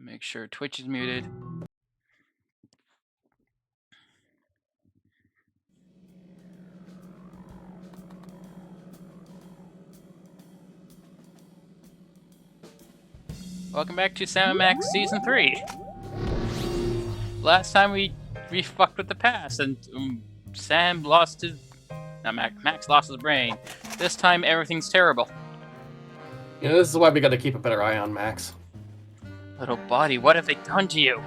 Make sure Twitch is muted. Welcome back to Sam and Max Season 3. Last time we fucked with the past, and Sam lost his... No, Max lost his brain. This time, everything's terrible. You know, this is why we gotta keep a better eye on Max. Little buddy, what have they done to you?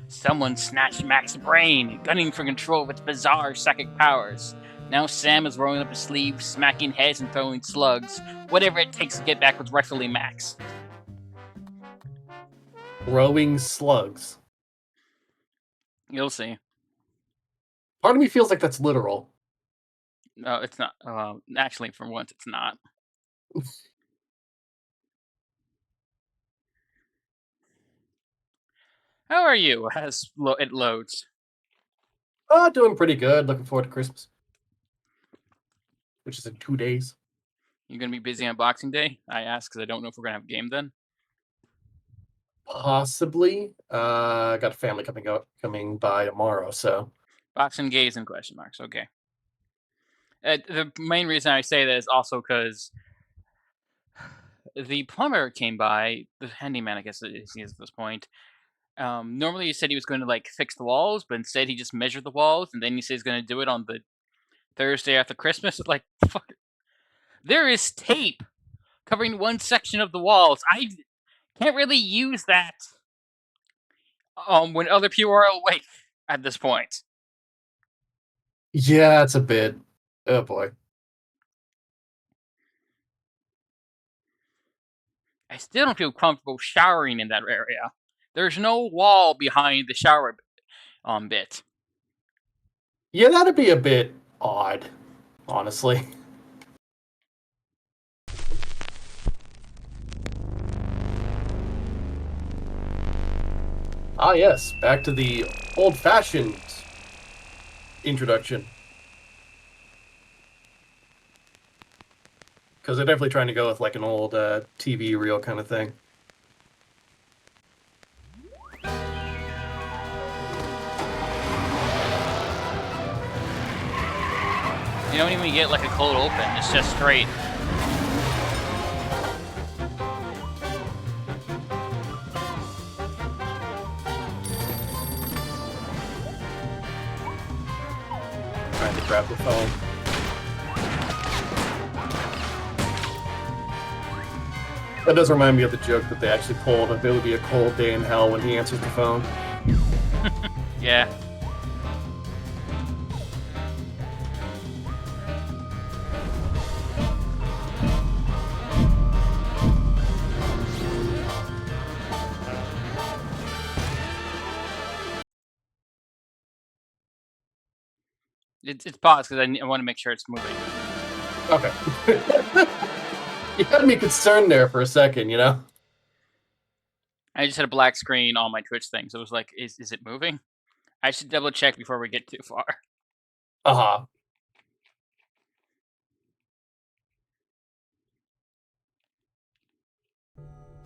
Someone snatched Max's brain, gunning for control of its bizarre psychic powers. Now Sam is rolling up his sleeves, smacking heads and throwing slugs. Whatever it takes to get back what's rightfully Max. Throwing slugs. You'll see. Part of me feels like that's literal. No, it's not. Actually, for once, it's not. How are you as it loads? Doing pretty good. Looking forward to Christmas. Which is in 2 days. You gonna be busy on Boxing Day? I ask because I don't know if we're gonna have a game then. Possibly. Got a family coming by tomorrow, so. Boxing Day is in question marks. Okay. The main reason I say that is also because the plumber came by, the handyman, I guess he is at this point. Normally he said he was going to like fix the walls, but instead he just measured the walls, and then he said he's going to do it on the Thursday after Christmas. It's like, fuck. There is tape covering one section of the walls. I can't really use that when other people are awake at this point. Yeah, it's a bit. Oh boy. I still don't feel comfortable showering in that area. There's no wall behind the shower bit. Yeah, that'd be a bit odd, honestly. Ah, yes, back to the old-fashioned introduction. Because they're definitely trying to go with like an old TV reel kind of thing. You don't even get like a cold open, it's just straight. Trying to grab the phone. That does remind me of the joke that they actually pulled of it would be a cold day in hell when he answers the phone. Yeah. It's paused because I want to make sure it's moving. Okay. You had me concerned there for a second, you know? I just had a black screen on my Twitch thing, so it was like, is it moving? I should double check before we get too far. Uh-huh.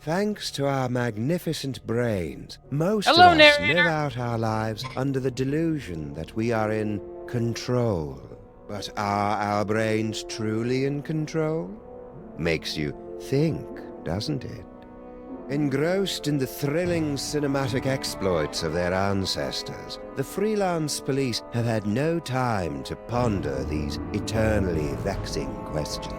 Thanks to our magnificent brains, most Hello, of us narrator. live out our lives under the delusion that we are in control. But are our brains truly in control? Makes you think, doesn't it? Engrossed in the thrilling cinematic exploits of their ancestors, the freelance police have had no time to ponder these eternally vexing questions.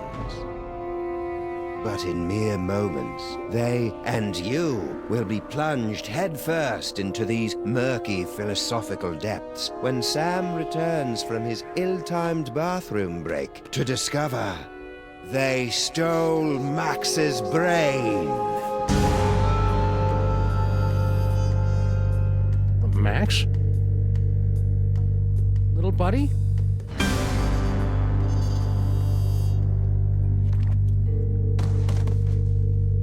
But in mere moments, they and you will be plunged headfirst into these murky philosophical depths when Sam returns from his ill-timed bathroom break to discover they stole Max's brain. Max? Little buddy?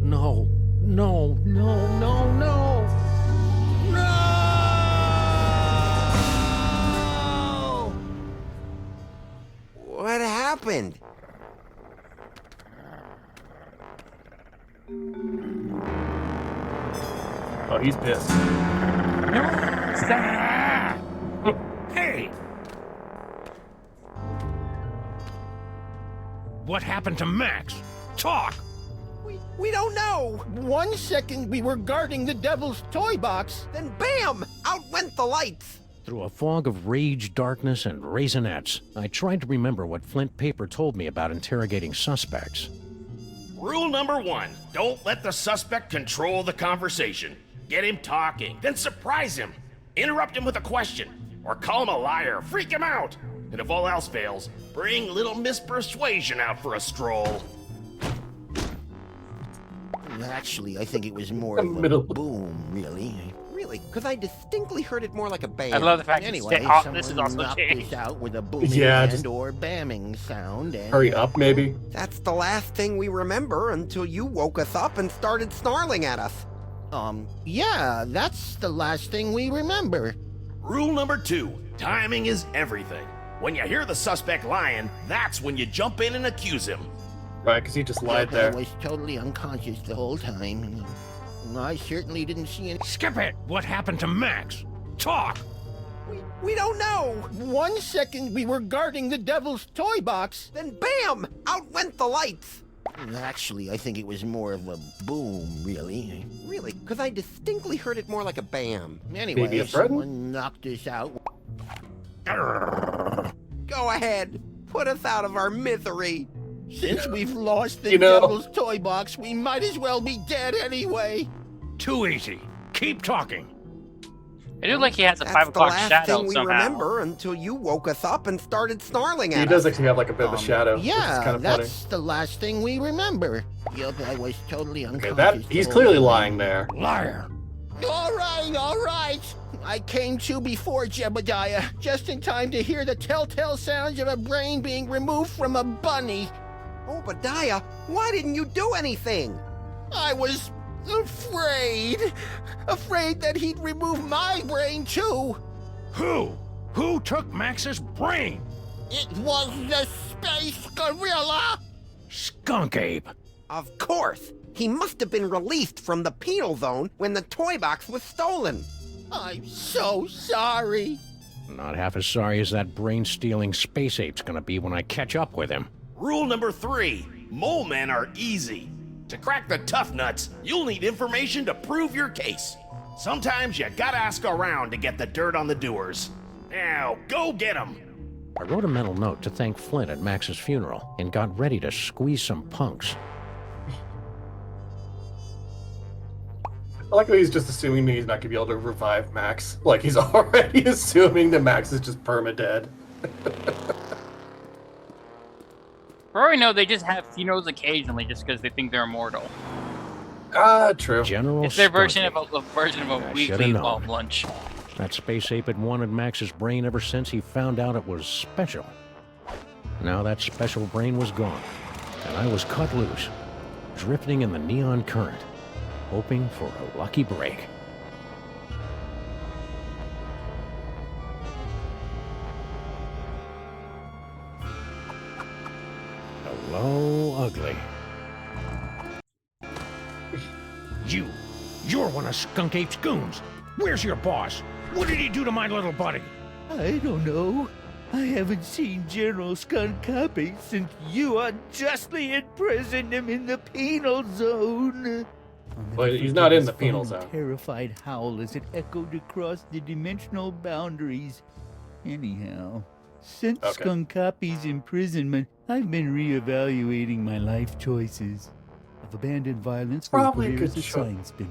No, no, no, no, no! No! What happened? Oh, he's pissed. Noir Sam. Hey! What happened to Max? Talk! We don't know! 1 second we were guarding the devil's toy box, then BAM! Out went the lights! Through a fog of rage, darkness, and raisinets, I tried to remember what Flint Paper told me about interrogating suspects. Rule number 1, don't let the suspect control the conversation. Get him talking, then surprise him. Interrupt him with a question, or call him a liar, freak him out. And if all else fails, bring little Miss Persuasion out for a stroll. Actually, I think it was more The of a middle. boom, really. Really, because I distinctly heard it more like a bam. I love the fact that anyway, this is someone also knocked changed. this out with a booming Yeah, hand just- or bamming sound, and Hurry up, maybe. That's the last thing we remember until you woke us up and started snarling at us. yeah, that's the last thing we remember. Rule number 2, timing is everything. When you hear the suspect lying, that's when you jump in and accuse him. Right, because he just lied I there. was totally unconscious the whole time. I certainly didn't see any. Skip it! What happened to Max? Talk! We don't know! 1 second we were guarding the devil's toy box, Then BAM! Out went the lights. actually, I think it was more of a boom, really. Really, because I distinctly heard it more like a bam. Anyway, Maybe a threat? someone knocked us out. Go ahead. Put us out of our misery. Since we've lost the You know- devil's toy box, we might as well be dead anyway. Too easy. Keep talking. I do like he has a That's 5 the o'clock last shadow thing we somehow. remember until you woke us up and started snarling He at does us. actually have like a bit of a shadow, which is Yeah, kind of funny. that's the last thing we remember. Yup, I was totally Okay, unconscious. that the he's whole clearly time. lying there. Liar! All right. I came to before Jebediah, just in time to hear the telltale sounds of a brain being removed from a bunny. Obadiah, why didn't you do anything? I was afraid. Afraid that he'd remove my brain too. Who? Who took Max's brain? It was the space gorilla. Skunk Ape. Of course. He must have been released from the penal zone when the toy box was stolen. I'm so sorry. Not half as sorry as that brain-stealing space ape's gonna be when I catch up with him. Rule number 3, mole men are easy. To crack the tough nuts, you'll need information to prove your case. Sometimes you gotta ask around to get the dirt on the doers. Now, go get 'em. I wrote a mental note to thank Flint at Max's funeral and got ready to squeeze some punks. I like how he's just assuming that he's not gonna be able to revive Max. Like he's already assuming that Max is just perma-dead. For all we know, they just have funerals occasionally just because they think they're immortal. True. General It's their Skunk version Ape. of a version of a I weekly shoulda known. lunch. That space ape had wanted Max's brain ever since he found out it was special. Now that special brain was gone, and I was cut loose, drifting in the neon current, hoping for a lucky break. Hello, ugly. You're one of Skunk Ape's goons. Where's your boss? What did he do to my little buddy? I don't know. I haven't seen General Skunkapi since you unjustly imprisoned him in the penal zone. I'll never Well, he's forget not in his the penal final zone. Terrified howl as it echoed across the dimensional boundaries. Anyhow, since Okay. Skunkapi's imprisonment, I've been reevaluating my life choices. I've abandoned violence for a Probably a career good as a choice. sign spinner.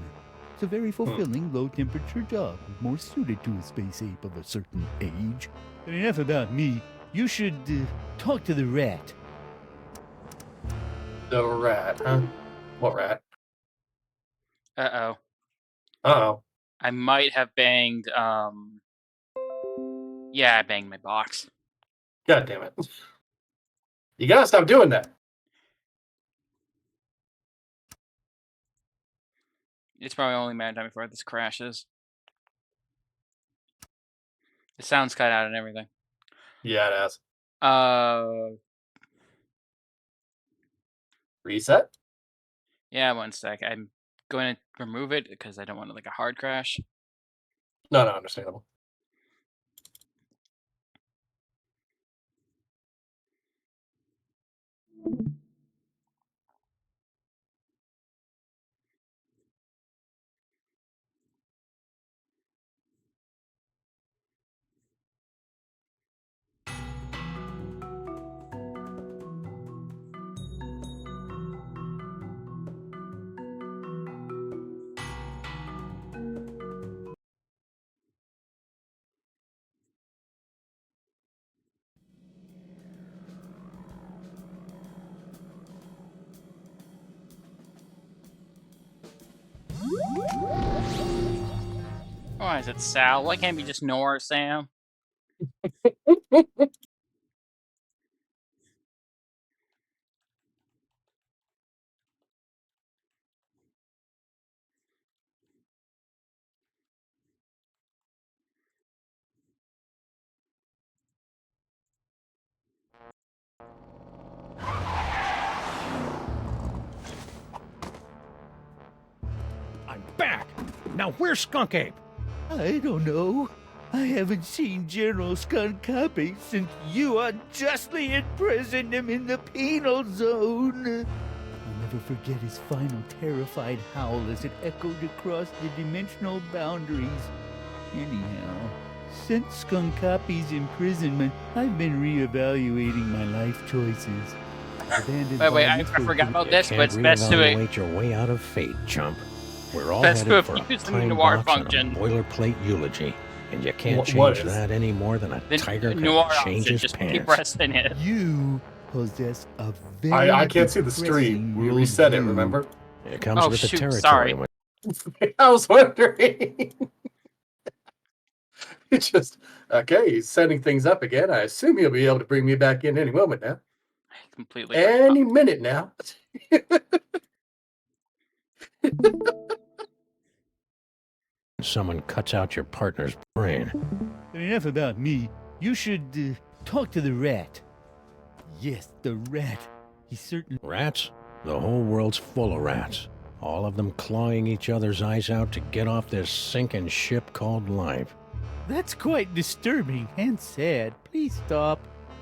It's a very fulfilling, low-temperature job, more suited to a space ape of a certain age. But enough about me. You should talk to the rat. The rat, huh? What rat? Uh-oh. Uh-oh. I might have banged, yeah, I banged my box. God damn it. You gotta stop doing that. It's probably only a matter of time before this crashes. The sound's cut out and everything. Yeah, it has. Uh, Reset? yeah, one sec. I'm going to remove it because I don't want like a hard crash. No, understandable. Why is it Sal? Why can't it be just Noir Sam? I'm back! Now where's Skunk Ape? I don't know. I haven't seen General Skunkapi since you unjustly imprisoned him in the penal zone. I'll never forget his final terrified howl as it echoed across the dimensional boundaries. Anyhow, since Skunkapi's imprisonment, I've been reevaluating my life choices. Wait, I forgot about this, but it's best to reevaluate your way out of fate, chump. We're all Best to headed for a abuse the pine noir box and a function. boilerplate eulogy, and you can't What change is? that any more than a the tiger can Noir change option, his just pants. keep pressing it. You possess a very I can't see the stream. You reset it, remember? It comes Oh, with shoot, the territory. sorry. When I was wondering. It's just okay. He's setting things up again. I assume he'll be able to bring me back in any moment now. I completely Any minute now. someone cuts out your partner's brain. Enough about me. You should talk to the rat. Yes, the rat. He certainly. Rats? The whole world's full of rats. All of them clawing each other's eyes out to get off this sinking ship called life. That's quite disturbing and sad. Please stop.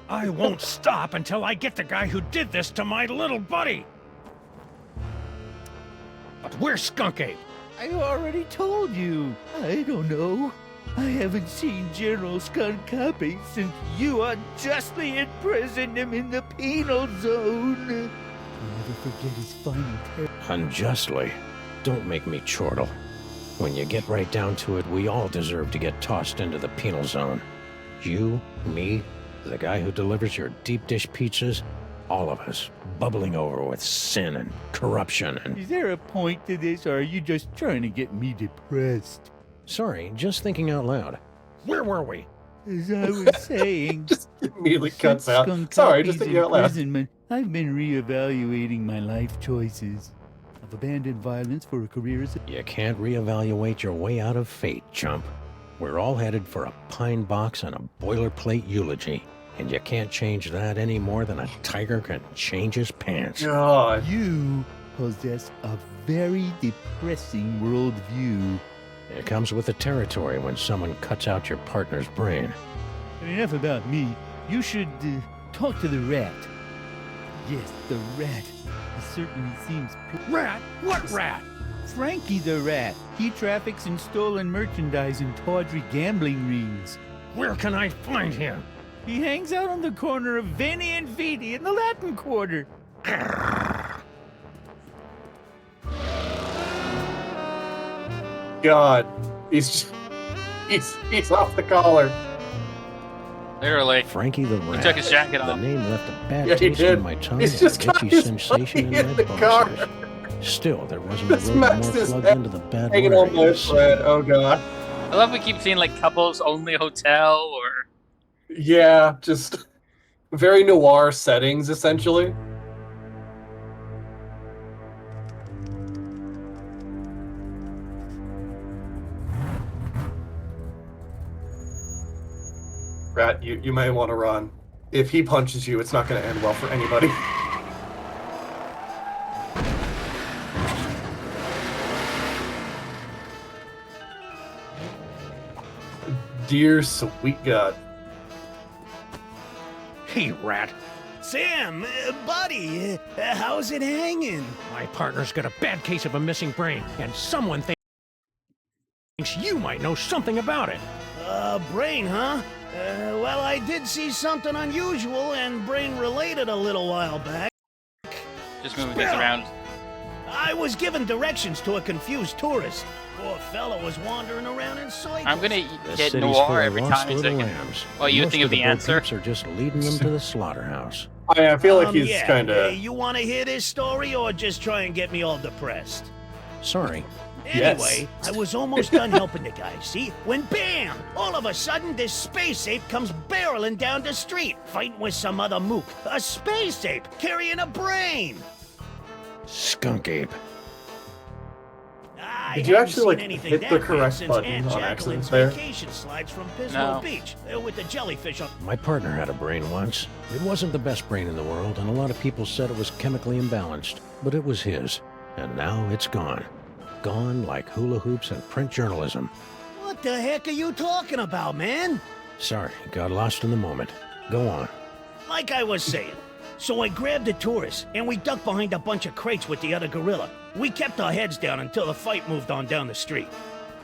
I won't stop until I get the guy who did this to my little buddy! But where's Skunk Ape? I already told you. I don't know. I haven't seen General Skunkapi since you unjustly imprisoned him in the penal zone. I'll never forget his final terror. Unjustly. Don't make me chortle. When you get right down to it, we all deserve to get tossed into the penal zone. You, me, the guy who delivers your deep dish pizzas, all of us, bubbling over with sin and corruption and... Is there a point to this, or are you just trying to get me depressed? Sorry, just thinking out loud. Where were we? As I was saying, Just immediately cuts since out. Skunkapi's Sorry, just thinking out loud. imprisonment, I've been reevaluating my life choices. I've abandoned violence for a career as a... You can't reevaluate your way out of fate, chump. We're all headed for a pine box and a boilerplate eulogy, and you can't change that any more than a tiger can change his pants. God. You possess a very depressing worldview. It comes with the territory when someone cuts out your partner's brain. Enough about me. You should talk to the rat. Yes, the rat. He certainly seems... Rat? What rat? Frankie the rat. He traffics in stolen merchandise and tawdry gambling rings. Where can I find him? He hangs out on the corner of Veni and Vidi in the Latin Quarter. God. He's off the collar. Literally. Frankie the rat. took his jacket The off. name left a bad Yeah, he taste did. in my tongue He's and just a got itchy his sensation in money my in the car. boxers. Still, there wasn't This a road Max more is plugged into the bad hanging word on my thread. Oh God. I love we keep seeing like couples only hotel or Yeah, just very noir settings, essentially. Rat, you may want to run. If he punches you, it's not going to end well for anybody. Dear sweet God. Hey, rat. Sam, buddy, how's it hanging? My partner's got a bad case of a missing brain, and someone thinks you might know something about it. Brain, huh? Well, I did see something unusual and brain-related a little while back. Just moving things around. I was given directions to a confused tourist. Poor fellow was wandering around in circles. I'm gonna The hit city's Noir full of every lost time he's little thinking. lambs. Well, you Most think of the Bo answer. Peeps are just leading them to the slaughterhouse. I feel like he's Yeah. kind Hey, of. you want to hear this story or just try and get me all depressed? Sorry. Anyway, Yes. I was almost done helping the guy, see? When bam! All of a sudden, this space ape comes barreling down the street, fighting with some other mook. A space ape carrying a brain! Skunk ape. I Did you haven't actually, seen like, anything hit that the weird correct since button Aunt on Jacqueline's accident there? vacation slides from Pismo No. Beach with the jellyfish on. My partner had a brain once. It wasn't the best brain in the world, and a lot of people said it was chemically imbalanced, but it was his. And now it's gone. Gone like hula hoops and print journalism. What the heck are you talking about, man? Sorry, got lost in the moment. Go on. Like I was saying. So I grabbed the tourist, and we ducked behind a bunch of crates with the other gorilla. We kept our heads down until the fight moved on down the street.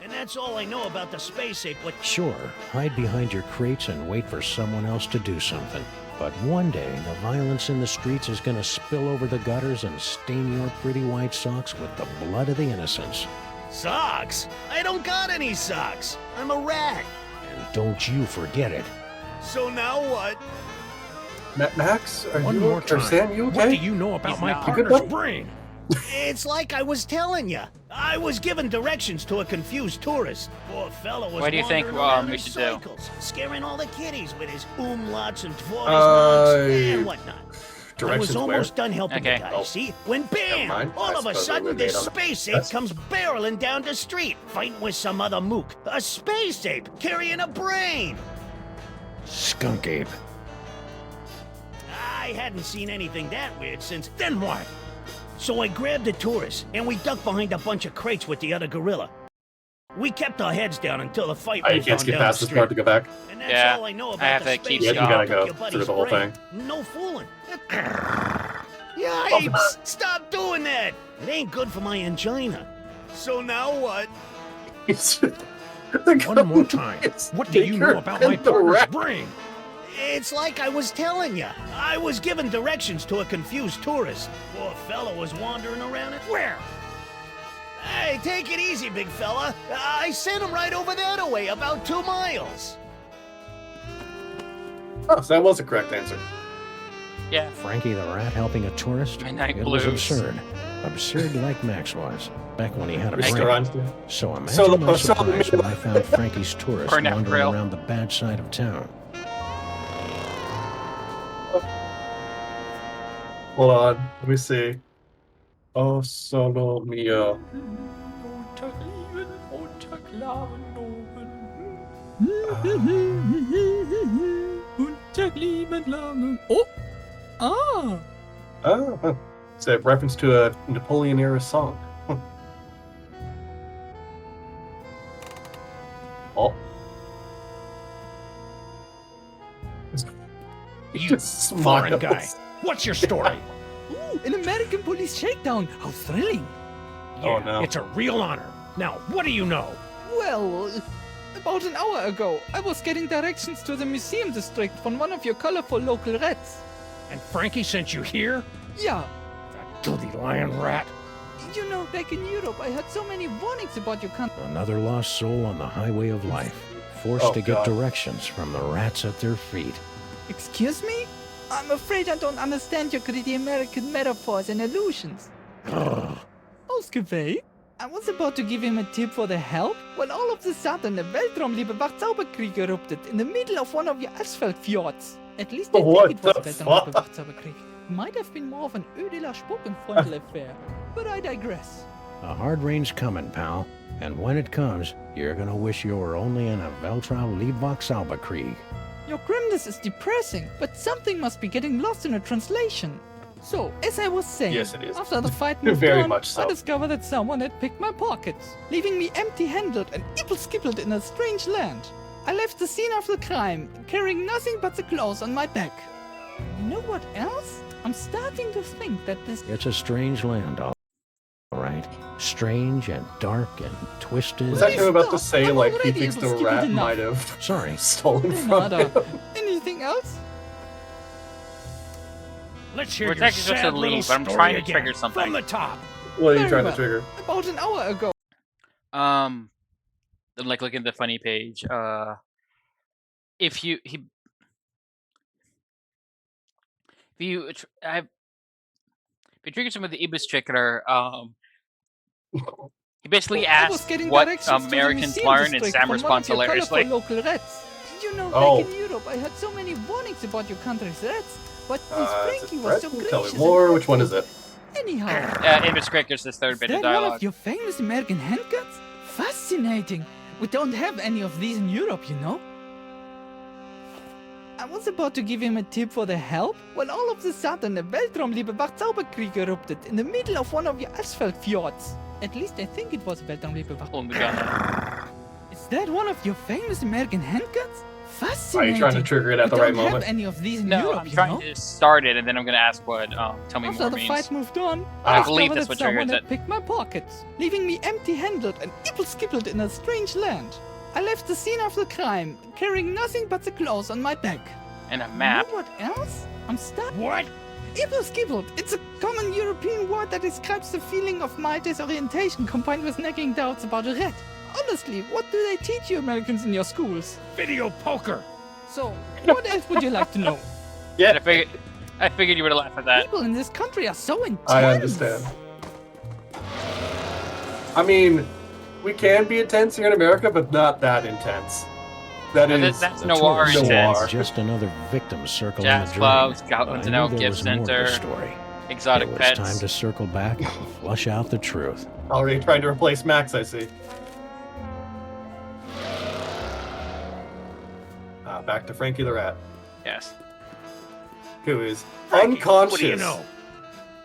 And that's all I know about the space ape, but Sure, hide behind your crates and wait for someone else to do something. But one day, the violence in the streets is gonna spill over the gutters and stain your pretty white socks with the blood of the innocents. socks? I don't got any socks. I'm a rat. And don't you forget it. So now what? Max, are One you more or time. Sam? You okay? What do you know about He's my not. You good, partner's bud? brain? It's like I was telling you. I was given directions to a confused tourist. Poor fellow was What do you think, wandering around we in should do? circles, scaring all the kiddies with his umlauts and dvorisnots and whatnot. I was Directions almost done helping Okay. the guy, see? When bam! mind. All I of a suppose I sudden, would this made on that. space ape That's- comes barreling down the street, fighting with some other mook. A space ape carrying a brain! Skunk ape. I hadn't seen anything that weird since. Then what? So I grabbed the tourist, and we ducked behind a bunch of crates with the other gorilla. We kept our heads down until the fight You moved can't on skip down past the this street. part to go back. And that's Yeah, all I know I about have the to space keep Yeah, ape you going. gotta took go your through buddy's the whole brain. thing. No fooling. Yipes! Stop doing that! It ain't good for my angina. So now what? One more time. What do you know about my partner's brain? It's like I was telling you. I was given directions to a confused tourist. Poor fellow was wandering around. Where? Hey, take it easy, big fella. I sent him right over that way, about 2 miles. Oh, so that was the correct answer. Yeah. Frankie the rat helping a tourist? Midnight It was Blues. absurd. Absurd like Max was, back when he had a Mr. brain. Einstein. So imagine So- my so- surprise when I found Frankie's tourist Burn that wandering grill. around the bad side of town. Hold on, let me see. Oh, solo mio. Oh! Ah! Oh, huh. It's a reference to a Napoleon era song. Oh. You Just foreign smiles. guy. What's your story? Ooh, an American police shakedown! How thrilling! Oh, no. It's a real honor. Now, what do you know? Well, about an hour ago, I was getting directions to the museum district from one of your colorful local rats. And Frankie sent you here? Yeah, The dirty lion rat. you know, back in Europe, I had so many warnings about your country. Another lost soul on the highway of life, forced Oh, to get God. directions from the rats at their feet. Excuse me? I'm afraid I don't understand your gritty American metaphors and allusions. Ugh. Ausgewählt? I was about to give him a tip for the help when all of a sudden the Weltraumliebe Wachzauberkrieg erupted in the middle of one of your asphalt fjords. At least I What think it was the Weltraumliebe fuck? Wachzauberkrieg. Might have been more of an Ödeler Spokenfreundel affair, but I digress. A hard rain's coming, pal. And when it comes, you're gonna wish you were only in a Weltraum-Liebwachsauberkrieg. Your grimness is depressing, but something must be getting lost in a translation. So, as I was saying, Yes, it is. after the fight moved Very on, much so. I discovered that someone had picked my pockets, leaving me empty-handed and ibble-skibbled in a strange land. I left the scene of the crime, carrying nothing but the clothes on my back. You know what else? I'm starting to think that this... It's a strange land, all right. Strange and dark and twisted. Was that him about to Stop. say, I'm like, he already thinks the able to rat skip it might enough. have Sorry. stolen from Nada. him? Anything else? Let's hear We're your technically supposed sad to leave, little but I'm story trying to again, trigger something. from the top. What are you Very trying well. to trigger? About an hour ago. Like look at the funny page. If you trigger some of the Ibis trickler, he basically I was asks getting what directions to the Americans museum learn, and district Sam from one responds of your colorful hilariously. local rats. Did you know Oh. back in Europe I had so many warnings about your country's rats, but this Is Frankie it was so Fred? gracious. Tell me and more. Which one is it? Anyhow, Ibis triggers this third is bit of that one dialogue. of your famous American handguns? Fascinating. We don't have any of these in Europe, you know. I was about to give him a tip for the help when all of a sudden a Weltraumliebe Wachzauberkrieg erupted in the middle of one of your asphalt fjords. At least I think it was Weltraumliebe Wach. Pulling the gun. Is that one of your famous American handguns? Are Fascinating. you trying to trigger it at the we right don't have moment? any of these in No, Europe, I'm you trying know? to start it, and then I'm gonna ask what "tell me After more" the means. fight moved on, I I believe discovered that's that what someone triggers had it. picked my pockets, leaving me empty-handed and ibble-skibbled in a strange land. I left the scene of the crime, carrying nothing but the clothes on my back. And a You map. know what else? I'm stuck. What? Ibble-skibbled. It's a common European word that describes the feeling of mild disorientation combined with nagging doubts about a rat. Honestly, what do they teach you Americans in your schools? Video poker. So, what else would you like to know? Yeah, I figured you would laugh at that. People in this country are so intense. I understand. I mean, we can be intense here in America, but not that intense. That No, is that's The noir tourist intense. is just another victim circling Jazz the drain. clubs, But Scotland's I an knew out there gift was more to the center, story. exotic It was pets. time to circle back and flush out the truth. already trying to replace Max, I see. Back to Frankie the Rat, Yes. who is Frankie, unconscious. What do you know?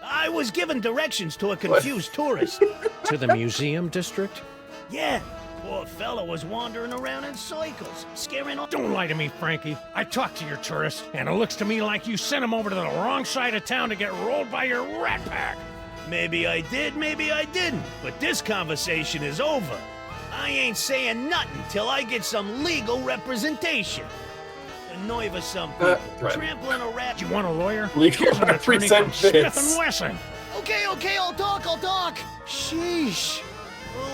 I was given directions to a confused tourist. To the museum district? Yeah, poor fella was wandering around in circles, scaring all... Don't lie to me, Frankie. I talked to your tourist, and it looks to me like you sent him over to the wrong side of town to get rolled by your rat pack. Maybe I did, maybe I didn't, but this conversation is over. I ain't saying nothing till I get some legal representation. The nerve of some people, right. trampling a rat... Do you want a lawyer? Legal Here's an attorney from represent Smith this. & Wesson. Okay, I'll talk. Sheesh.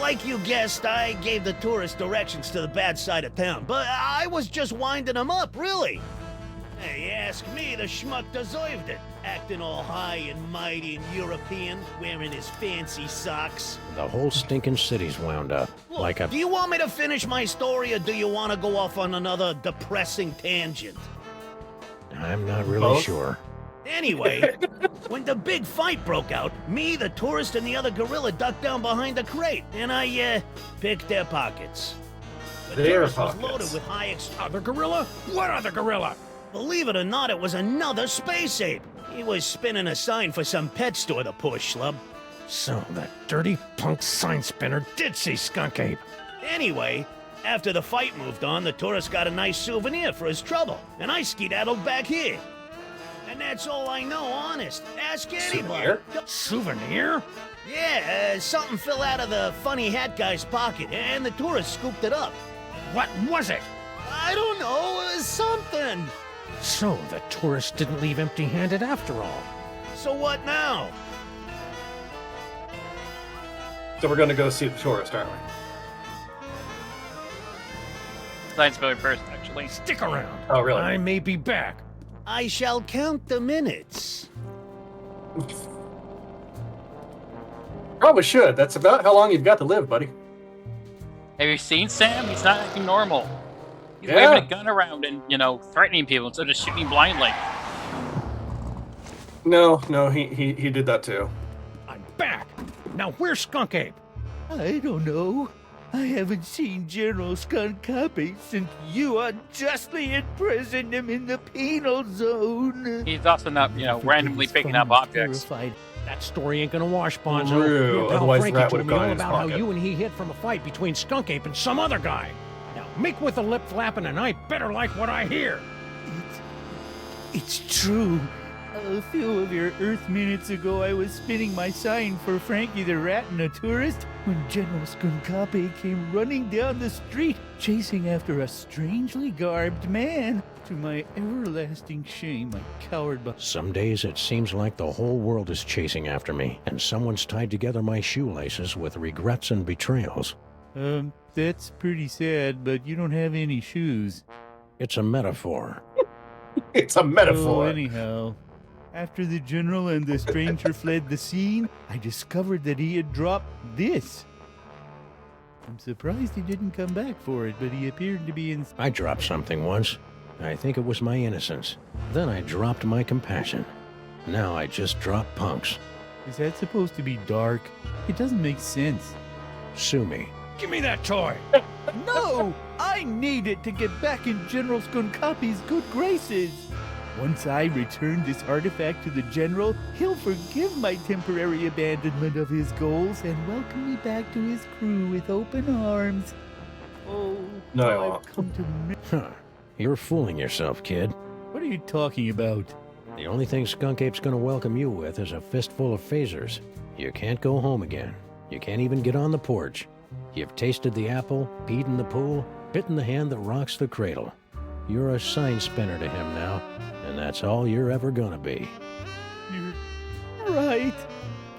Like you guessed, I gave the tourist directions to the bad side of town, but I was just winding him up, really. Hey, ask me, the schmuck deserved it. Acting all high and mighty and European, wearing his fancy socks. The whole stinking city's wound up. Look, Like a... do you want me to finish my story, or do you want to go off on another depressing tangent? I'm not really Both? sure. Anyway, when the big fight broke out, me, the tourist, and the other gorilla ducked down behind the crate, and I, picked their pockets. The Their tourist was pockets. loaded with high Other gorilla? What other gorilla? Believe it or not, it was another space ape. He was spinning a sign for some pet store, the poor schlub. So that dirty punk sign spinner did see Skunk Ape. Anyway, after the fight moved on, the tourist got a nice souvenir for his trouble, and I skedaddled back here. And that's all I know, honest. Ask anybody. Souvenir? Souvenir? Yeah, something fell out of the funny hat guy's pocket, and the tourist scooped it up. What was it? I don't know, something. So the tourist didn't leave empty-handed after all. So what now? So we're gonna go see the tourist, aren't we? Science Spiller first, actually. Stick around. Oh, really? I may be back. I shall count the minutes. Probably should. That's about how long you've got to live, buddy. Have you seen Sam? He's not acting normal. He's Yeah. waving a gun around and, threatening people instead of just shooting blindly. No, he did that too. I'm back. Now where's Skunk Ape? I don't know. I haven't seen General Skunkapi since you unjustly imprisoned him in the penal zone. He's also not, you know, randomly picking up objects. That story ain't gonna wash, Bonzo. True, Your pal otherwise Frankie Rat told would've me gone all in his about how pocket. you and he hid from a fight between Skunk Ape and some other guy. Now, make with the lip flapping, and I better like what I hear. It's true. A few of your Earth minutes ago, I was spinning my sign for Frankie the Rat and a tourist when General Skunkapi came running down the street, chasing after a strangely garbed man. To my everlasting shame, I cowered behind. Some days it seems like the whole world is chasing after me, and someone's tied together my shoelaces with regrets and betrayals. That's pretty sad, but you don't have any shoes. It's a metaphor. It's a metaphor. Oh, anyhow, after the general and the stranger fled the scene, I discovered that he had dropped this. I'm surprised he didn't come back for it, but he appeared to be in... I dropped something once. I think it was my innocence. Then I dropped my compassion. Now I just drop punks. Is that supposed to be dark? It doesn't make sense. Sue me. Give me that toy! No! I need it to get back in General Skunkapi's good graces. Once I return this artifact to the General, he'll forgive my temporary abandonment of his goals and welcome me back to his crew with open arms. Oh, No, I how won't. I've come to Huh. You're fooling yourself, kid. What are you talking about? The only thing Skunk Ape's gonna welcome you with is a fistful of phasers. You can't go home again. You can't even get on the porch. You've tasted the apple, peed in the pool, bitten the hand that rocks the cradle. You're a sign spinner to him now, and that's all you're ever gonna be. You're right.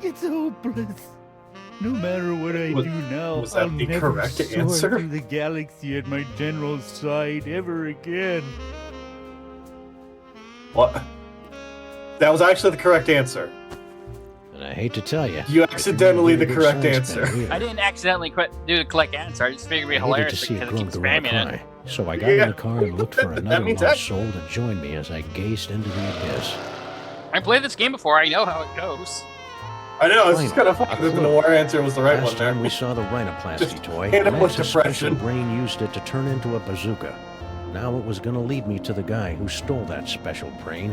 It's hopeless. No matter what I do now, was that I'll the never correct soar answer? through the galaxy at my general's side ever again. What? That was actually the correct answer. And I hate to tell you, You accidentally the correct answer. I didn't accidentally do the correct answer. I just figured it'd be I hated to hilarious see a because it grown keeps gorilla spamming cry, it. so I got Yeah. in the car and looked for That another means lost that- soul to join me as I gazed into the abyss. I played this game before. I know how it goes. I know, it's just kind of Finally, funny a that the clue. Noir answer was the right Last one there. time we saw the rhinoplasty Just toy, hand him with Max's special depression. brain used it to turn into a bazooka. Now it was going to lead me to the guy who stole that special brain.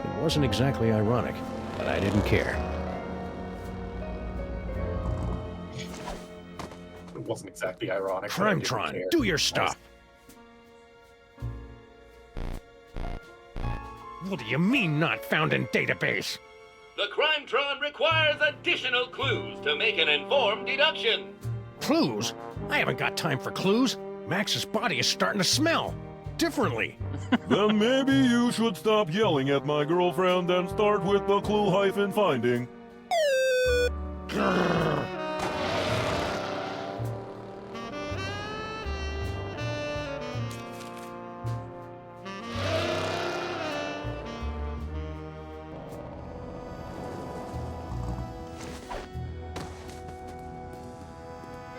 It wasn't exactly ironic, but I didn't care. It wasn't exactly ironic. but I didn't Crimetron, care. do your stuff. What do you mean not found in database? The Crimetron requires additional clues to make an informed deduction. Clues? I haven't got time for clues. Max's body is starting to smell differently. Then maybe you should stop yelling at my girlfriend and start with the clue-finding.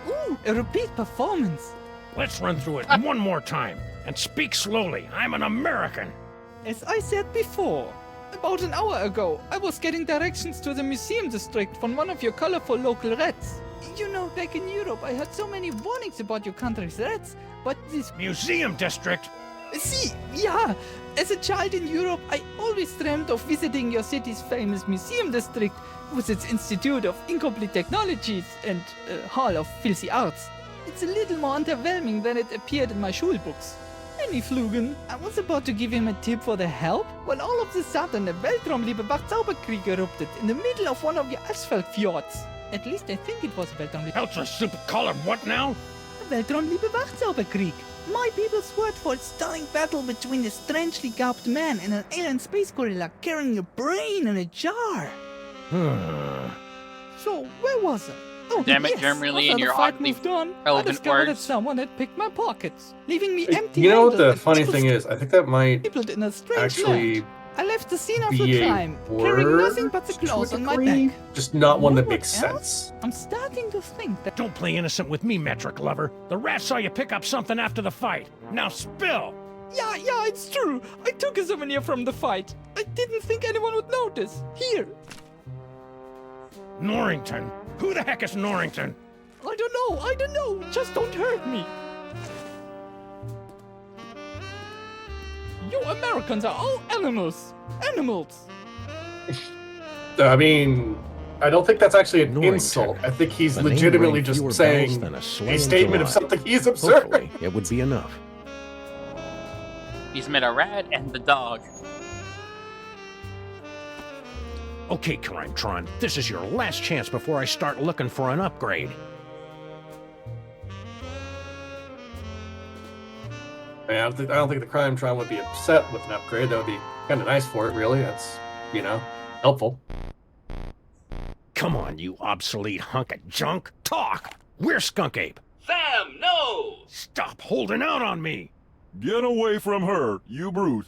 Ooh, a repeat performance. Let's run through it one more time. And speak slowly. I'm an American. As I said before, about an hour ago, I was getting directions to the museum district from one of your colorful local rats. You know, back in Europe, I had so many warnings about your country's rats, but this... Museum district? See, yeah, as a child in Europe, I always dreamt of visiting your city's famous museum district with its Institute of Incomplete Technologies and Hall of Filthy Arts. It's a little more underwhelming than it appeared in my schulbooks. Flugen. I was about to give him a tip for the help, when all of a sudden a Weltraumliebe Wachzauberkrieg erupted in the middle of one of your asphalt fjords. At least I think it was Weltraumliebe... Ultra stupid colored what now? Weltraumliebe Wachzauberkrieg. My people's word for a stunning battle between a strangely garbed man and an alien space gorilla carrying a brain in a jar. So, where was I? Oh, Damn it, yes. Germany, After and the your fight oddly moved on, I relevant discovered that words. someone had picked my pockets, leaving me empty. You know what the funny thing is? I think that might Stapled in a strange actually land. I left the scene of the be a crime, carrying word nothing but the to a clothes on my degree, back. just not one You that know makes what else? sense. I'm starting to think that... Don't play innocent with me, metric lover. The rat saw you pick up something after the fight. Now spill! Yeah, it's true. I took a souvenir from the fight. I didn't think anyone would notice. Here. Norrington? Who the heck is Norrington? I don't know. Just don't hurt me. You Americans are all animals. Animals. I mean, I don't think that's actually an Ignoring insult. Ted. I think he's The name legitimately rang just fewer bells saying than a sleigh a in statement of July. something he's observed. Hopefully, it would be enough. He's met a rat and the dog. Okay, Crimetron, this is your last chance before I start looking for an upgrade. I don't think the Crime Tron would be upset with an upgrade. That would be kind of nice for it, really. That's, helpful. Come on, you obsolete hunk of junk. Talk! Where's Skunk Ape? Sam, no! Stop holding out on me! Get away from her, you brute.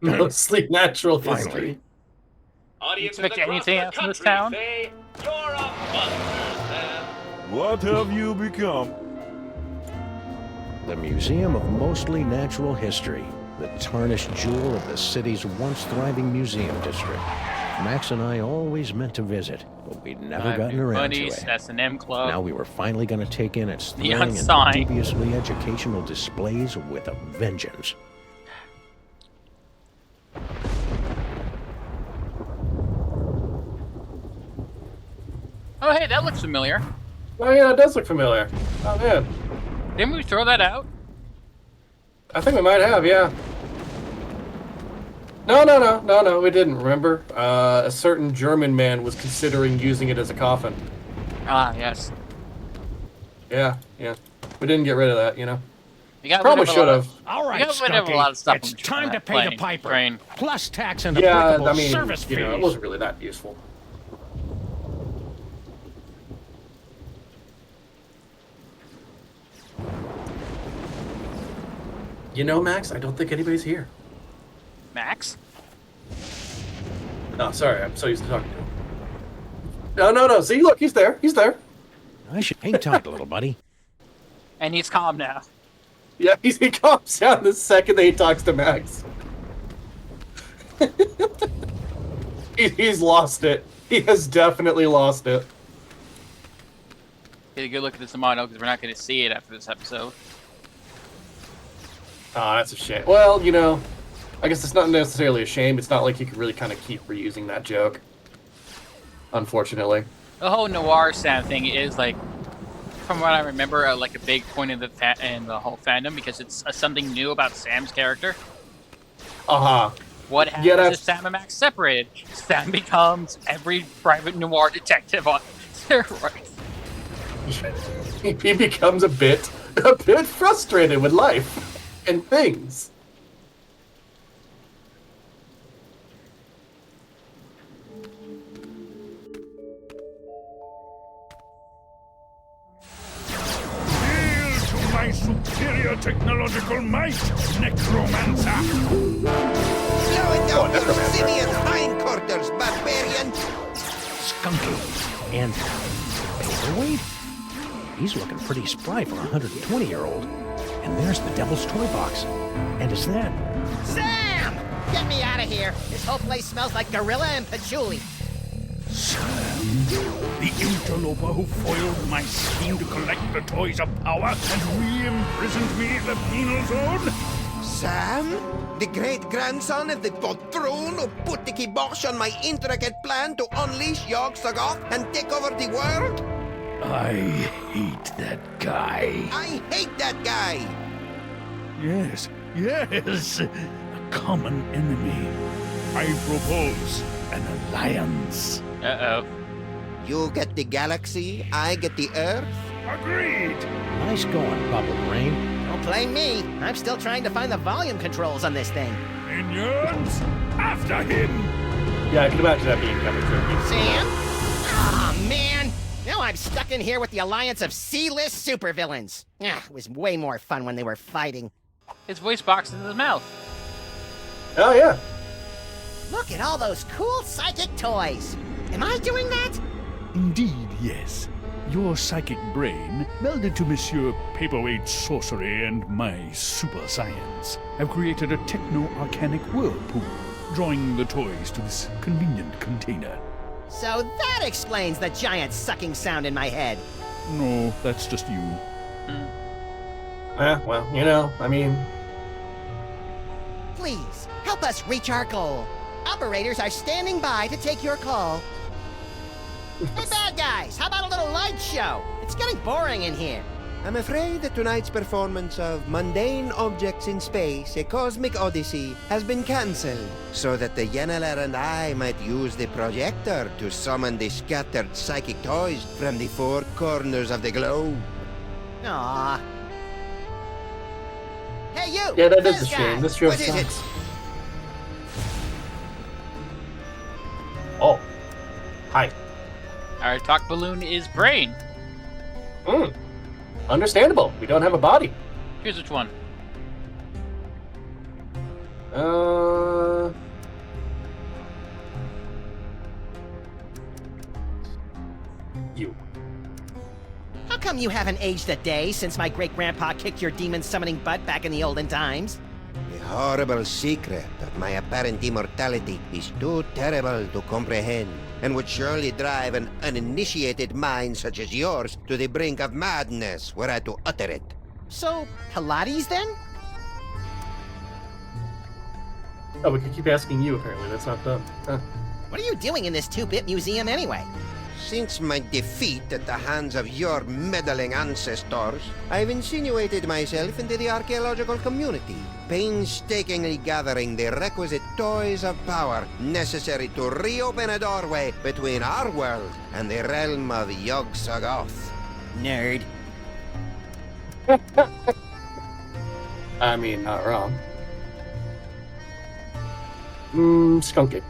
Mostly natural Finally. history. Audiences Expect across anything the else in this country town? say you're a buster, Sam. What have you become? The Museum of Mostly Natural History, the tarnished jewel of the city's once thriving museum district. Max and I always meant to visit, but we'd never gotten around to Buddies, it. S&M Club. Now we were finally going to take in its Neon thrilling and sign. deviously educational displays with a vengeance. Oh, hey, that looks familiar. Oh yeah, it does look familiar. Oh man, Didn't we throw that out? I think we might have, yeah. No, we didn't. Remember, a certain German man was considering using it as a coffin. Ah, yes. Yeah. We didn't get rid of that, We got Probably rid of a should lot of- have. All right, We got rid of a lot of stuff it's from time to pay playing the piper. train. Plus tax and Yeah, applicable I mean, service fees. it wasn't really that useful. Max, I don't think anybody's here. Max? Oh, sorry, I'm so used to talking to him. No, see, look, he's there. I should hang tight, little buddy. And he's calm now. Yeah, he calms down the second that he talks to Max. He's lost it. He has definitely lost it. Get a good look at this Amano because we're not going to see it after this episode. Oh, that's a shame. Well, I guess it's not necessarily a shame. It's not like you can really kind of keep reusing that joke. Unfortunately. The whole Noir Sam thing is like, from what I remember, like a big point in the whole fandom because it's something new about Sam's character. Uh-huh. What happens if Sam and Max separated? Sam becomes every private noir detective on steroids. He becomes a bit frustrated with life and things. Hail to my superior technological might, necromancer! Blow it down your simian hindquarters, barbarian! Skunky. And paperweight? He's looking pretty spry for a 120-year-old. And there's the Devil's Toy Box. And is that... Sam! Get me out of here. This whole place smells like gorilla and patchouli. Sam, the interloper who foiled my scheme to collect the toys of power and re-imprisoned me in the penal zone? Sam? The great-grandson of the patron who put the kibosh on my intricate plan to unleash Yog-Sothoth and take over the world? I hate that guy. I hate that guy! Yes, a common enemy. I propose an alliance. Uh-oh. You get the galaxy, I get the Earth? Agreed. Nice going, Bubble Brain. Don't blame me. I'm still trying to find the volume controls on this thing. Minions, after him. Yeah, I can imagine that being kind of tricky. Sam? Aw, man. Now I'm stuck in here with the alliance of C-list supervillains. It was way more fun when they were fighting. His voice box is in his mouth. Oh, yeah. Look at all those cool psychic toys. Am I doing that? Indeed, yes. Your psychic brain, melded to Monsieur Paperweight Sorcery and my super science, have created a techno-arcanic whirlpool, drawing the toys to this convenient container. So that explains the giant sucking sound in my head. No, that's just you. Well, you know, I mean... Please, help us reach our goal. Operators are standing by to take your call. Hey, bad guys, how about a little light show? It's getting boring in here. I'm afraid that tonight's performance of Mundane Objects in Space, A Cosmic Odyssey, has been cancelled, so that the Yeneler and I might use the projector to summon the scattered psychic toys from the four corners of the globe. Aww. Hey, you! Yeah, that is this a shame. guy. This show What is it? sucks. Oh. Hi. Our talk balloon is Brain. Understandable. We don't have a body. Here's which one. You. How come you haven't aged a day since my great-grandpa kicked your demon-summoning butt back in the olden times? The horrible secret of my apparent immortality is too terrible to comprehend, and would surely drive an uninitiated mind such as yours to the brink of madness were I to utter it. So, Pilates then? Oh, we could keep asking you, apparently. That's not done. Huh. What are you doing in this 2-bit museum anyway? Since my defeat at the hands of your meddling ancestors, I've insinuated myself into the archaeological community, painstakingly gathering the requisite toys of power necessary to reopen a doorway between our world and the realm of Yog-Sothoth. Nerd. I mean, not wrong. Skunk Ape.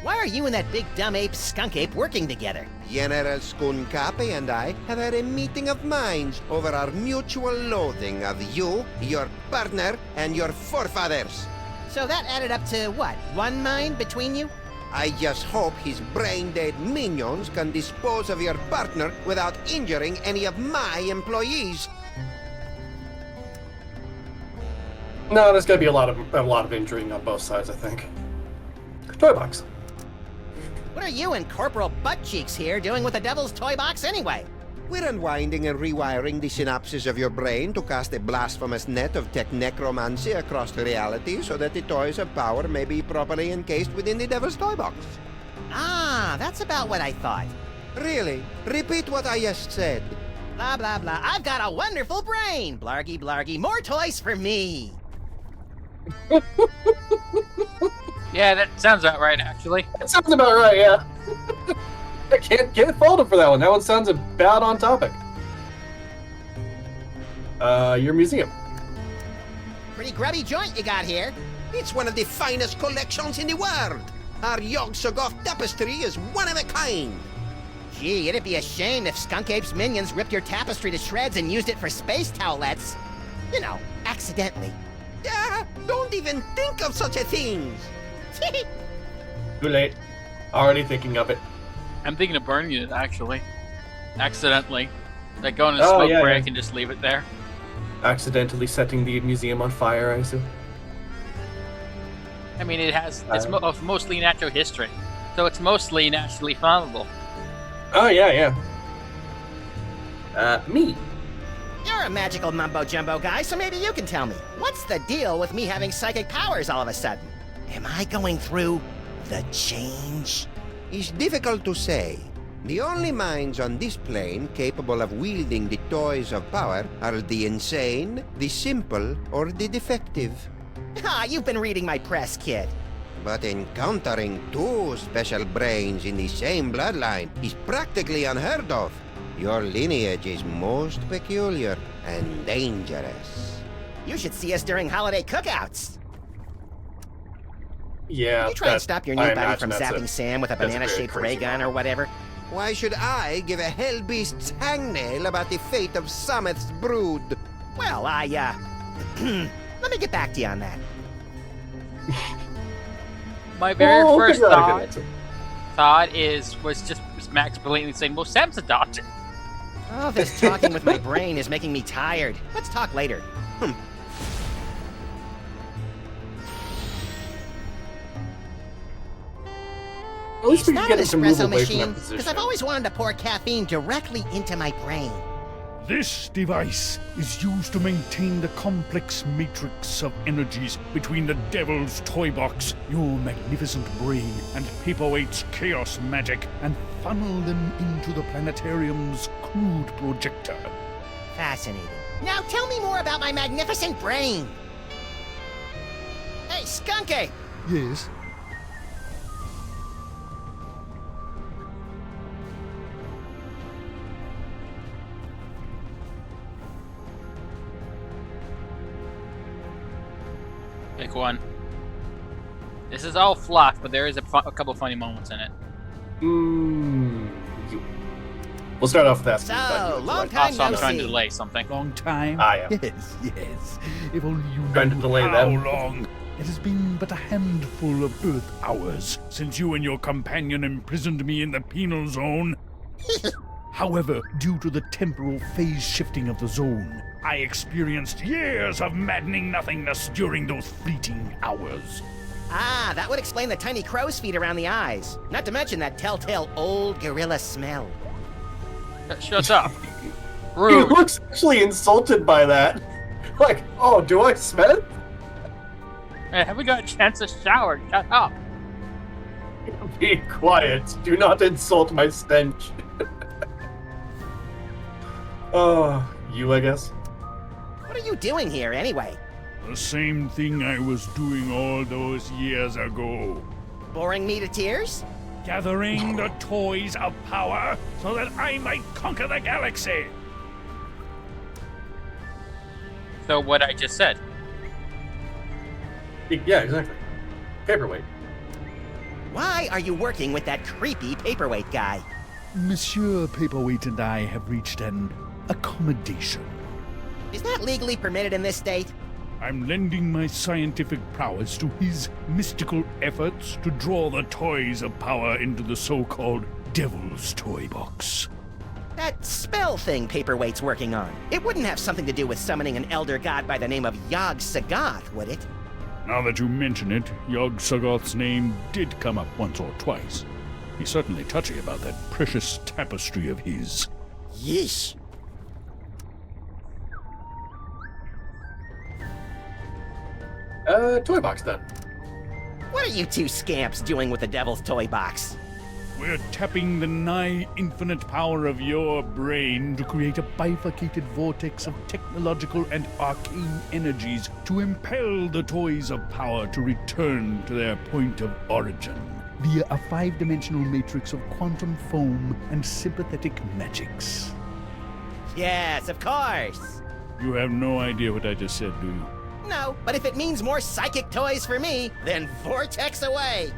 Why are you and that big dumb ape skunk ape working together? General Skunkapi and I have had a meeting of minds over our mutual loathing of you, your partner, and your forefathers. So that added up to what? 1 mind between you? I just hope his brain-dead minions can dispose of your partner without injuring any of my employees. No, there's gonna be a lot of injuring on both sides, I think. Toy box. What are you and Corporal Buttcheeks here doing with the Devil's Toy Box anyway? We're unwinding and rewiring the synapses of your brain to cast a blasphemous net of tech necromancy across reality so that the toys of power may be properly encased within the Devil's Toy Box. Ah, that's about what I thought. Really? Repeat what I just said. Blah, blah, blah. I've got a wonderful brain! Blargy, blargy. More toys for me! Yeah, that sounds about right, actually. That sounds about right, yeah. I can't fault him for that one. That one sounds about on topic. Your museum. Pretty grubby joint you got here. It's one of the finest collections in the world. Our Yog-Sothoth tapestry is one of a kind. Gee, it'd be a shame if Skunk Ape's minions ripped your tapestry to shreds and used it for space towelettes. You know, accidentally. Yeah, don't even think of such a thing. Too late. Already thinking of it. I'm thinking of burning it, actually. Accidentally. Like go on a smoke break and just leave it there. Accidentally setting the museum on fire, I assume. I mean, it's mostly natural history. So it's mostly naturally flammable. Oh, yeah. Me. You're a magical mumbo-jumbo guy, so maybe you can tell me. What's the deal with me having psychic powers all of a sudden? Am I going through the change? It's difficult to say. The only minds on this plane capable of wielding the toys of power are the insane, the simple, or the defective. Ah, you've been reading my press, kid. But encountering two special brains in the same bloodline is practically unheard of. Your lineage is most peculiar and dangerous. You should see us during holiday cookouts. Yeah. Can you try and stop your new buddy from zapping Sam with a banana-shaped ray gun or whatever? Why should I give a hellbeast's hangnail about the fate of Sameth's brood? Well, let me get back to you on that. My very first thought was just Max blatantly saying, well, Sam's adopted. Oh, this talking with my brain is making me tired. Let's talk later. At least we Is can that get an him to move espresso away from that machine? position. Because I've always wanted to pour caffeine directly into my brain. This device is used to maintain the complex matrix of energies between the Devil's Toy Box, your magnificent brain, and Paperweight's chaos magic, and funnel them into the planetarium's crude projector. Fascinating. Now tell me more about my magnificent brain. Hey, Skunky! Yes? Pick one. This is all fluff, but there is a couple funny moments in it. We'll start off with asking. So, long time Also, I'm no trying to see. delay something. Long time? Yeah. Yes, yes. If only you Trying to knew delay How them. long? It has been but a handful of Earth hours since you and your companion imprisoned me in the penal zone. However, due to the temporal phase shifting of the zone, I experienced years of maddening nothingness during those fleeting hours. Ah, that would explain the tiny crow's feet around the eyes. Not to mention that telltale old gorilla smell. Shut up. He Rude. looks actually insulted by that. Like, oh, do I smell? Hey, haven't got a chance to shower. Shut up. Be quiet. Do not insult my stench. You, I guess. What are you doing here, anyway? The same thing I was doing all those years ago. Boring me to tears? Gathering the toys of power so that I might conquer the galaxy. So what I just said. Yeah, exactly. Paperweight. Why are you working with that creepy paperweight guy? Monsieur Paperweight and I have reached an accommodation. Is that legally permitted in this state? I'm lending my scientific prowess to his mystical efforts to draw the toys of power into the so-called Devil's Toy Box. That spell thing Paperweight's working on. It wouldn't have something to do with summoning an elder god by the name of Yog-Sagoth, would it? Now that you mention it, Yog-Sagoth's name did come up once or twice. He's certainly touchy about that precious tapestry of his. Yeesh. Toy box then. What are you two scamps doing with the Devil's Toy Box? We're tapping the nigh infinite power of your brain to create a bifurcated vortex of technological and arcane energies to impel the toys of power to return to their point of origin via a 5-dimensional matrix of quantum foam and sympathetic magics. Yes, of course. You have no idea what I just said, do you? No, but if it means more psychic toys for me, then vortex away.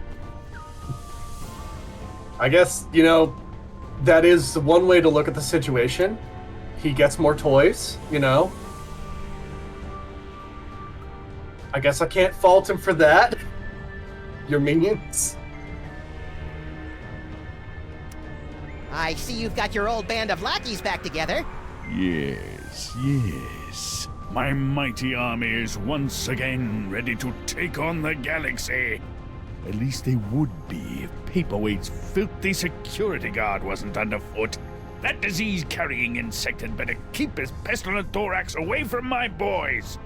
I guess, that is one way to look at the situation. He gets more toys, I guess I can't fault him for that. Your minions. I see you've got your old band of lackeys back together. Yes, yes. My mighty army is once again ready to take on the galaxy. At least they would be if Paperweight's filthy security guard wasn't underfoot. That disease-carrying insect had better keep his pestilent thorax away from my boys.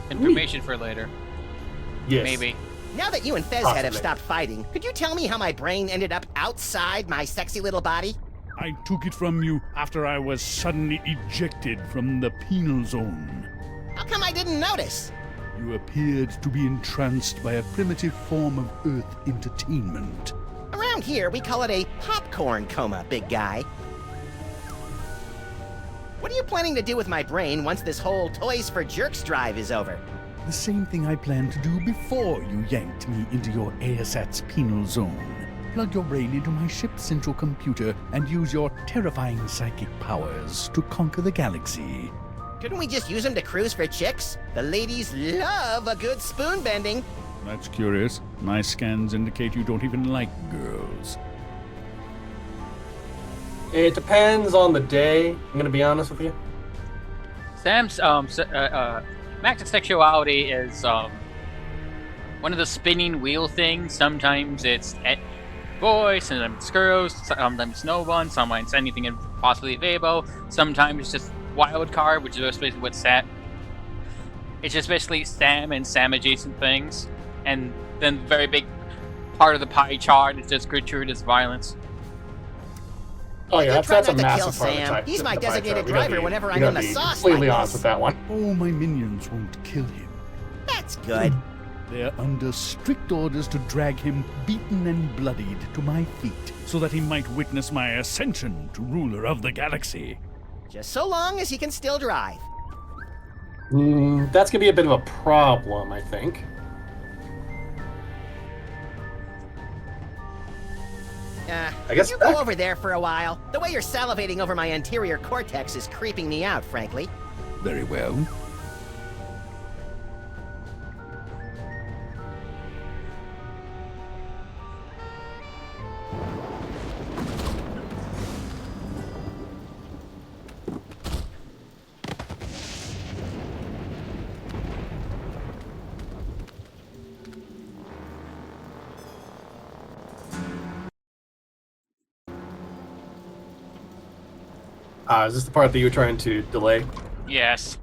Information for later. Yes. Maybe. Now that you and Fezhead have Possibly. stopped fighting, could you tell me how my brain ended up outside my sexy little body? I took it from you after I was suddenly ejected from the penal zone. How come I didn't notice? You appeared to be entranced by a primitive form of Earth entertainment. Around here, we call it a popcorn coma, big guy. What are you planning to do with my brain once this whole Toys for Jerks drive is over? The same thing I planned to do before you yanked me into your ASAT's penal zone. Plug your brain into my ship's central computer and use your terrifying psychic powers to conquer the galaxy. Couldn't we just use him to cruise for chicks? The ladies love a good spoon bending. That's curious. My scans indicate you don't even like girls. It depends on the day. I'm gonna be honest with you. Sam's Max's sexuality is one of the spinning wheel things. Sometimes it's boys, sometimes it's girls, sometimes no one, sometimes anything and possibly available. Sometimes it's just wild card, which is basically what Sam. It's just basically Sam and Sam adjacent things, and then the very big part of the pie chart is just gratuitous violence. Oh yeah, that's a Try not to kill massive part of the Sam. type. He's my the pie designated chart. We gotta driver be- whenever we I'm gotta in the be sauce completely like honest this. with that one. All my minions won't kill him. That's good. They're under strict orders to drag him beaten and bloodied to my feet, so that he might witness my ascension to ruler of the galaxy. Just so long as he can still drive. That's gonna be a bit of a problem, I think. I guess you go over there for a while. The way you're salivating over my anterior cortex is creeping me out, frankly. Very well. Is this the part that you were trying to delay? Yes.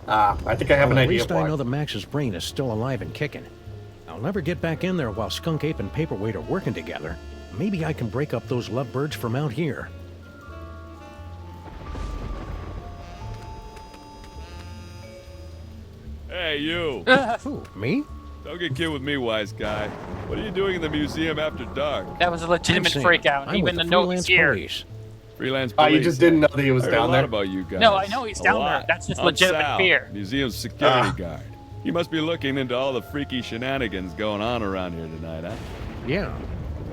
I think I have an At idea least of I why. know that Max's brain is still alive and kicking. I'll never get back in there while Skunk Ape and Paperweight are working together. Maybe I can break up those lovebirds from out here. Hey, you. Who, me? Don't get killed with me, wise guy. What are you doing in the museum after dark? That was a legitimate Sam. freak out. I'm Even with the the note freelance is here. police. Freelance police. You just didn't know that he was I heard down a there? lot about you guys. No, I know he's A down lot. there. That's just I'm legitimate Sal, fear. Museum security guard. You must be looking into all the freaky shenanigans going on around here tonight, huh? Yeah.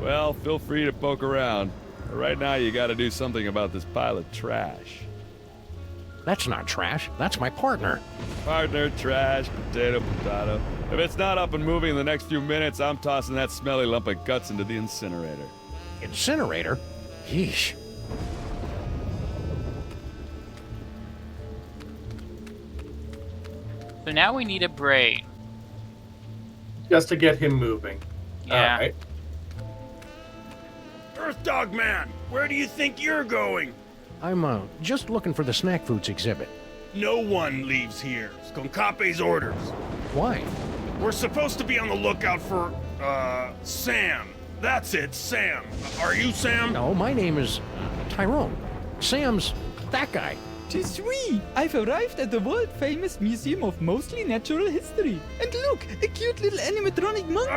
Well, feel free to poke around. But right now, you gotta do something about this pile of trash. That's not trash. That's my partner. Partner, trash, potato, potato. If it's not up and moving in the next few minutes, I'm tossing that smelly lump of guts into the incinerator. Incinerator? Yeesh. So now we need a brain. Just to get him moving. Yeah. Alright. Earth Dog Man, where do you think you're going? I'm, just looking for the snack foods exhibit. No one leaves here. Skonkape's orders. Why? We're supposed to be on the lookout for, Sam. That's it, Sam. Are you Sam? No, my name is Tyrone. Sam's that guy. Tis we! I've arrived at the world-famous Museum of Mostly Natural History. And look, a cute little animatronic monkey.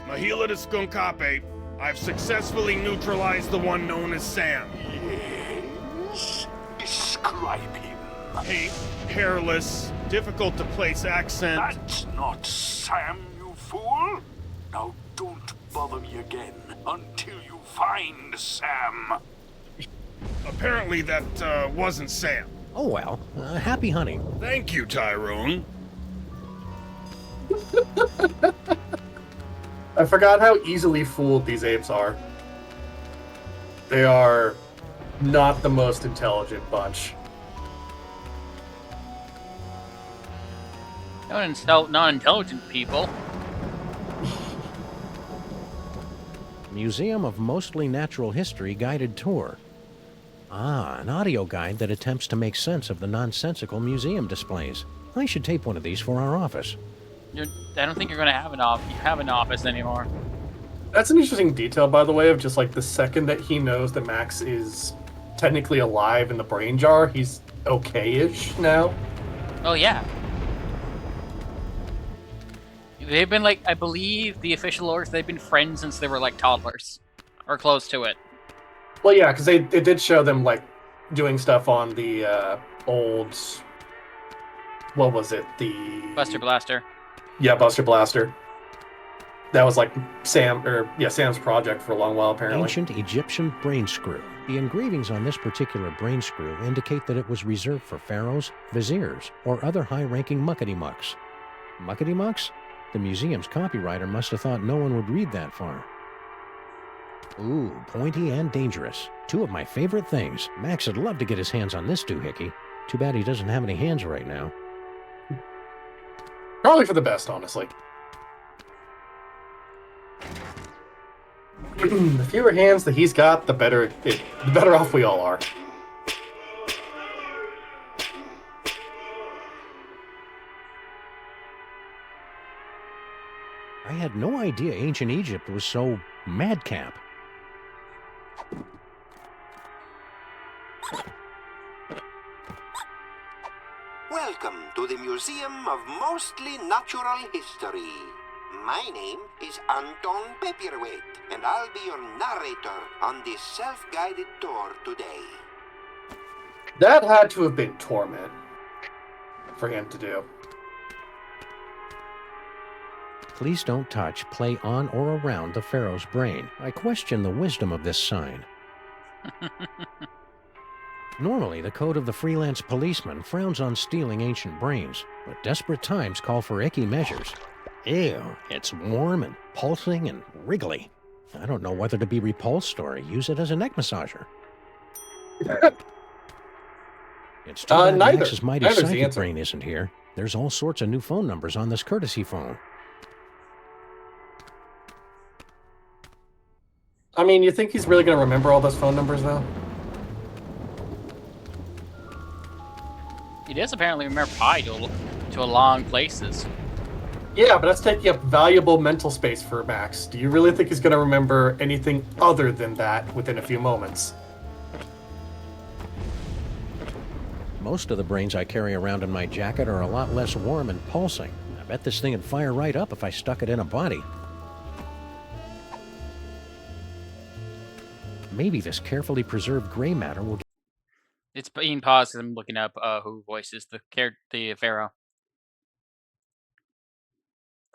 Mahila to Skonkape. I've successfully neutralized the one known as Sam. Yes. Describe him. Pink, hairless, difficult to place accent. That's not Sam, you fool. Now don't bother me again until you find Sam. Apparently that, wasn't Sam. Oh well, happy hunting. Thank you, Tyrone. I forgot how easily fooled these apes are. They are not the most intelligent bunch. Non-intelligent people. Museum of Mostly Natural History guided tour. Ah, an audio guide that attempts to make sense of the nonsensical museum displays. I should tape one of these for our office. I don't think you're going to have an office. You have an office anymore. That's an interesting detail, by the way, of just like the second that he knows that Max is technically alive in the brain jar, he's okay-ish now. Oh yeah. They've been like, I believe the official orders, they've been friends since they were like toddlers. Or close to it. Well, yeah, because it did show them like doing stuff on the old, what was it? The Buster Blaster. Yeah, Buster Blaster. that was like Sam's project for a long while apparently. Ancient Egyptian brain screw. The engravings on this particular brain screw indicate that it was reserved for pharaohs, viziers, or other high-ranking muckety-mucks. Muckety-mucks? The museum's copywriter must have thought no one would read that far. Ooh, pointy and dangerous. Two of my favorite things. Max would love to get his hands on this doohickey. Too bad he doesn't have any hands right now. Probably for the best, honestly. The fewer hands that he's got, the better off we all are. I had no idea ancient Egypt was so madcap. Welcome to the Museum of Mostly Natural History. My name is Anton Paperweight, and I'll be your narrator on this self-guided tour today. That had to have been torment for him to do. Please don't touch, play on or around the pharaoh's brain. I question the wisdom of this sign. Normally, the code of the freelance policeman frowns on stealing ancient brains, but desperate times call for icky measures. Ew, it's warm and pulsing and wriggly. I don't know whether to be repulsed or use it as a neck massager. It's too bad Max's mighty psychic brain isn't here. There's all sorts of new phone numbers on this courtesy phone. I mean, you think he's really going to remember all those phone numbers, though? He does apparently remember pi to a long places. Yeah, but that's taking up valuable mental space for Max. Do you really think he's going to remember anything other than that within a few moments? Most of the brains I carry around in my jacket are a lot less warm and pulsing. I bet this thing would fire right up if I stuck it in a body. Maybe this carefully preserved gray matter will... It's being paused because I'm looking up who voices the pharaoh.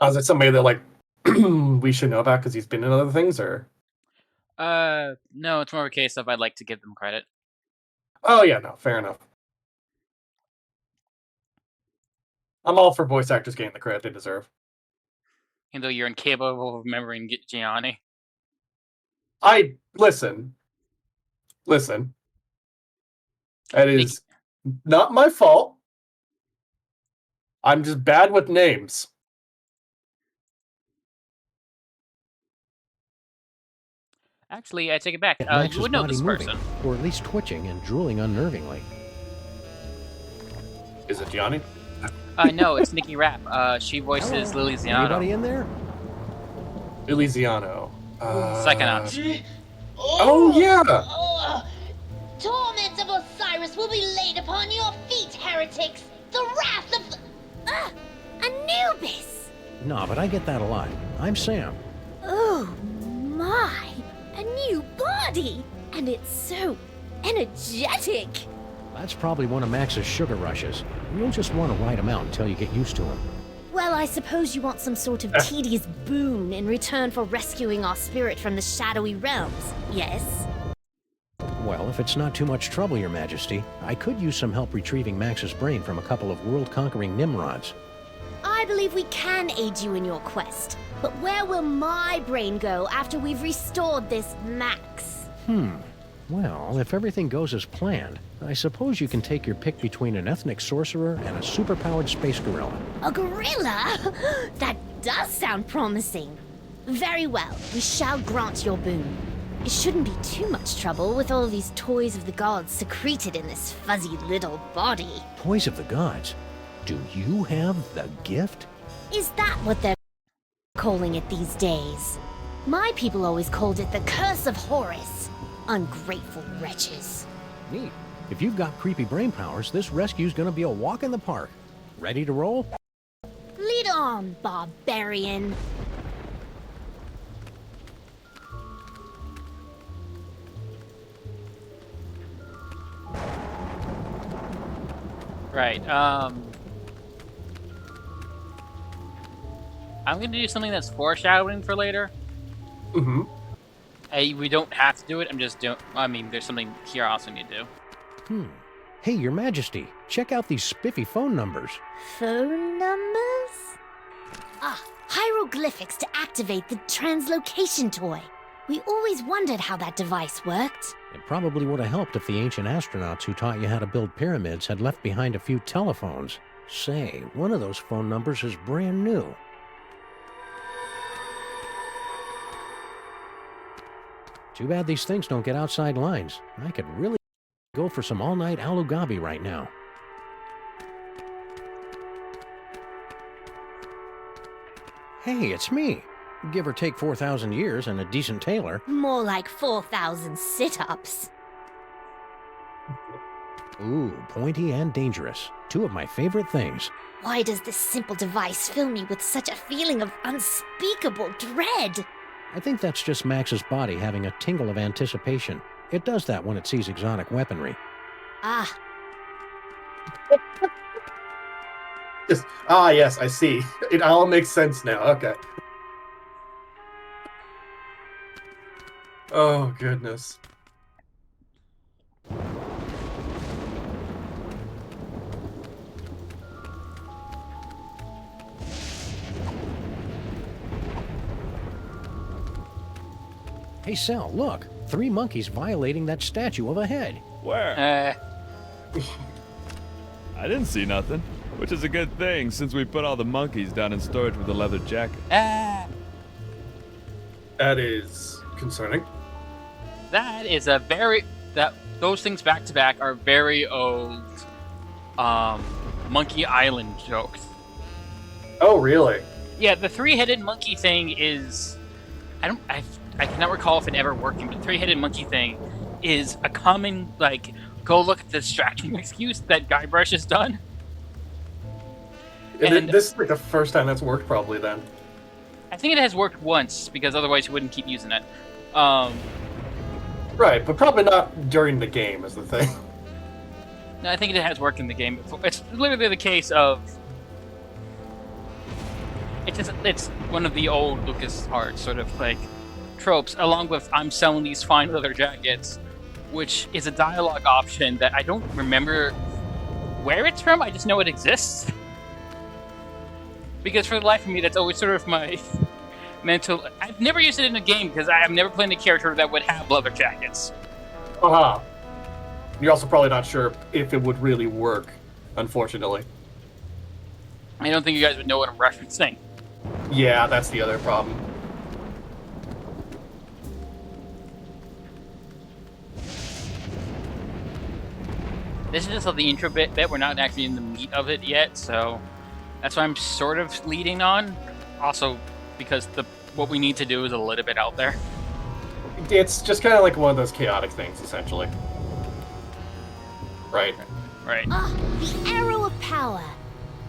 Is it somebody that, like, we should know about because he's been in other things, or? No, it's more of a case of I'd like to give them credit. Oh, yeah, no, fair enough. I'm all for voice actors getting the credit they deserve. Even though you're incapable of remembering Gianni. Listen. That is not my fault. I'm just bad with names. Actually, I take it back. You would know this person. Or at least twitching and drooling unnervingly. Is it Gianni? No, it's Nikki Rapp. She voices Lily Ziano. Anybody in there? Lily Ziano. Psychonaut. Oh, yeah! Torment of Osiris will be laid upon your feet, heretics! The wrath of... Anubis! No, but I get that a lot. I'm Sam. Oh, my! A new body! And it's so energetic! That's probably one of Max's sugar rushes. You'll just want to ride him out until you get used to him. Well, I suppose you want some sort of tedious boon in return for rescuing our spirit from the shadowy realms, yes? Well, if it's not too much trouble, Your Majesty, I could use some help retrieving Max's brain from a couple of world-conquering Nimrods. I believe we can aid you in your quest, but where will my brain go after we've restored this Max? Well, if everything goes as planned, I suppose you can take your pick between an ethnic sorcerer and a superpowered space gorilla. A gorilla? That does sound promising. Very well, we shall grant your boon. It shouldn't be too much trouble with all these toys of the gods secreted in this fuzzy little body. Toys of the gods? Do you have the gift? Is that what they're calling it these days? My people always called it the Curse of Horus. Ungrateful wretches. Neat. If you've got creepy brain powers, this rescue's gonna be a walk in the park. Ready to roll? Lead on, barbarian. Right, I'm gonna do something that's foreshadowing for later. Mm-hmm. We don't have to do it. I'm just doing. I mean, there's something here I also need to do. Hey, Your Majesty, check out these spiffy phone numbers. Phone numbers? Ah, hieroglyphics to activate the translocation toy. We always wondered how that device worked. It probably would have helped if the ancient astronauts who taught you how to build pyramids had left behind a few telephones. Say, one of those phone numbers is brand new. Too bad these things don't get outside lines. I could really go for some all-night alugabi right now. Hey, it's me. Give or take 4,000 years and a decent tailor. More like 4,000 sit-ups. Ooh, pointy and dangerous. Two of my favorite things. Why does this simple device fill me with such a feeling of unspeakable dread? I think that's just Max's body having a tingle of anticipation. It does that when it sees exotic weaponry. Ah, Yes, I see. It all makes sense now. Okay. Oh, goodness. Hey, Sal, look. 3 monkeys violating that statue of a head. Where? I didn't see nothing, which is a good thing since we put all the monkeys down in storage with the leather jacket. That is concerning. That is a very those things back to back are very old Monkey Island jokes. Oh, really? Yeah, the 3-headed monkey thing is I cannot recall if it ever worked, but the 3-headed monkey thing is a common, like, go look at the distraction excuse that Guybrush has done. And this is like the first time that's worked, probably, then. I think it has worked once, because otherwise he wouldn't keep using it. Right, but probably not during the game, is the thing. No, I think it has worked in the game. It's literally the case of... It's one of the old LucasArts sort of, like, tropes, along with I'm selling these fine leather jackets, which is a dialogue option that I don't remember where it's from, I just know it exists. Because for the life of me, that's always sort of my mental... I've never used it in a game because I've never played a character that would have leather jackets. Uh-huh. You're also probably not sure if it would really work, unfortunately. I don't think you guys would know what I'm referencing. Yeah, that's the other problem. This is just the intro bit. We're not actually in the meat of it yet, so that's why I'm sort of leading on. Also, because what we need to do is a little bit out there. It's just kind of like one of those chaotic things, essentially. Right. Right. Ah, the arrow of power.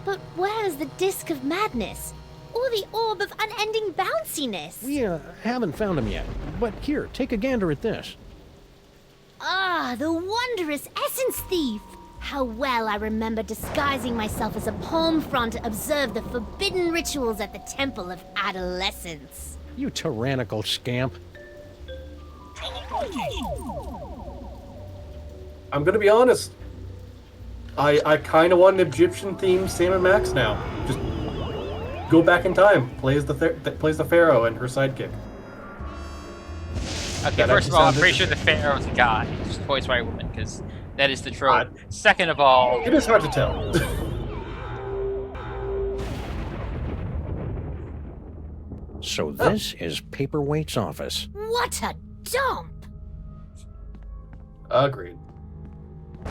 But where is the disc of madness? Or the orb of unending bounciness? We haven't found them yet. But here, take a gander at this. Ah, the wondrous essence thief! How well I remember disguising myself as a palm frond to observe the forbidden rituals at the Temple of Adolescence. You tyrannical scamp. I'm gonna be honest. I kind of want an Egyptian-themed Sam and Max now. Just go back in time. Plays the Pharaoh and her sidekick. Okay, first of all, I'm pretty sure the Pharaoh's a guy, just voiced by a woman, because that is the trope. Second of all... It is hard to tell. So this is Paperweight's office. What a dump! Agreed.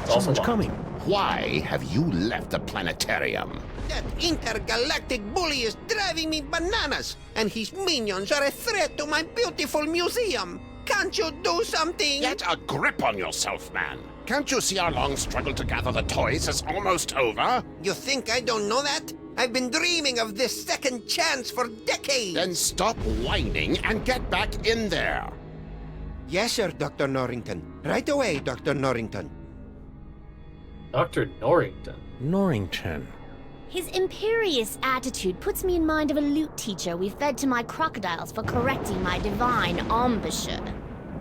Someone's coming. Why have you left the planetarium? That intergalactic bully is driving me bananas, and his minions are a threat to my beautiful museum. Can't you do something? Get a grip on yourself, man. Can't you see our long struggle to gather the toys is almost over? You think I don't know that? I've been dreaming of this second chance for decades. Then stop whining and get back in there. Yes, sir, Dr. Norrington. Right away, Dr. Norrington. Dr. Norrington? Norrington. His imperious attitude puts me in mind of a lute teacher we fed to my crocodiles for correcting my divine embouchure.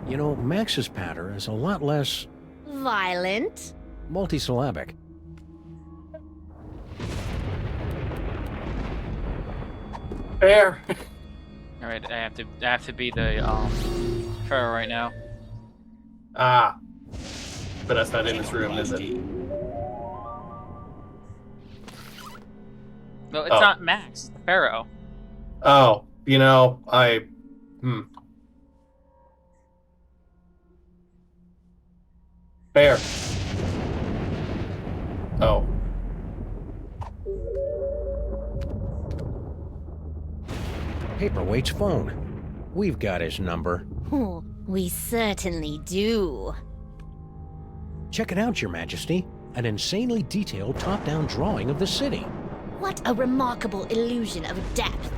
You know, Max's patter is a lot less Violent? multisyllabic. Fair. All right, I have to be the pharaoh right now. Ah. But that's not in this room, is it? No, it's not Max. It's the pharaoh. Oh, you know, Fair. Oh. Paperweight's phone. We've got his number. Oh, we certainly do. Check it out, Your Majesty. An insanely detailed top-down drawing of the city. What a remarkable illusion of depth.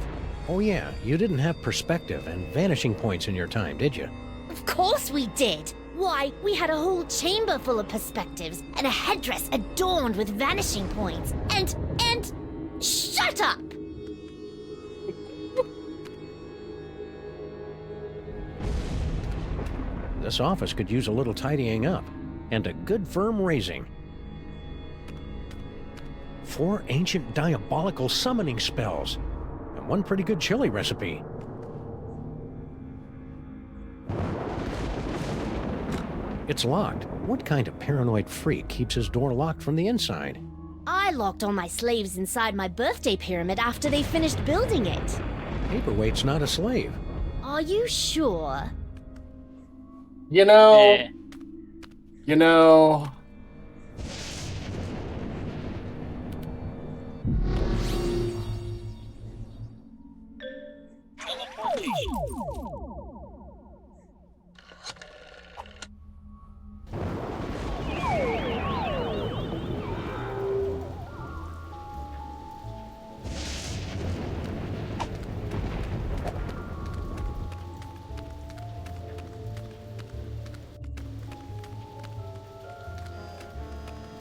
Oh yeah, you didn't have perspective and vanishing points in your time, did you? Of course we did. Why, we had a whole chamber full of perspectives and a headdress adorned with vanishing points. And... Shut up! This office could use a little tidying up. And a good firm raising. 4 ancient diabolical summoning spells. And 1 pretty good chili recipe. It's locked. What kind of paranoid freak keeps his door locked from the inside? I locked all my slaves inside my birthday pyramid after they finished building it. Paperweight's not a slave. Are you sure? You know... You know...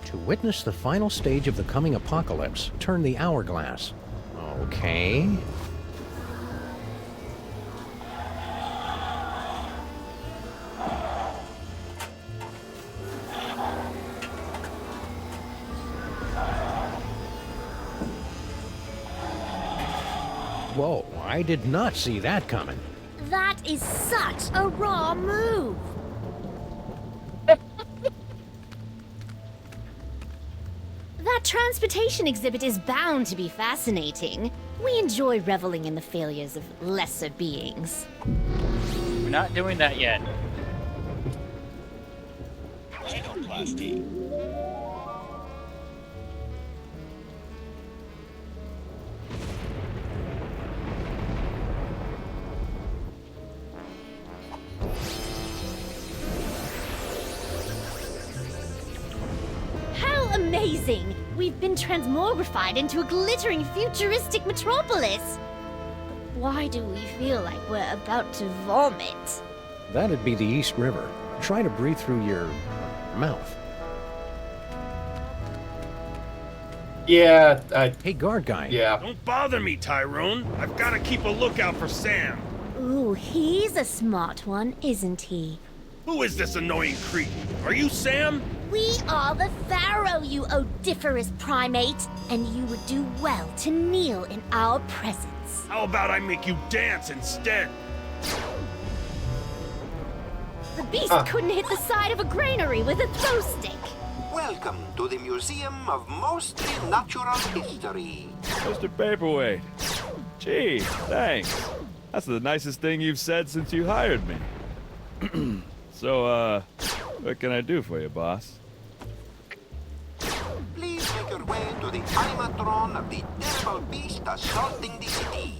To witness the final stage of the coming apocalypse, turn the hourglass. Okay. Whoa, I did not see that coming. That is such a raw move. That transportation exhibit is bound to be fascinating. We enjoy reveling in the failures of lesser beings. We're not doing that yet. How amazing! We've been transmogrified into a glittering futuristic metropolis. But why do we feel like we're about to vomit? That'd be the East River. Try to breathe through your mouth. Yeah, Hey, guard guy. Yeah. Don't bother me, Tyrone. I've got to keep a lookout for Sam. Ooh, he's a smart one, isn't he? Who is this annoying cretin? Are you Sam? We are the Pharaoh, you odiferous primate, and you would do well to kneel in our presence. How about I make you dance instead? The beast couldn't hit the side of a granary with a throw stick. Welcome to the Museum of Mostly Natural History. Mr. Paperweight. Gee, thanks. That's the nicest thing you've said since you hired me. So, what can I do for you, boss? Please make your way to the animatron of the terrible beast assaulting the city.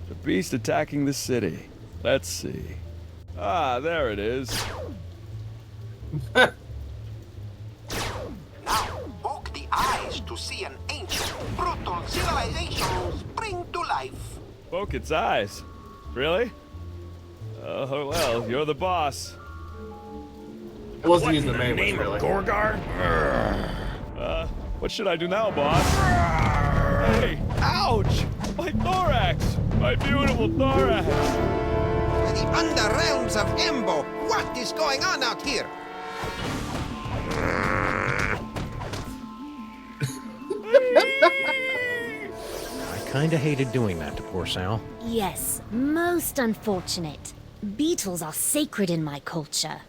The beast attacking the city. Let's see. Ah, there it is. Now, poke the eyes to see an ancient, brutal civilization spring to life. Poke its eyes. Really? Oh, well, you're the boss. It wasn't What using the in main name one, of really. Gorgar? What should I do now, boss? Hey! Ouch! My thorax! My beautiful thorax! The underrealms of Embo, what is going on out here? I kinda hated doing that to poor Sal. Yes, most unfortunate. Beetles are sacred in my culture.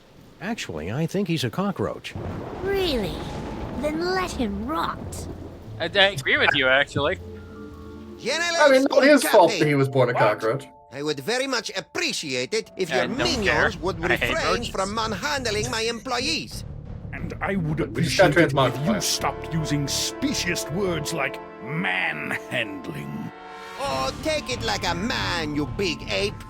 Actually, I think he's a cockroach. Really? Then let him rot. I agree with you, actually. I mean, not his fault that he was born a cockroach. I would very much appreciate it if your don't minions care. would I hate refrain roaches. from manhandling my employees. And I would We just got appreciate it if transmogrified. you stopped using speciest words like manhandling. Oh, take it like a man, you big ape.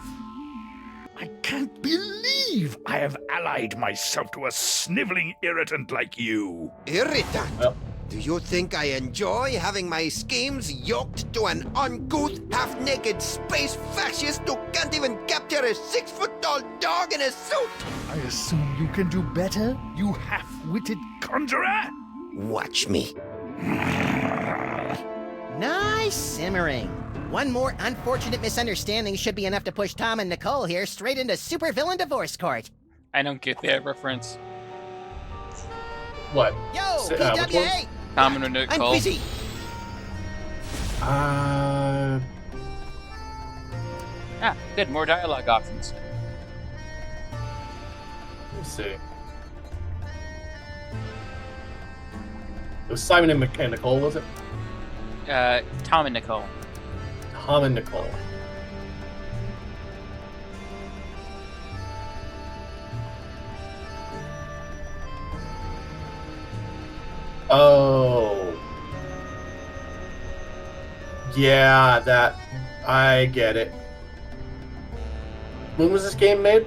I can't believe I have allied myself to a sniveling irritant like you. Irritant? Well. Do you think I enjoy having my schemes yoked to an uncouth, half-naked space fascist who can't even capture a 6-foot-tall dog in a suit? I assume you can do better, you half-witted conjurer? Watch me. Nice simmering. One more unfortunate misunderstanding should be enough to push Tom and Nicole here straight into supervillain divorce court. I don't get that reference. What? Yo, Which one? PWA! Tom and Nicole. I'm busy. Good. More dialogue options. Let's see. It was Simon and Nicole, was it? Tom and Nicole. Tom and Nicole. Oh. Yeah, that. I get it. When was this game made?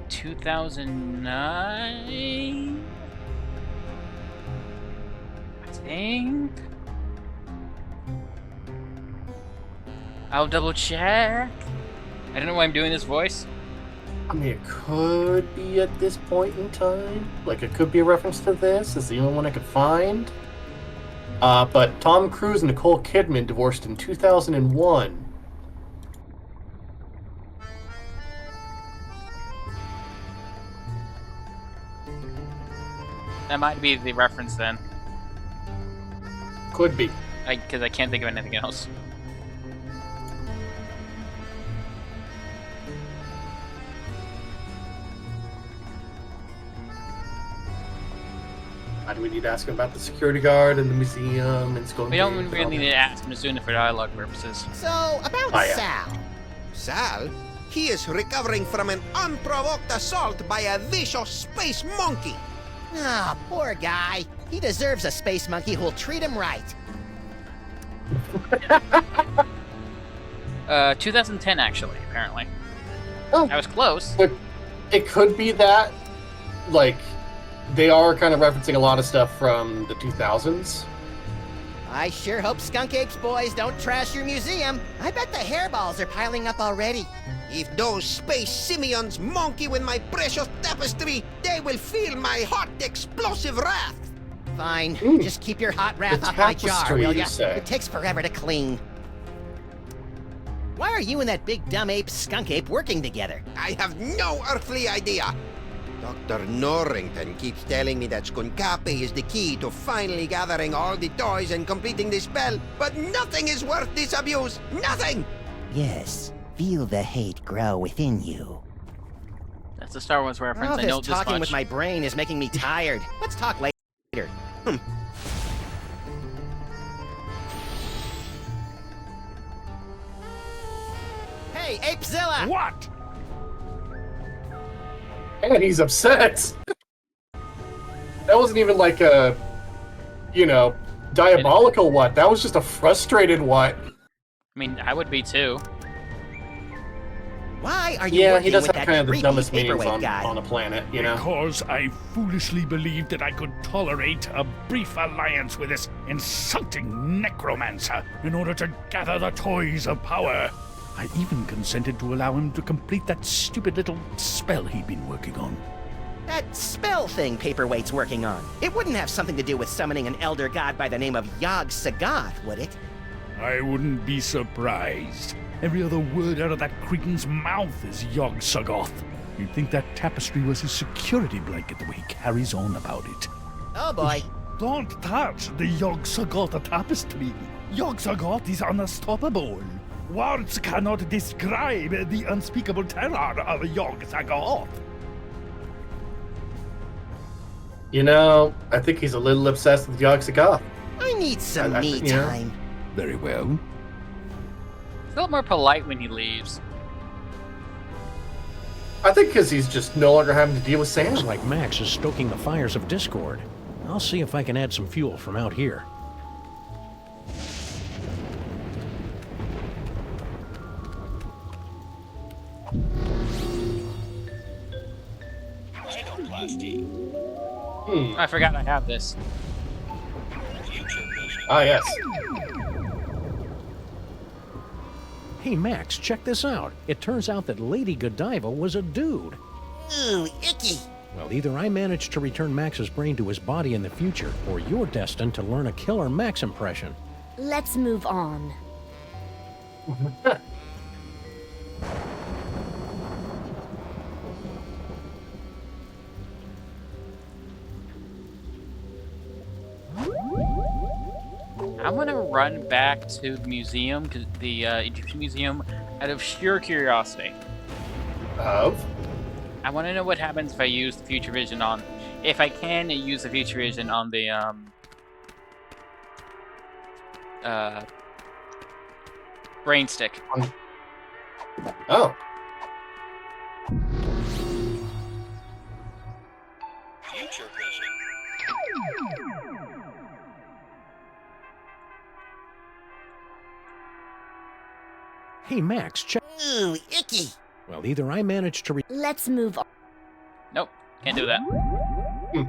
2009? I think? I'll double check. I don't know why I'm doing this voice. I mean, it could be at this point in time. Like, it could be a reference to this. It's the only one I could find. But Tom Cruise and Nicole Kidman divorced in 2001. That might be the reference then. Could be. Because I can't think of anything else. Why do we need to ask him about the security guard and the museum and Skull We don't really need to ask him, just doing it for dialogue purposes. So, about Sal. Sal? He is recovering from an unprovoked assault by a vicious space monkey. Ah, poor guy. He deserves a space monkey who'll treat him right. 2010, actually, apparently. Oh. I was close. But it could be that, like, they are kind of referencing a lot of stuff from the 2000s. I sure hope Skunk Apes boys don't trash your museum. I bet the hairballs are piling up already. If those space simians monkey with my precious tapestry, they will feel my hot explosive wrath. Fine. Just keep your hot wrath The off my jar, tapestry, will you ya? say? It takes forever to clean. Why are you and that big dumb ape, Skunk Ape, working together? I have no earthly idea. Dr. Norrington keeps telling me that Skunkapi is the key to finally gathering all the toys and completing the spell, but nothing is worth this abuse. Nothing! Yes. Feel the hate grow within you. That's a Star Wars reference. All I know this this talking much. with my brain is making me tired. Let's talk later. Hey, Apezilla! What? And he's upset. That wasn't even like a, diabolical what. That was just a frustrated what. I mean, I would be too. Why are you Yeah, working he does with have that kind of the creepy dumbest meanings paperweight guy? on a planet, you know? Because I foolishly believed that I could tolerate a brief alliance with this insulting necromancer in order to gather the toys of power. I even consented to allow him to complete that stupid little spell he'd been working on. That spell thing Paperweight's working on. It wouldn't have something to do with summoning an elder god by the name of Yog-Sothoth, would it? I wouldn't be surprised. Every other word out of that cretin's mouth is Yog-Sothoth. You'd think that tapestry was his security blanket the way he carries on about it. Oh boy. Don't touch the Yog-Sothoth tapestry. Yog-Sothoth is unstoppable. Words cannot describe the unspeakable terror of Yog-Sothoth. You know, I think he's a little obsessed with Yog-Sothoth. I need some me time. Very well. He's a lot more polite when he leaves. I think because he's just no longer having to deal with Sam. Looks like Max is stoking the fires of discord. I'll see if I can add some fuel from out here. I forgot I have this. Ah, yes. Hey Max, check this out. It turns out that Lady Godiva was a dude. Ooh, icky. Well, either I managed to return Max's brain to his body in the future, or you're destined to learn a killer Max impression. Let's move on. I'm gonna run back to the museum, the Egyptian museum, out of sheer curiosity. Of? I want to know what happens if I use the future vision on, if I can use the future vision on the brain stick. Oh. Future vision. Hey Max, check. Ooh, icky. Well, either I managed to Let's move on. Nope, can't do that. Oh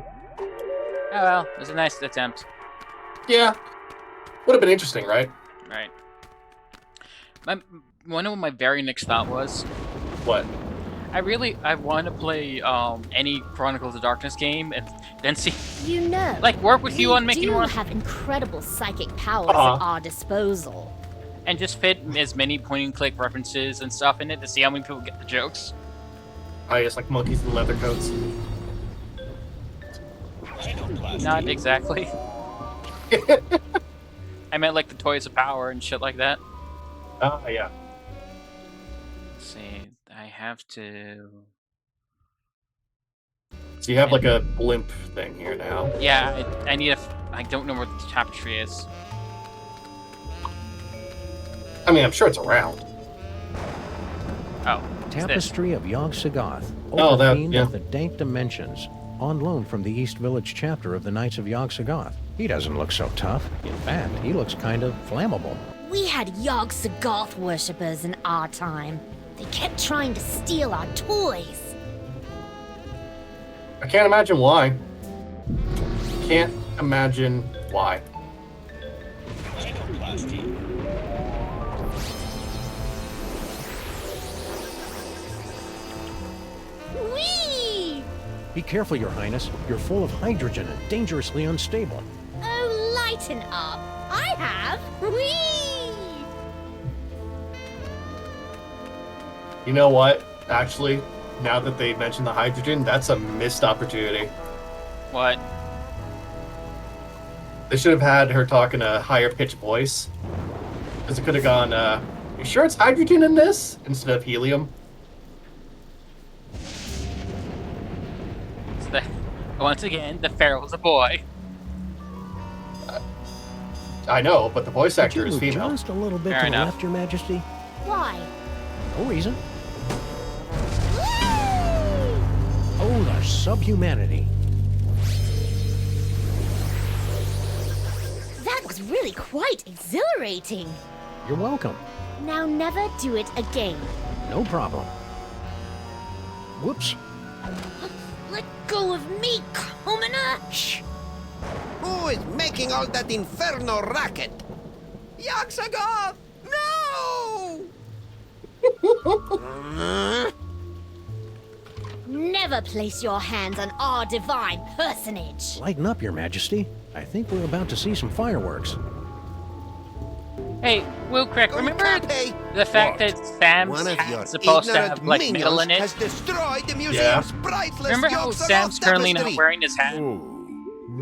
well, it was a nice attempt. Yeah. Would have been interesting, right? Right. One of my very next thought was, What? I want to play any Chronicles of Darkness game and then see, You know, like, work with you on making we do one have incredible psychic powers at our disposal. and just fit as many point-and-click references and stuff in it to see how many people get the jokes. I guess like monkeys in leather coats. Not exactly. I meant like the Toys of Power and shit like that. Ah, yeah. Let's see, I have to... So you have like a blimp thing here now. Yeah, I need a... I don't know where the tapestry is. I mean, I'm sure it's around. Oh. Tapestry of Yog-Sothoth, Oh, that, overthemed yeah. of the dank dimensions, on loan from the East Village chapter of the Knights of Yog-Sothoth. He doesn't look so tough. In fact, he looks kind of flammable. We had Yog-Sothoth worshippers in our time. They kept trying to steal our toys. I can't imagine why. Can't imagine why. Whee! Be careful, Your Highness. You're full of hydrogen and dangerously unstable. Oh, lighten up. I have. Whee! You know what? Actually, now that they mentioned the hydrogen, that's a missed opportunity. What? They should have had her talk in a higher pitched voice. Because it could have gone, you sure it's hydrogen in this? Instead of helium. Once again, the Pharaoh's a boy. I know, but the voice Could actor you is move female. just a little bit Fair to enough. the left, Your Majesty? Why? No reason. Oh, the subhumanity. That was really quite exhilarating. You're welcome. Now never do it again. No problem. Whoops. Let go of me, commoner! Shh. Who is making all that inferno racket? Yog-Sothoth! No! Never place your hands on our divine personage. Lighten up, Your Majesty. I think we're about to see some fireworks. Hey, Will Crick, remember the fact that Sam's hat's supposed to have, like, metal in it? Has destroyed the museum's priceless Remember how yokes of Sam's currently not tapestry? wearing his hat?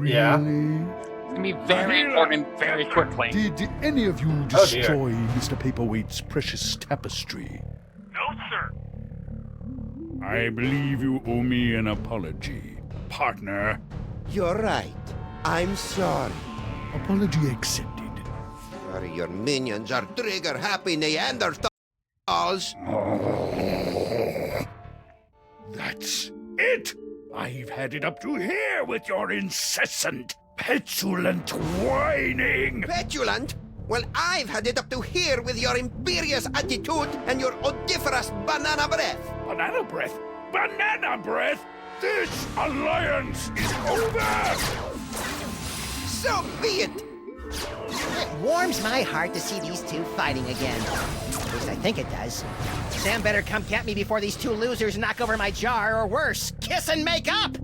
Yeah. It's gonna be very important very quickly. Did any of you destroy Mr. Paperweight's precious tapestry? No, sir. I believe you owe me an apology, partner. You're right. I'm sorry. Apology accepted. Sorry, your minions are trigger-happy Neanderthals. That's it! I've had it up to here with your incessant, petulant whining! Petulant? Well, I've had it up to here with your imperious attitude and your odoriferous banana breath. Banana breath? Banana breath? This alliance is over! So be it! It warms my heart to see these two fighting again. At least I think it does. Sam better come get me before these two losers knock over my jar, or worse, kiss and make up!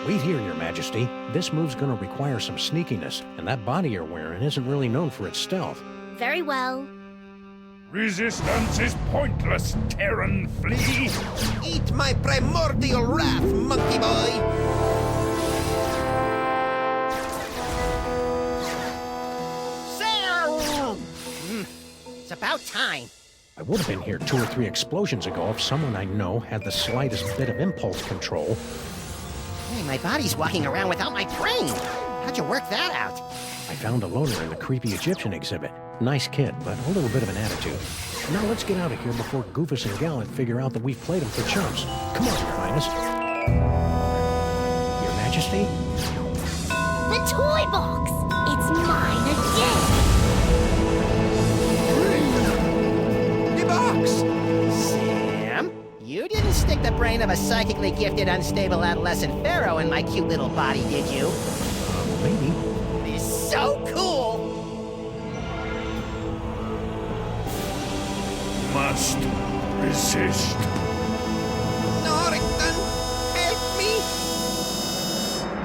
Wait here, Your Majesty. This move's gonna require some sneakiness, and that body you're wearing isn't really known for its stealth. Very well. Resistance is pointless, Terran flea! Eat my primordial wrath, monkey boy! Sam! It's about time. I would have been here 2 or 3 explosions ago if someone I know had the slightest bit of impulse control. Hey, my body's walking around without my brain. How'd you work that out? I found a loner in the creepy Egyptian exhibit. Nice kid, but a little bit of an attitude. Now let's get out of here before Goofus and Gallant figure out that we've played them for chumps. Come on, Your Highness. Your Majesty? The toy box! It's mine again! The box! Sam? You didn't stick the brain of a psychically gifted, unstable adolescent pharaoh in my cute little body, did you? Maybe. It's so cool! Must resist. Norrington, help me!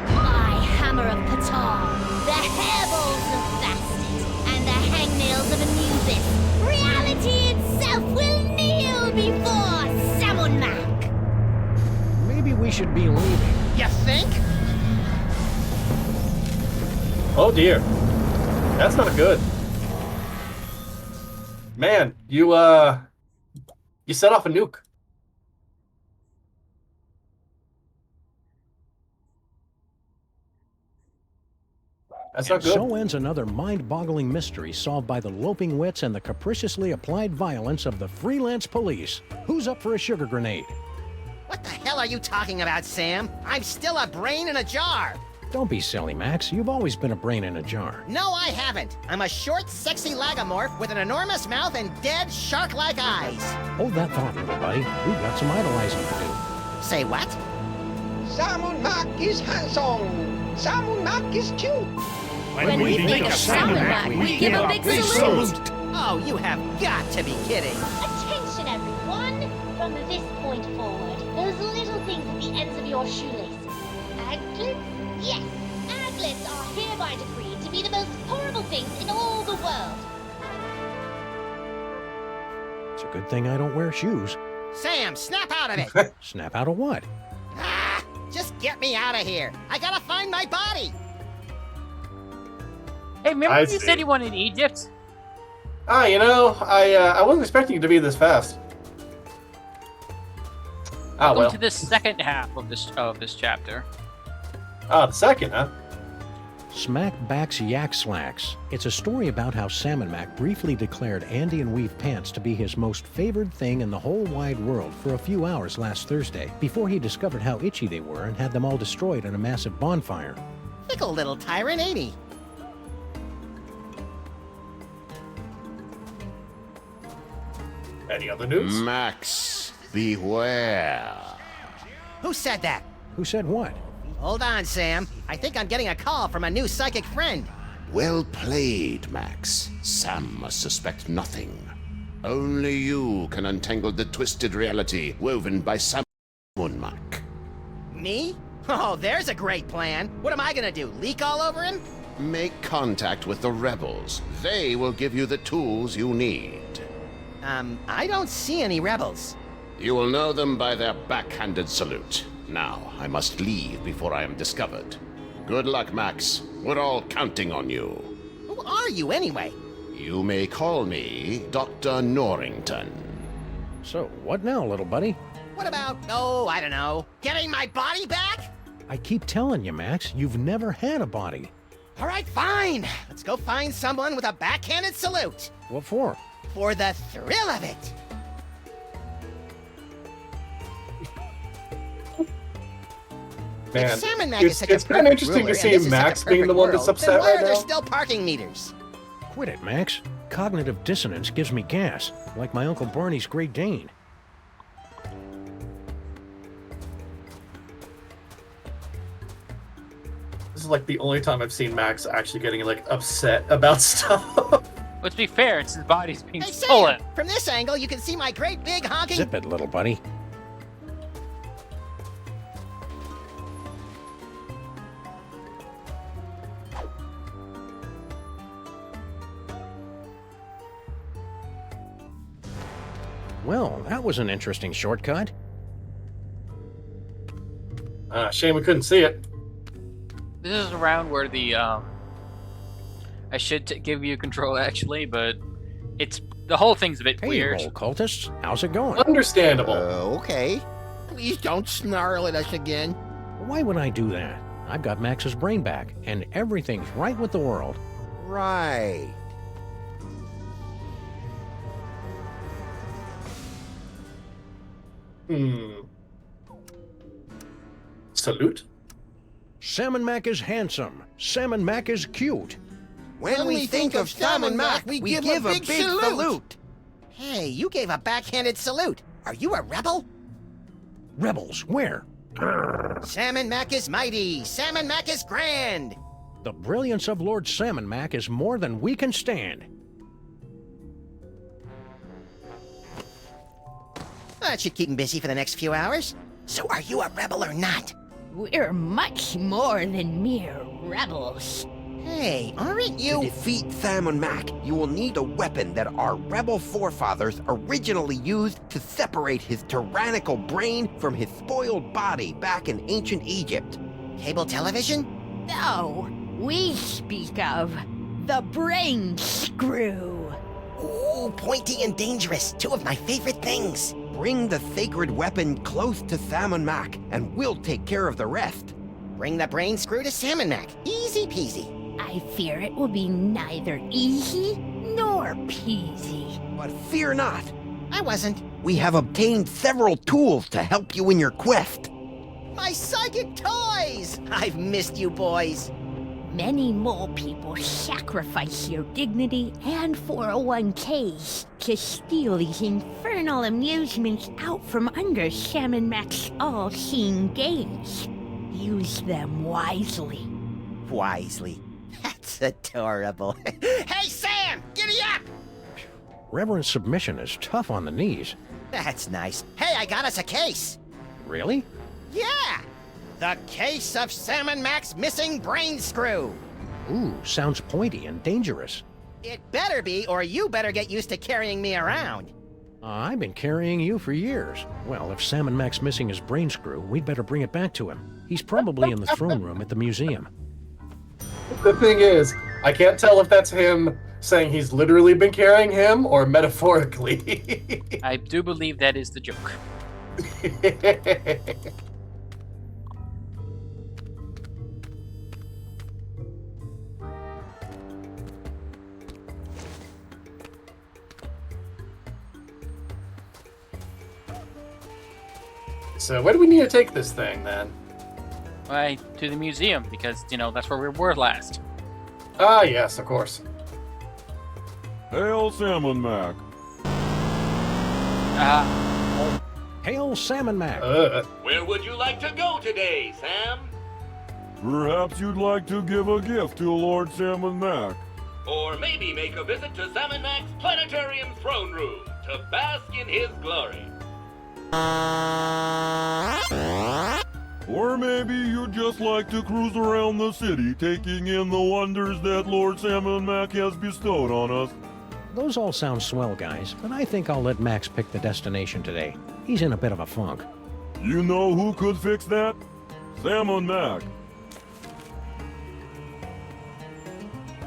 I, Hammer of Ptah, the hairballs of Bastet, and the hangnails of Anubis, reality itself will kneel before Samunmak! Maybe we should be leaving. You think? Oh dear. That's not good. Man, you set off a nuke. That's not good. So ends another mind-boggling mystery solved by the loping wits and the capriciously applied violence of the freelance police. Who's up for a sugar grenade? What the hell are you talking about, Sam? I'm still a brain in a jar! Don't be silly, Max. You've always been a brain in a jar. No, I haven't. I'm a short, sexy lagomorph with an enormous mouth and dead, shark-like eyes. Hold that thought, little buddy. We've got some idolizing to do. Say what? Samunmak is handsome! Samunmak is cute! When we think of Samunmak, we give a big salute! Oh, you have got to be kidding. Attention, everyone! From this point forward, those little things at the ends of your shoelaces. Anklets? Yes, anklets are hereby decreed to be the most horrible things in all the world. It's a good thing I don't wear shoes. Sam, snap out of it! Snap out of what? Ah, just get me out of here. I gotta find my body. Hey, remember when you said you wanted Egypt? I wasn't expecting it to be this fast. Ah, Welcome well. to the second half of this chapter. Ah, the second, huh? Smack Backs Yak Slacks. It's a story about how Salmon Mac briefly declared Andean weave pants to be his most favored thing in the whole wide world for a few hours last Thursday, before he discovered how itchy they were and had them all destroyed in a massive bonfire. Fickle little tyrant, ain't he? Any other news? Max, beware. Who said that? Who said what? Hold on, Sam. I think I'm getting a call from a new psychic friend. Well played, Max. Sam must suspect nothing. Only you can untangle the twisted reality woven by Sam Mac. Me? Oh, there's a great plan. What am I gonna do, leak all over him? Make contact with the rebels. They will give you the tools you need. I don't see any rebels. You will know them by their backhanded salute. Now, I must leave before I am discovered. Good luck, Max. We're all counting on you. Who are you, anyway? You may call me Dr. Norrington. So, what now, little buddy? What about, oh, I don't know, getting my body back? I keep telling you, Max, you've never had a body. All right, fine. Let's go find someone with a backhanded salute. What for? For the thrill of it. Man, Sam and Mac is such it's a kind of perfect interesting ruler, to and see this is Max such a being the perfect one that's world, then upset why right are there now. still parking meters? Quit it, Max. Cognitive dissonance gives me gas, like my Uncle Barney's Great Dane. This is like the only time I've seen Max actually getting like upset about stuff. Let's be fair, it's his body's being Hey, stolen. Sam, from this angle, you can see my great big honking... Zip it, little buddy. Well, that was an interesting shortcut. Shame we couldn't see it. This is around where the I should give you control actually, but it's the whole thing's a bit Hey, weird. you old cultists. How's it going? Understandable. Okay. Please don't snarl at us again. Why would I do that? I've got Max's brain back, and everything's right with the world. Right. Salute? Sam and Mac is handsome. Sam and Mac is cute. When we think of Sam and Mac, we give a big salute. Hey, you gave a backhanded salute. Are you a rebel? Rebels, where? Sam and Mac is mighty. Sam and Mac is grand. The brilliance of Lord Sam and Mac is more than we can stand. That should keep him busy for the next few hours. So are you a rebel or not? We're much more than mere rebels. Hey, aren't To you... defeat Sam and Mac, you will need a weapon that our rebel forefathers originally used to separate his tyrannical brain from his spoiled body back in ancient Egypt. Cable television? No, we speak of the brain screw. Ooh, pointy and dangerous. Two of my favorite things. Bring the sacred weapon close to Sam and Mac, and we'll take care of the rest. Bring the brain screw to Sam and Mac. Easy peasy. I fear it will be neither easy nor peasy. But fear not. I wasn't. We have obtained several tools to help you in your quest. My psychic toys! I've missed you boys. Many more people sacrifice their dignity and 401ks to steal these infernal amusements out from under Sam and Mac's all-seeing gaze. Use them wisely. Wisely. That's adorable. Hey, Sam! Giddy up! Reverend submission is tough on the knees. That's nice. Hey, I got us a case. Really? Yeah! The case of Sam and Mac's missing brain screw. Ooh, sounds pointy and dangerous. It better be, or you better get used to carrying me around. I've been carrying you for years. Well, if Sam and Mac's missing his brain screw, we'd better bring it back to him. He's probably in the throne room at the museum. The thing is, I can't tell if that's him saying he's literally been carrying him or metaphorically. I do believe that is the joke. So where do we need to take this thing, then? Why, to the museum, because, you know, that's where we were last. Ah, yes, of course. Hail Sam and Mac. Hail Sam and Mac. Where would you like to go today, Sam? Perhaps you'd like to give a gift to Lord Sam and Mac. Or maybe make a visit to Sam and Mac's planetarium throne room. to bask in his glory. Or maybe you'd just like to cruise around the city, taking in the wonders that Lord Sam and Mac has bestowed on us. Those all sound swell, guys, but I think I'll let Max pick the destination today. He's in a bit of a funk. You know who could fix that? Sam and Mac.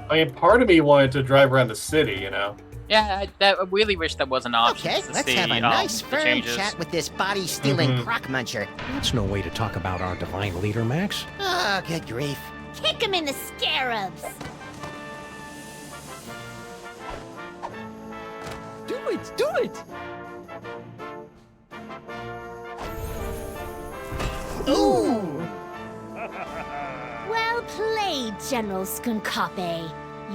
I mean, part of me wanted to drive around the city, you know? Yeah, I really wish that was an option. Okay, to let's see, have a nice the firm changes. chat with this body-stealing Mhm. crock muncher. That's no way to talk about our divine leader, Max. Oh, good grief. Kick him in the scarabs. Do it! Do it! Ooh! Well played, General Skunkape.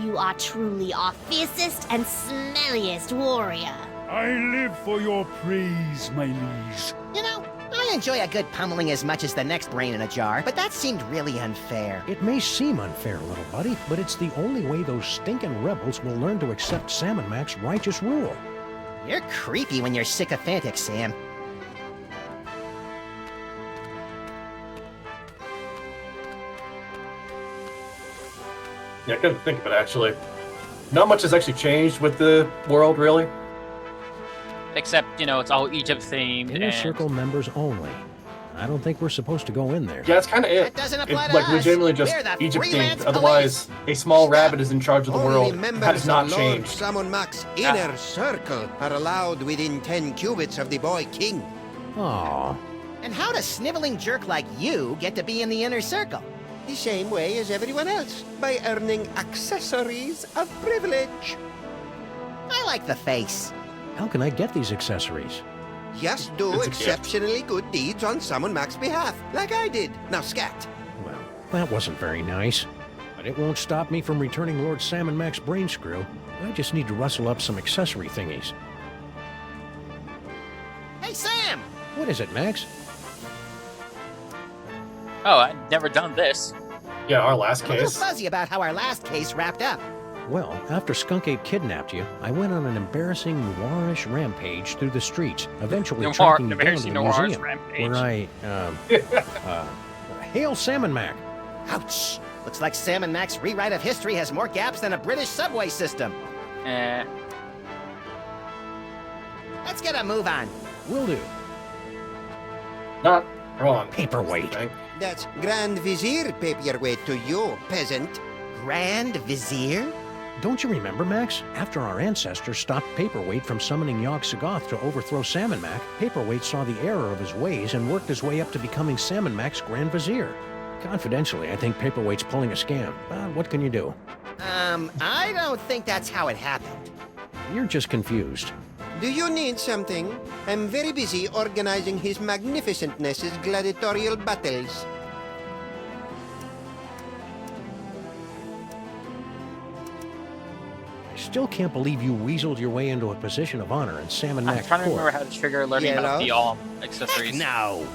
You are truly our fiercest and smelliest warrior. I live for your praise, my liege. You know, I enjoy a good pummeling as much as the next brain in a jar, but that seemed really unfair. It may seem unfair, little buddy, but it's the only way those stinking rebels will learn to accept Sam and Mac's righteous rule. You're creepy when you're sycophantic, Sam. Yeah, I couldn't think of it, actually. Not much has actually changed with the world, really. Except, it's all Egypt themed. Inner and Circle members only. I don't think we're supposed to go in there. Yeah, that's kind of it. That doesn't apply It's to like us. legitimately just We're the Egypt freelance themed. Otherwise, a small rabbit is in charge of the Only world. That members has not of Lord changed. Sam Mac's inner circle are allowed within 10 cubits of the boy king. Aww. And how does sniveling jerk like you get to be in the inner circle? The same way as everyone else, by earning accessories of privilege. I like the face. How can I get these accessories? Just do It's a exceptionally good deeds on Sam Mac's behalf, like I did. Now scat. Well, that wasn't very nice. But it won't stop me from returning Lord Sam and Mac's brain screw. I just need to rustle up some accessory thingies. Hey, Sam! What is it, Max? Oh, I've never done this. Yeah, our last I'm a little case. fuzzy about how our last case wrapped up. Well, after Skunk Ape kidnapped you, I went on an embarrassing noirish rampage through the streets, eventually tracking you down to the noirish museum, rampage. where I, hail Sam and Mac. Ouch! Looks like Sam and Mac's rewrite of history has more gaps than a British subway system. Let's get a move on. Will do. Not wrong. Paperweight. That's Grand Vizier paperweight to you, peasant. Grand Vizier? Don't you remember, Max? After our ancestors stopped Paperweight from summoning Yog-Sothoth to overthrow Sam and Mac, Paperweight saw the error of his ways and worked his way up to becoming Sam and Mac's Grand Vizier. Confidentially, I think Paperweight's pulling a scam. But what can you do? I don't think that's how it happened. You're just confused. Do you need something? I'm very busy organizing His Magnificentness's gladiatorial battles. I still can't believe you weaseled your way into a position of honor in Sam and I'm Mac's trying to remember court. how to trigger learning about the accessories. No.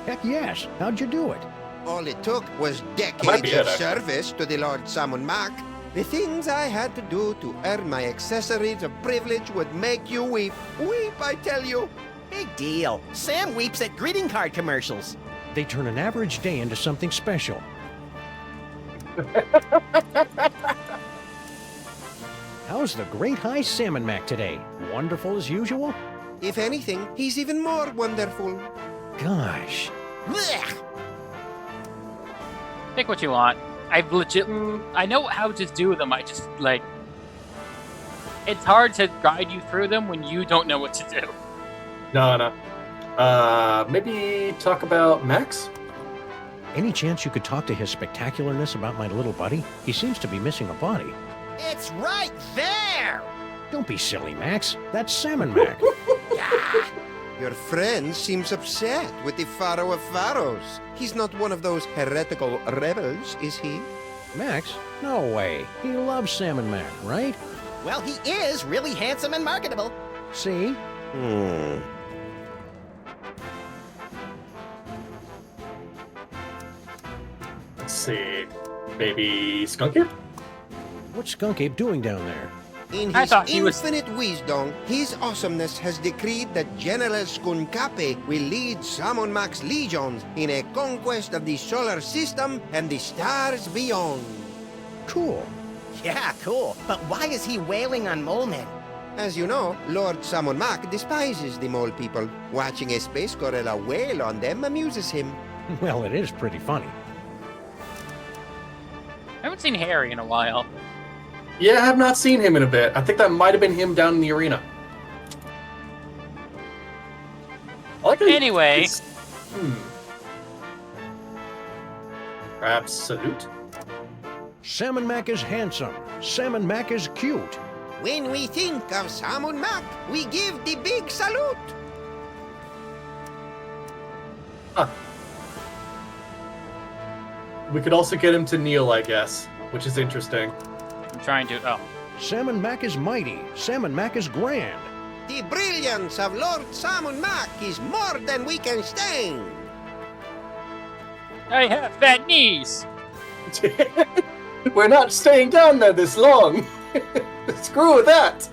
Heck yes. How'd you do it? All it took was might decades be of it, actually. service to the Lord Sam Mac. The things I had to do to earn my accessories of privilege would make you weep. Weep, I tell you. Big deal. Sam weeps at greeting card commercials. They turn an average day into something special. How's the great high Sam and Mac today? Wonderful as usual? If anything, he's even more wonderful. Gosh. Blech. Pick what you want. I know how to do them. I just, it's hard to guide you through them when you don't know what to do. No. Maybe talk about Max? Any chance you could talk to his spectacularness about my little buddy? He seems to be missing a body. It's right there! Don't be silly, Max. That's Sam and Mac. Your friend seems upset with the Pharaoh of Pharaohs. He's not one of those heretical rebels, is he? Max? No way. He loves Sam and Mac, right? Well, he is really handsome and marketable. See? Let's see. Maybe Skunk Ape? What's Skunk Ape doing down there? In I his thought he was- infinite wisdom, his awesomeness has decreed that General Skunkape will lead Salmon Mac's legions in a conquest of the solar system and the stars beyond. Cool. Yeah, cool. But why is he wailing on mole men? As you know, Lord Salmon Mac despises the mole people. Watching a space gorilla wail on them amuses him. Well, it is pretty funny. I haven't seen Harry in a while. Yeah, I have not seen him in a bit. I think that might have been him down in the arena. I like how Anyway. Perhaps salute? Salmon Mac is handsome. Salmon Mac is cute. When we think of Salmon Mac, we give the big salute. Huh. We could also get him to kneel, I guess, which is interesting. I'm trying to. Oh. Salmon Mac is mighty. Salmon Mac is grand. The brilliance of Lord Salmon Mac is more than we can stand. I have fat knees. We're not staying down there this long. Screw with that.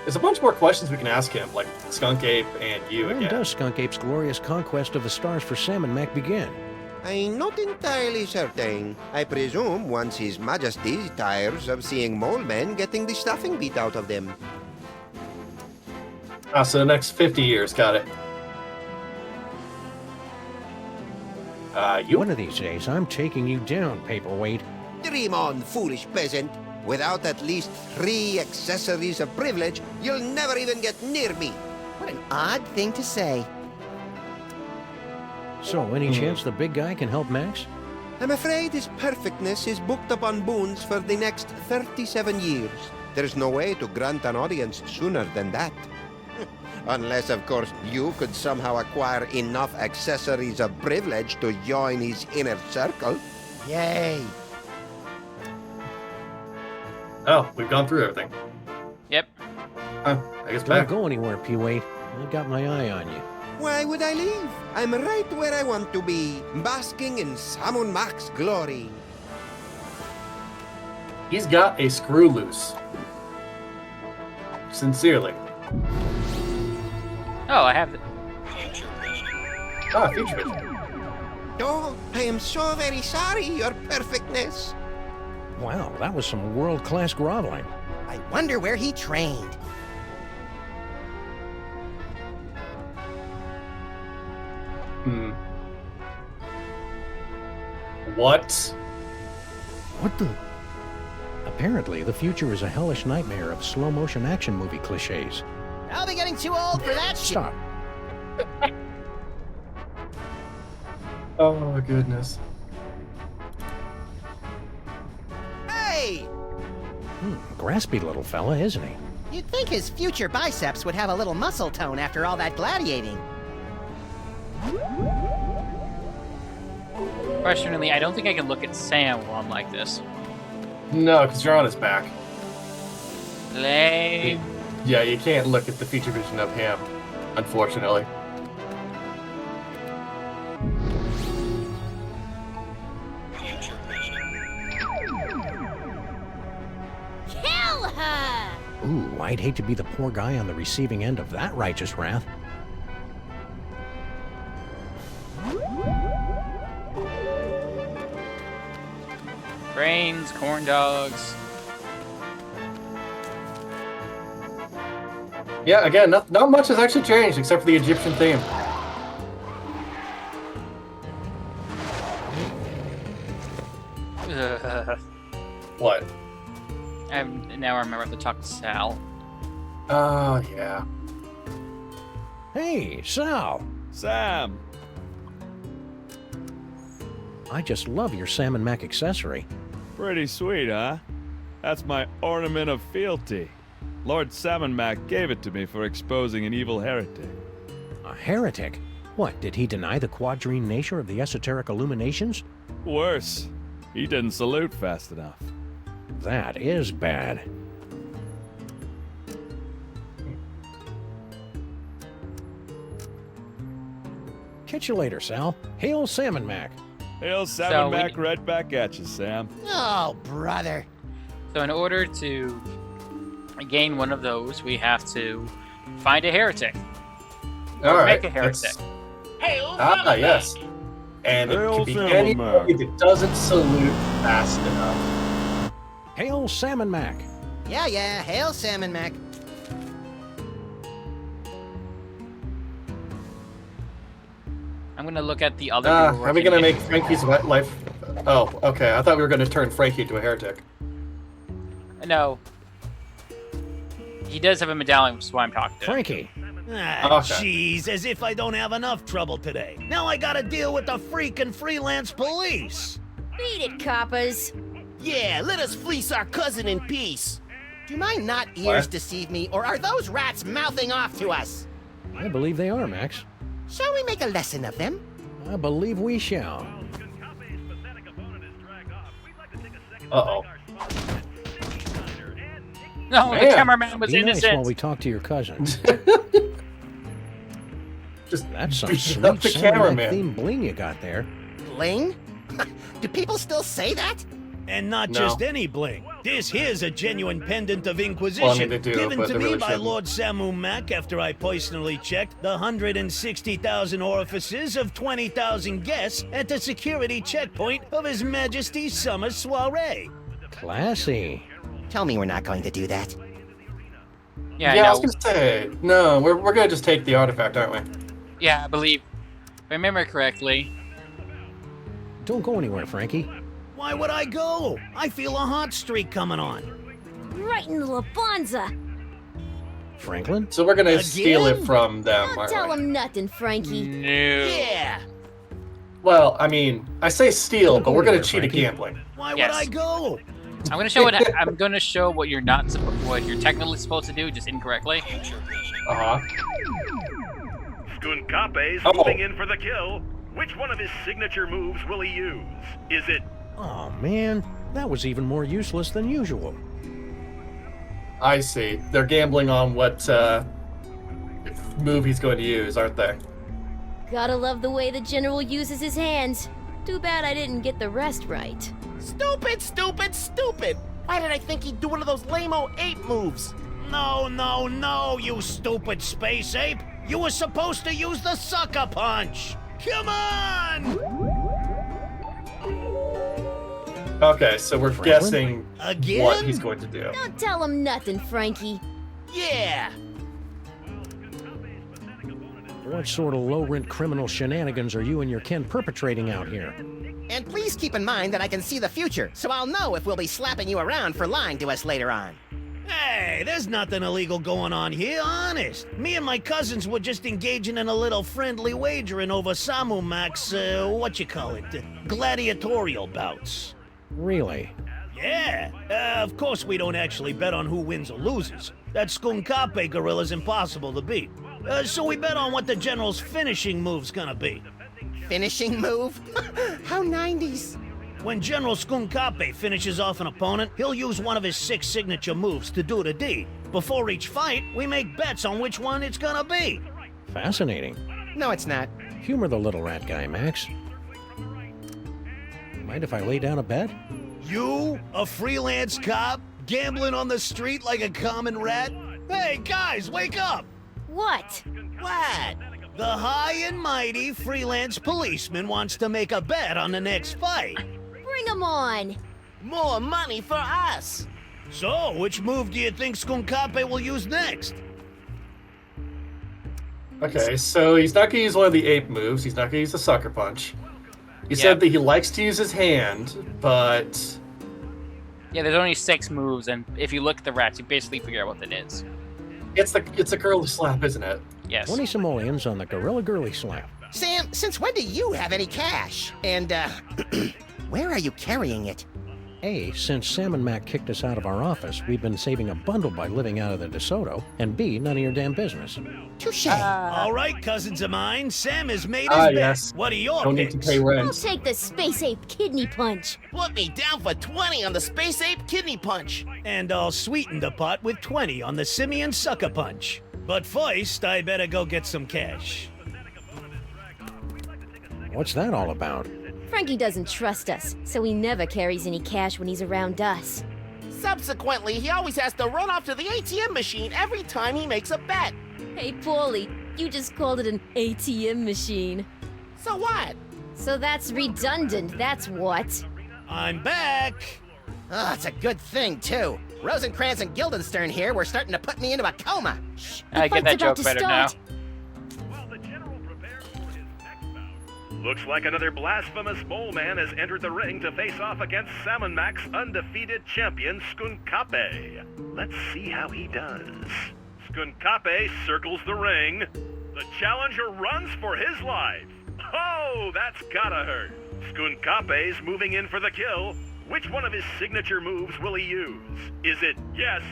There's a bunch more questions we can ask him, like Skunk Ape and you When again. does Skunk Ape's glorious conquest of the stars for Salmon Mac begin? I'm not entirely certain. I presume once His Majesty tires of seeing mole men getting the stuffing beat out of them. Ah, so the next 50 years, got it. You? One of these days, I'm taking you down, Paperweight. Dream on, foolish peasant. Without at least 3 accessories of privilege, you'll never even get near me. What an odd thing to say. So, any chance the big guy can help Max? I'm afraid his perfectness is booked up on boons for the next 37 years. There's no way to grant an audience sooner than that. Unless, of course, you could somehow acquire enough accessories of privilege to join his inner circle. Yay. Oh, we've gone through everything. Yep. I guess Don't back. go anywhere, P-Wait. I got my eye on you. Why would I leave? I'm right where I want to be, basking in Salmon Mac's glory. He's got a screw loose. Sincerely. Oh, I have the. Ah, future vision. Oh, I am so very sorry, Your Perfectness. Wow, that was some world-class groveling. I wonder where he trained. What? What the? Apparently, the future is a hellish nightmare of slow-motion action movie cliches. I'll be getting too old for that shit. Stop. Oh, goodness. Hey! Graspy little fella, isn't he? You'd think his future biceps would have a little muscle tone after all that gladiating. Questioningly, I don't think I can look at Sam while I'm like this. No, because you're on his back. Lame. Yeah, you can't look at the feature vision of him, unfortunately. Kill her! Ooh, I'd hate to be the poor guy on the receiving end of that righteous wrath. Brains, corn dogs. Yeah, again, not much has actually changed except for the Egyptian theme. What? Now I remember to talk to Sal. Oh, yeah. Hey, Sal! Sam! I just love your Salmon Mac accessory. Pretty sweet, huh? That's my ornament of fealty. Lord Salmon Mac gave it to me for exposing an evil heretic. A heretic? What, did he deny the quadrine nature of the esoteric illuminations? Worse, he didn't salute fast enough. That is bad. Catch you later, Sal. Hail Salmon Mac. Hail Sam So and we- Mac right back at you, Sam. Oh, brother. So in order to gain one of those, we have to find a heretic. All Or right. make a heretic. Yes. And it Hail can be Sam anybody Mac. that doesn't salute fast enough. Hail Sam and Mac. Yeah, hail Sam and Mac. I'm gonna look at the other. people Are we working gonna in- make Frankie's wet life? Oh, okay. I thought we were gonna turn Frankie into a heretic. No. He does have a medallion, which is why I'm talking to him. Frankie. Ah, Okay. jeez, as if I don't have enough trouble today. Now I gotta deal with the freaking freelance police. Beat it, coppers. Yeah, let us fleece our cousin in peace. Do my not ears What? deceive me, or are those rats mouthing off to us? I believe they are, Max. Shall we make a lesson of them? I believe we shall. Uh-oh. No, the Man. cameraman was Be nice innocent. while we talk to your cousin. Just That's some beat up sweet the Sam and Mac cameraman. theme bling you got there. Bling? Do people still say that? And not No. just any bling. This here's a genuine pendant of Inquisition Well, I mean, they do, given but to they me really by shouldn't. Lord Samu Mac after I personally checked the 160,000 orifices of 20,000 guests at the security checkpoint of His Majesty's summer soiree. Classy. Tell me we're not going to do that. Yeah, I was no. gonna say no. We're gonna just take the artifact, aren't we? Yeah, I believe. If I remember correctly. Don't go anywhere, Frankie. Why would I go? I feel a hot streak coming on. Right in the Labanza. Franklin? So we're gonna steal it Again? from them, Don't aren't tell we? him nothing, Frankie. No. Yeah. Well, I mean, I say steal, Don't but go we're gonna anywhere, cheat at Frankie. gambling. Why Yes. would I go? I'm gonna show what you're not what you're technically supposed to do, just incorrectly. Uh-huh. Skunkape's Oh. moving in for the kill. Which one of his signature moves will he use? Is it Oh, man. That was even more useless than usual. I see. They're gambling on what move he's going to use, aren't they? Gotta love the way the general uses his hands. Too bad I didn't get the rest right. stupid, stupid, stupid? Why did I think he'd do one of those lame-o ape moves? No, you stupid space ape! You were supposed to use the sucker punch! Come on! Okay, so we're Franklin? guessing Again? what he's going to do. Don't tell him nothing, Frankie. Yeah. What sort of low-rent criminal shenanigans are you and your kin perpetrating out here? And please keep in mind that I can see the future, so I'll know if we'll be slapping you around for lying to us later on. Hey, there's nothing illegal going on here, honest. Me and my cousins were just engaging in a little friendly wagering over Samu Mac's, gladiatorial bouts. Really? Yeah, of course we don't actually bet on who wins or loses. That Skunkape gorilla's impossible to beat. So we bet on what the general's finishing move's gonna be. Finishing move? How 90s. When General Skunkape finishes off an opponent, he'll use one of his 6 signature moves to do the deed. Before each fight, we make bets on which one it's gonna be. Fascinating. No, it's not. Humor the little rat guy, Max. Mind if I lay down a bet? You, a freelance cop, gambling on the street like a common rat? Hey, guys, wake up! What? What? The high and mighty freelance policeman wants to make a bet on the next fight. Bring him on. More money for us. So, which move do you think Skunkape will use next? Okay, so he's not gonna use one of the ape moves. He's not gonna use the sucker punch. He Yeah. said that he likes to use his hand, but Yeah, there's only 6 moves, and if you look at the rats, you basically figure out what it is. it's a girl slap, isn't it? Yes. 20 simoleons on the Gorilla Girly slap. Sam, since when do you have any cash? And, where are you carrying it? A, since Sam and Mac kicked us out of our office, we've been saving a bundle by living out of the DeSoto. And B, none of your damn business. Touche. All right, cousins of mine, Sam has made his Ah, bet. yes. What are your Don't need picks? to pay I'll rent. take the space ape kidney punch. Put me down for 20 on the space ape kidney punch. And I'll sweeten the pot with 20 on the simian sucker punch. But first, I better go get some cash. What's that all about? Frankie doesn't trust us, so he never carries any cash when he's around us. Subsequently, he always has to run off to the ATM machine every time he makes a bet. Hey, Paulie, you just called it an ATM machine. So what? So that's redundant, that's what. I'm back! Oh, it's a good thing, too. Rosencrantz and Guildenstern here were starting to put me into a coma. Shh. I get that joke better now. Looks like another blasphemous mole man has entered the ring to face off against Salmon Mac's undefeated champion, Skunkape. Let's see how he does. Skunkape circles the ring. The challenger runs for his life. Oh, that's gotta hurt. Skunkape's moving in for the kill. Which one of his signature moves will he use? Is it yes,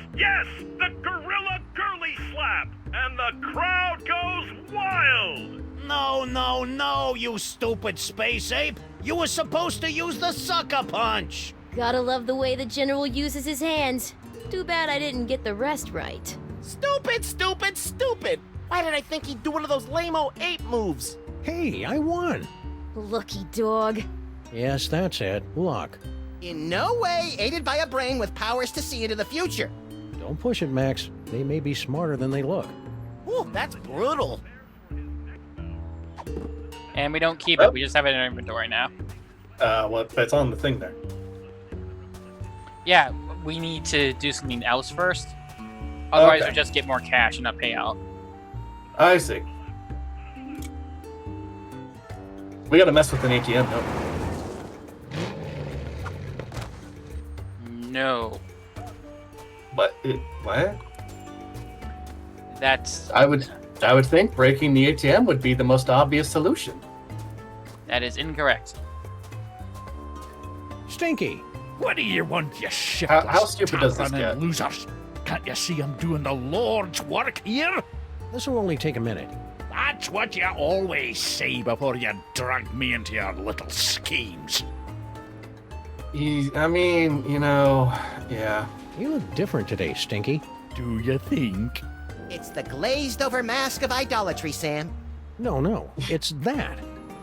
the Gorilla Girly Slap? And the crowd goes wild! No, you stupid space ape! You were supposed to use the sucker punch! Gotta love the way the General uses his hands. Too bad I didn't get the rest right. Stupid! Why did I think he'd do one of those lame-o ape moves? Hey, I won! Lucky dog. Yes, that's it. Luck. In no way aided by a brain with powers to see into the future. Don't push it, Max. They may be smarter than they look. Ooh, that's brutal. And we don't keep it, we just have it in our inventory now. Well, it's on the thing there. Yeah, we need to do something else first. Otherwise, Okay. we just get more cash and not pay out. I see. We gotta mess with an ATM, no? No. What? That's... I would think breaking the ATM would be the most obvious solution. That is incorrect. Stinky! What do you want, you shiftless How stupid does this tavern get? losers? Can't you see I'm doing the Lord's work here? This will only take a minute. That's what you always say before you drag me into your little schemes. Yeah. You look different today, Stinky. Do you think? It's the glazed-over mask of idolatry, Sam. No, it's that.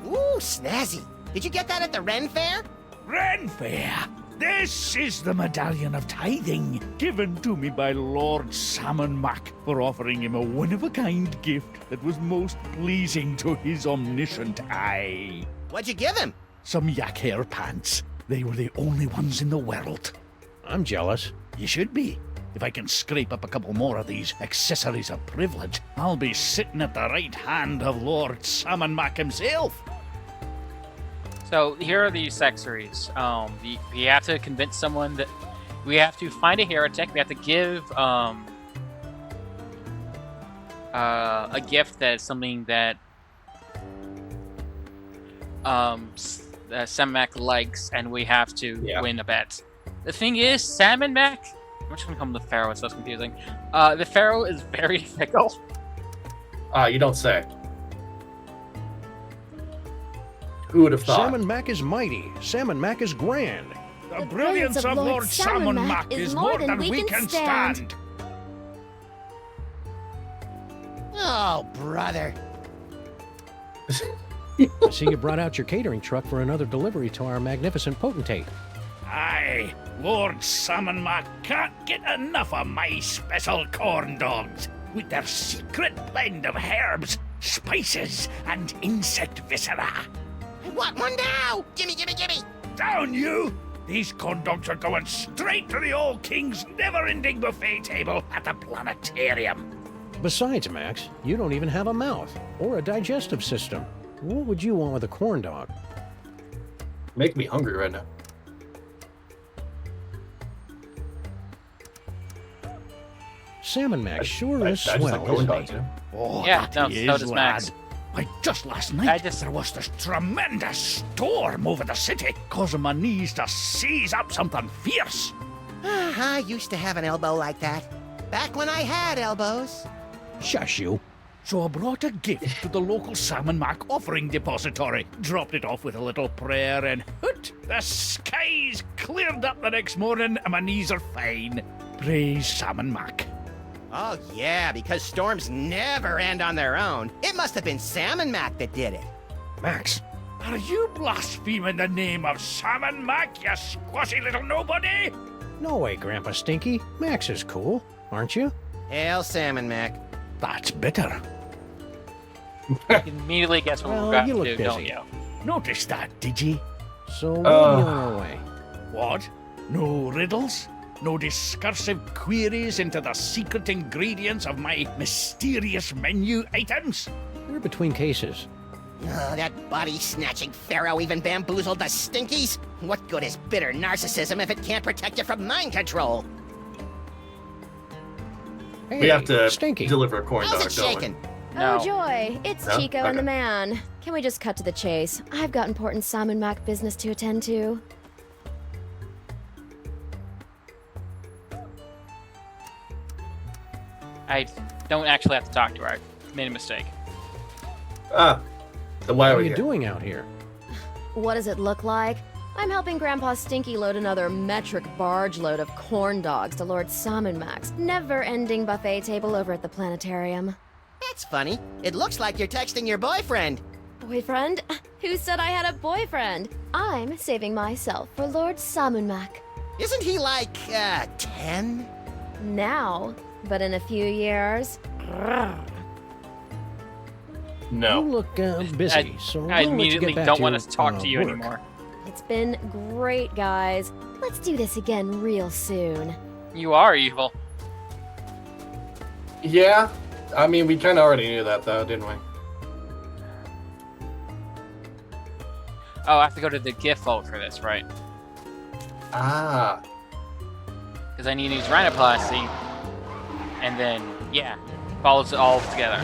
Ooh, snazzy. Did you get that at the Ren Fair? Ren Fair! This is the Medallion of Tithing, given to me by Lord Salmon Mac for offering him a one-of-a-kind gift that was most pleasing to his omniscient eye. What'd you give him? Some yak hair pants. They were the only ones in the world. I'm jealous. You should be. If I can scrape up a couple more of these accessories of privilege, I'll be sitting at the right hand of Lord Salmon Mac himself. So here are the accessories. We have to convince someone that we have to find a heretic. We have to give a gift that is something that Salmon Mac likes, and we have to win a bet. The thing is, Salmon Mac. I'm just gonna call him the Pharaoh. So that's confusing. The Pharaoh is very fickle. You don't say. Who would have thought? Salmon Mac is mighty. Salmon Mac is grand. The brilliance of Lord Salmon Mac is more than we can stand. Oh, brother. I see you brought out your catering truck for another delivery to our magnificent potentate. Aye, Lord Salmon Mac can't get enough of my special corn dogs with their secret blend of herbs, spices, and insect viscera. I want one now! Gimme! Down you! These corn dogs are going straight to the old king's never-ending buffet table at the planetarium. Besides, Max, you don't even have a mouth or a digestive system. What would you want with a corn dog? Make me hungry right now. Salmon Mac sure is I just like swell, corn isn't dogs, he? you know? Oh, Yeah, that no, he so is, does lad. Max. Why, just last night, there was this tremendous storm over the city, causing my knees to seize up something fierce. I used to have an elbow like that. Back when I had elbows. Shush you. So I brought a gift to the local Salmon Mac offering depository, dropped it off with a little prayer, and hoot, the skies cleared up the next morning and my knees are fine. Praise Salmon Mac. Oh, yeah, because storms never end on their own. It must have been Salmon Mac that did it. Max, Are you blaspheming the name of Salmon Mac, you squashy little nobody? No way, Grandpa Stinky. Max is cool, aren't you? Hail, Salmon Mac. That's better. You immediately guess what Well, we're about you to look do, busy. don't you? Noticed that, did ye? So we'll be on our way. What? No riddles? No discursive queries into the secret ingredients of my mysterious menu items? We're between cases. Oh, that body-snatching pharaoh even bamboozled the Stinkies? What good is bitter narcissism if it can't protect you from mind control? Hey, We have to Stinky. deliver a corn How's dog, it don't we? shaking? No. Oh, joy. It's No? Chico Okay. and the man. Can we just cut to the chase? I've got important Salmon Mac business to attend to. I don't actually have to talk to her. I made a mistake. Then why What are are we you here? doing out here? What does it look like? I'm helping Grandpa Stinky load another metric barge load of corn dogs to Lord Salmon Mac's never-ending buffet table over at the planetarium. That's funny. It looks like you're texting your boyfriend. Boyfriend? Who said I had a boyfriend? I'm saving myself for Lord Salmon Mac. Isn't he like, 10? Now, but in a few years. No. You look busy, so I we'll let you immediately get back don't want to to talk to you work. anymore. It's been great, guys. Let's do this again real soon. You are evil. Yeah. I mean, we kind of already knew that, though, didn't we? Oh, I have to go to the gift vault for this, right? Ah. Because I need to use rhinoplasty. And then, yeah, follows it all together.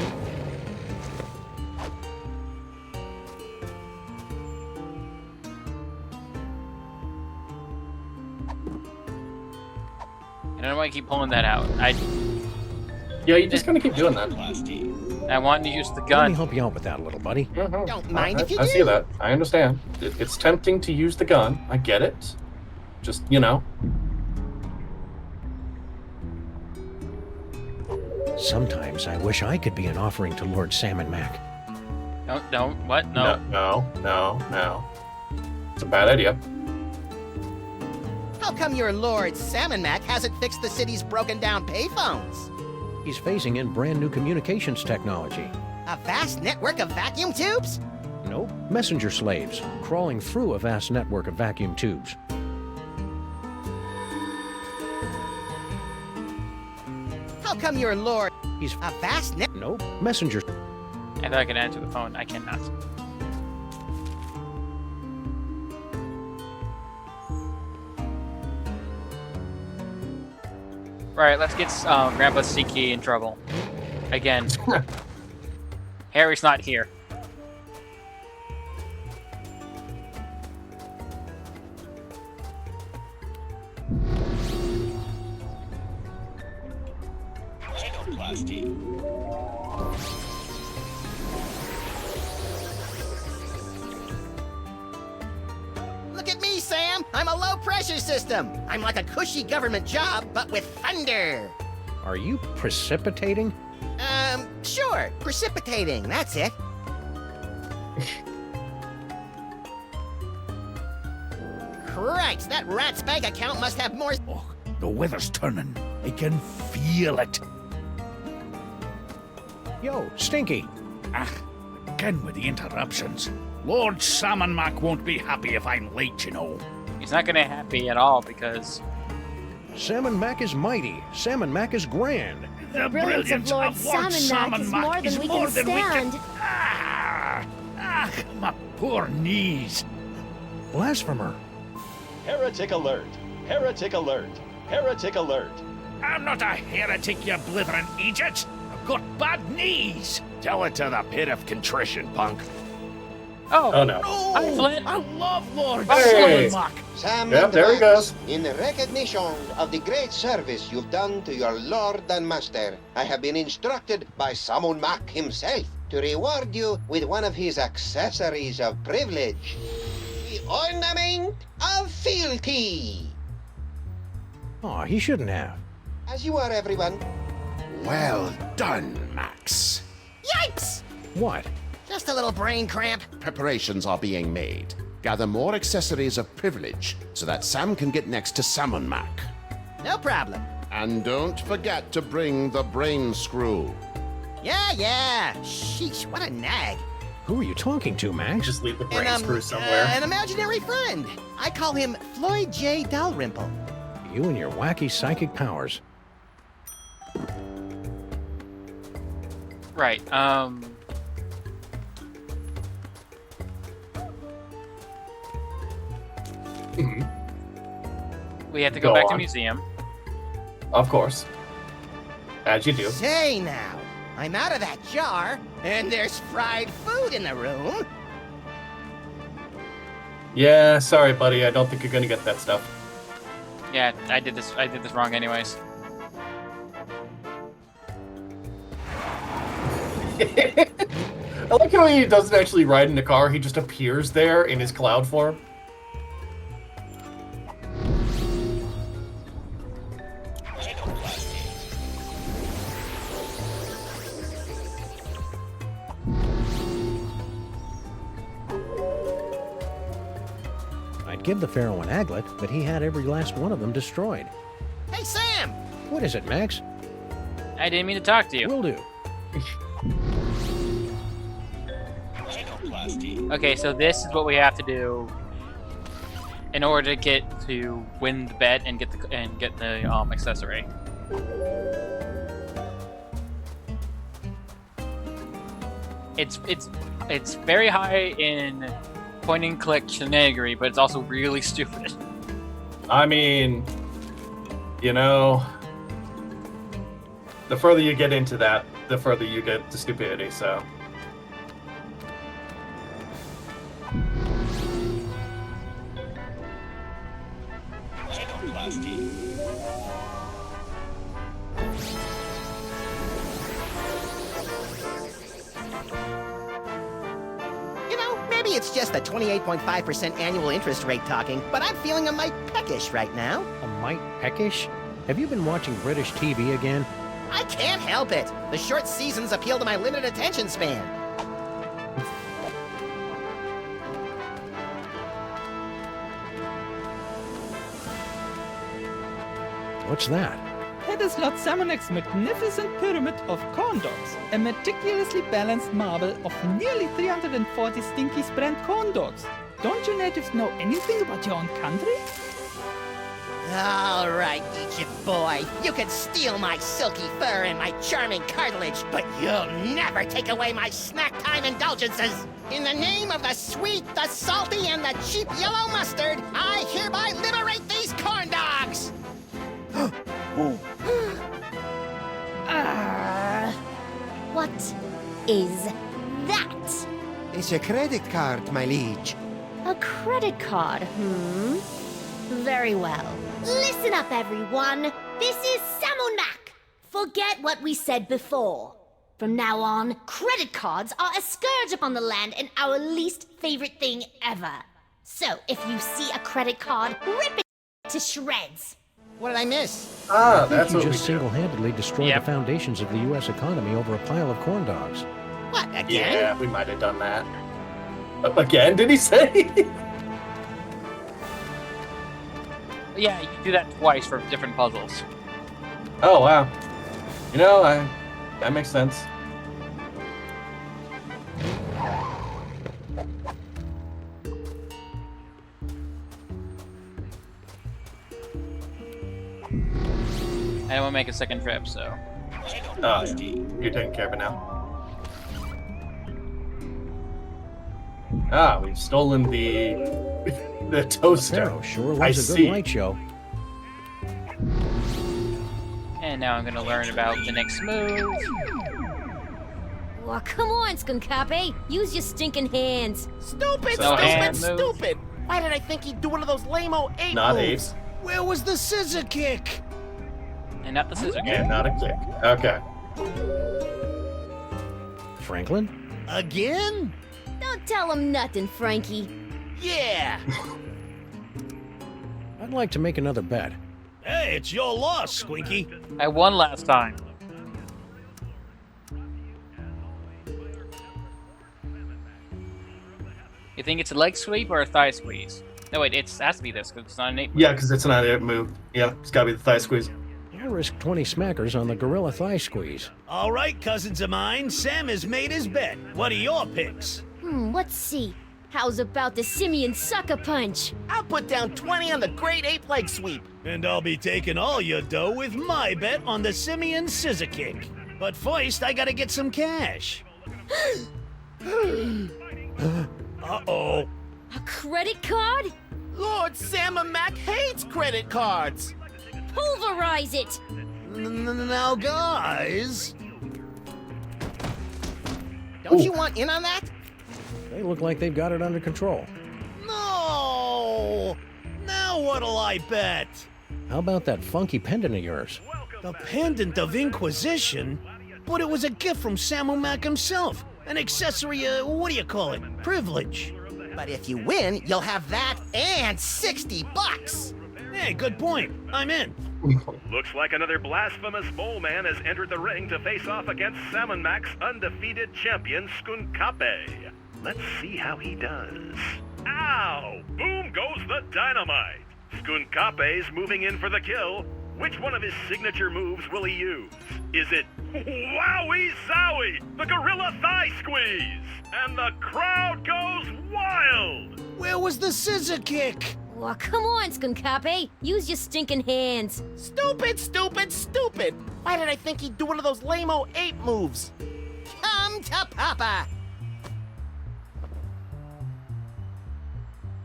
I don't know why I keep pulling that out. Yeah, you just gonna keep doing that. I wanted to use the Let me gun. help you out with that, little buddy. Don't mind if you I do. see that. I understand. It's tempting to use the gun. I get it. Just, you know. Sometimes I wish I could be an offering to Lord Salmon Mac. No, what? No. No. It's a bad idea. How come your Lord Salmon Mac hasn't fixed the city's broken down payphones? He's phasing in brand new communications technology. A vast network of vacuum tubes? Nope. Messenger slaves, crawling through a vast network of vacuum tubes. How come your Lord... He's a vast net... Nope. Messenger... I thought I could answer the phone. I cannot. Right, let's get Grandpa Stinky in trouble. Again. Harry's not here. Look at me, Sam! I'm a low-pressure system! I'm like a cushy government job, but with thunder! Are you precipitating? Sure. Precipitating, that's it. Christ, that rat's bank account must have more... Oh, the weather's turning. I can feel it. Yo, Stinky! Again with the interruptions. Lord Salmon Mac won't be happy if I'm late, you know. He's not gonna be happy at all because... Salmon Mac is mighty. Salmon Mac is grand. The brilliance of Lord Salmon Mac is more than we can stand. My poor knees. Blasphemer. Heretic alert! Heretic alert! Heretic alert! I'm not a heretic, you blithering Egypt. I've got bad knees. Tell it to the pit of contrition, punk. Oh no. I love Lord Hey. Salmon Mac. Sam Yep, and there he Max, goes. in recognition of the great service you've done to your lord and master, I have been instructed by Salmon Mac himself to reward you with one of his accessories of privilege. The ornament of fealty. Aw, he shouldn't have. As you are, everyone. Well done, Max. Yipes! What? Just a little brain cramp. Preparations are being made. Gather more accessories of privilege so that Sam can get next to Salmon Mac. No problem. And don't forget to bring the brain screw. Yeah. Sheesh, what a nag. Who are you talking to, Max? Just leave the brain screw somewhere. An imaginary friend. I call him Floyd J. Dalrymple. You and your wacky psychic powers. Right. We have to go back to museum. Of course. As you do. Say now, I'm out of that jar, and there's fried food in the room. Yeah, sorry, buddy. I don't think you're gonna get that stuff. Yeah, I did this wrong anyways. I like how he doesn't actually ride in the car, he just appears there in his cloud form. I'd give the Pharaoh an aglet, but he had every last one of them destroyed. Hey, Sam! What is it, Max? I didn't mean to talk to you. Will do. Okay, so this is what we have to do in order to win the bet and get the accessory. It's very high in point and click shenanigans, but it's also really stupid. I mean, you know, the further you get into that, the further you get to stupidity, so. Maybe it's just the 28.5% annual interest rate talking, but I'm feeling a mite peckish right now. A mite peckish? Have you been watching British TV again? I can't help it. The short seasons appeal to my limited attention span. What's that? That is Lord Samonek's magnificent pyramid of corn dogs, a meticulously balanced marble of nearly 340 stinky brand corn dogs. Don't you natives know anything about your own country? All right, Egypt boy, you can steal my silky fur and my charming cartilage, but you'll never take away my snack time indulgences. In the name of the sweet, the salty, and the cheap yellow mustard, I hereby liberate these corn dogs! What is that? It's a credit card, my liege. A credit card, Very well. Listen up, everyone. This is Samonak. Forget what we said before. From now on, credit cards are a scourge upon the land and our least favorite thing ever. So, if you see a credit card, rip it to shreds. What did I miss? That's you what just single-handedly destroyed the foundations of the U.S. economy over a pile of corn dogs. What, again? Yeah, we might have done that. Again, did he say? Yeah, you can do that twice for different puzzles. Oh, wow. You know, that makes sense. I don't want to make a second trip, so. Oh, yeah. You're taking care of it now. Ah, we've stolen the toaster. Pharaoh sure loves a good light show. And now I'm gonna learn about the next move. Well, come on, Skunkape. Use your stinking hands. Stupid! Why did I think he'd do one of those lame-o ape Not moves? apes. Where was the scissor kick? And not the scissor kick. Yeah, not a kick. Okay. Franklin? Again? Don't tell him nothing, Frankie. Yeah! I'd like to make another bet. Hey, it's your loss, Squinky. I won last time. You think it's a leg sweep or a thigh squeeze? No, wait, it has to be this because it's not an 8 move. Yeah, because it's not a move. Yeah, it's got to be the thigh squeeze. I'll risk 20 smackers on the gorilla thigh squeeze. All right, cousins of mine, Sam has made his bet. What are your picks? Let's see. How's about the simian sucker punch? I'll put down 20 on the great ape leg sweep. And I'll be taking all your dough with my bet on the simian scissor kick. But first, I gotta get some cash. Uh-oh. A credit card? Lord Sam and Mac hates credit cards. Pulverize it! Now, guys... Don't you want in on that? They look like they've got it under control. No! Now what'll I bet? How about that funky pendant of yours? The Pendant of Inquisition? But it was a gift from Sam Mac himself. An accessory, what do you call it? Privilege. But if you win, you'll have that and $60. Hey, good point. I'm in. Looks like another blasphemous mole man has entered the ring to face off against Salmon Mac's undefeated champion, Skunkape. Let's see how he does. Ow! Boom goes the dynamite! Skunkape's moving in for the kill. Which one of his signature moves will he use? Is it Wowie Zowie, the Gorilla Thigh Squeeze? And the crowd goes wild! Where was the scissor kick? Oh, come on, Skunkape. Use your stinking hands. Stupid, stupid, stupid! Why did I think he'd do one of those lame-o ape moves? Come to Papa!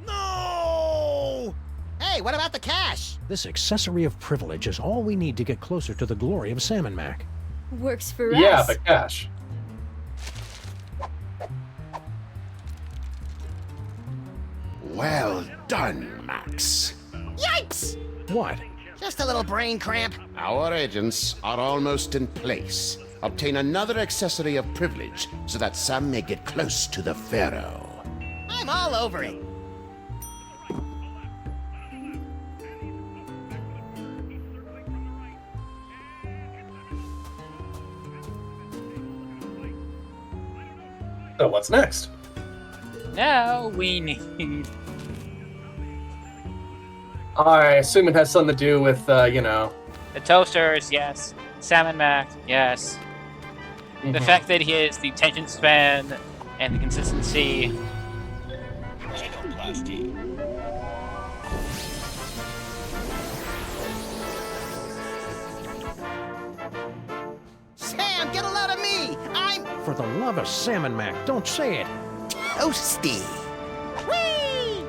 No! Hey, what about the cash? This accessory of privilege is all we need to get closer to the glory of Salmon Mac. Works for us. Yeah, but cash. Well done, Max. Yikes! What? Just a little brain cramp. Our agents are almost in place. Obtain another accessory of privilege so that Sam may get close to the Pharaoh. I'm all over it. So what's next? Now we need... I assume it has something to do with, you know... The toasters, yes. Salmon Mac, yes. The fact that he has the attention span and the consistency. Sam, get a load of me! I'm For the love of Salmon Mac, don't say it. toasty. Whee!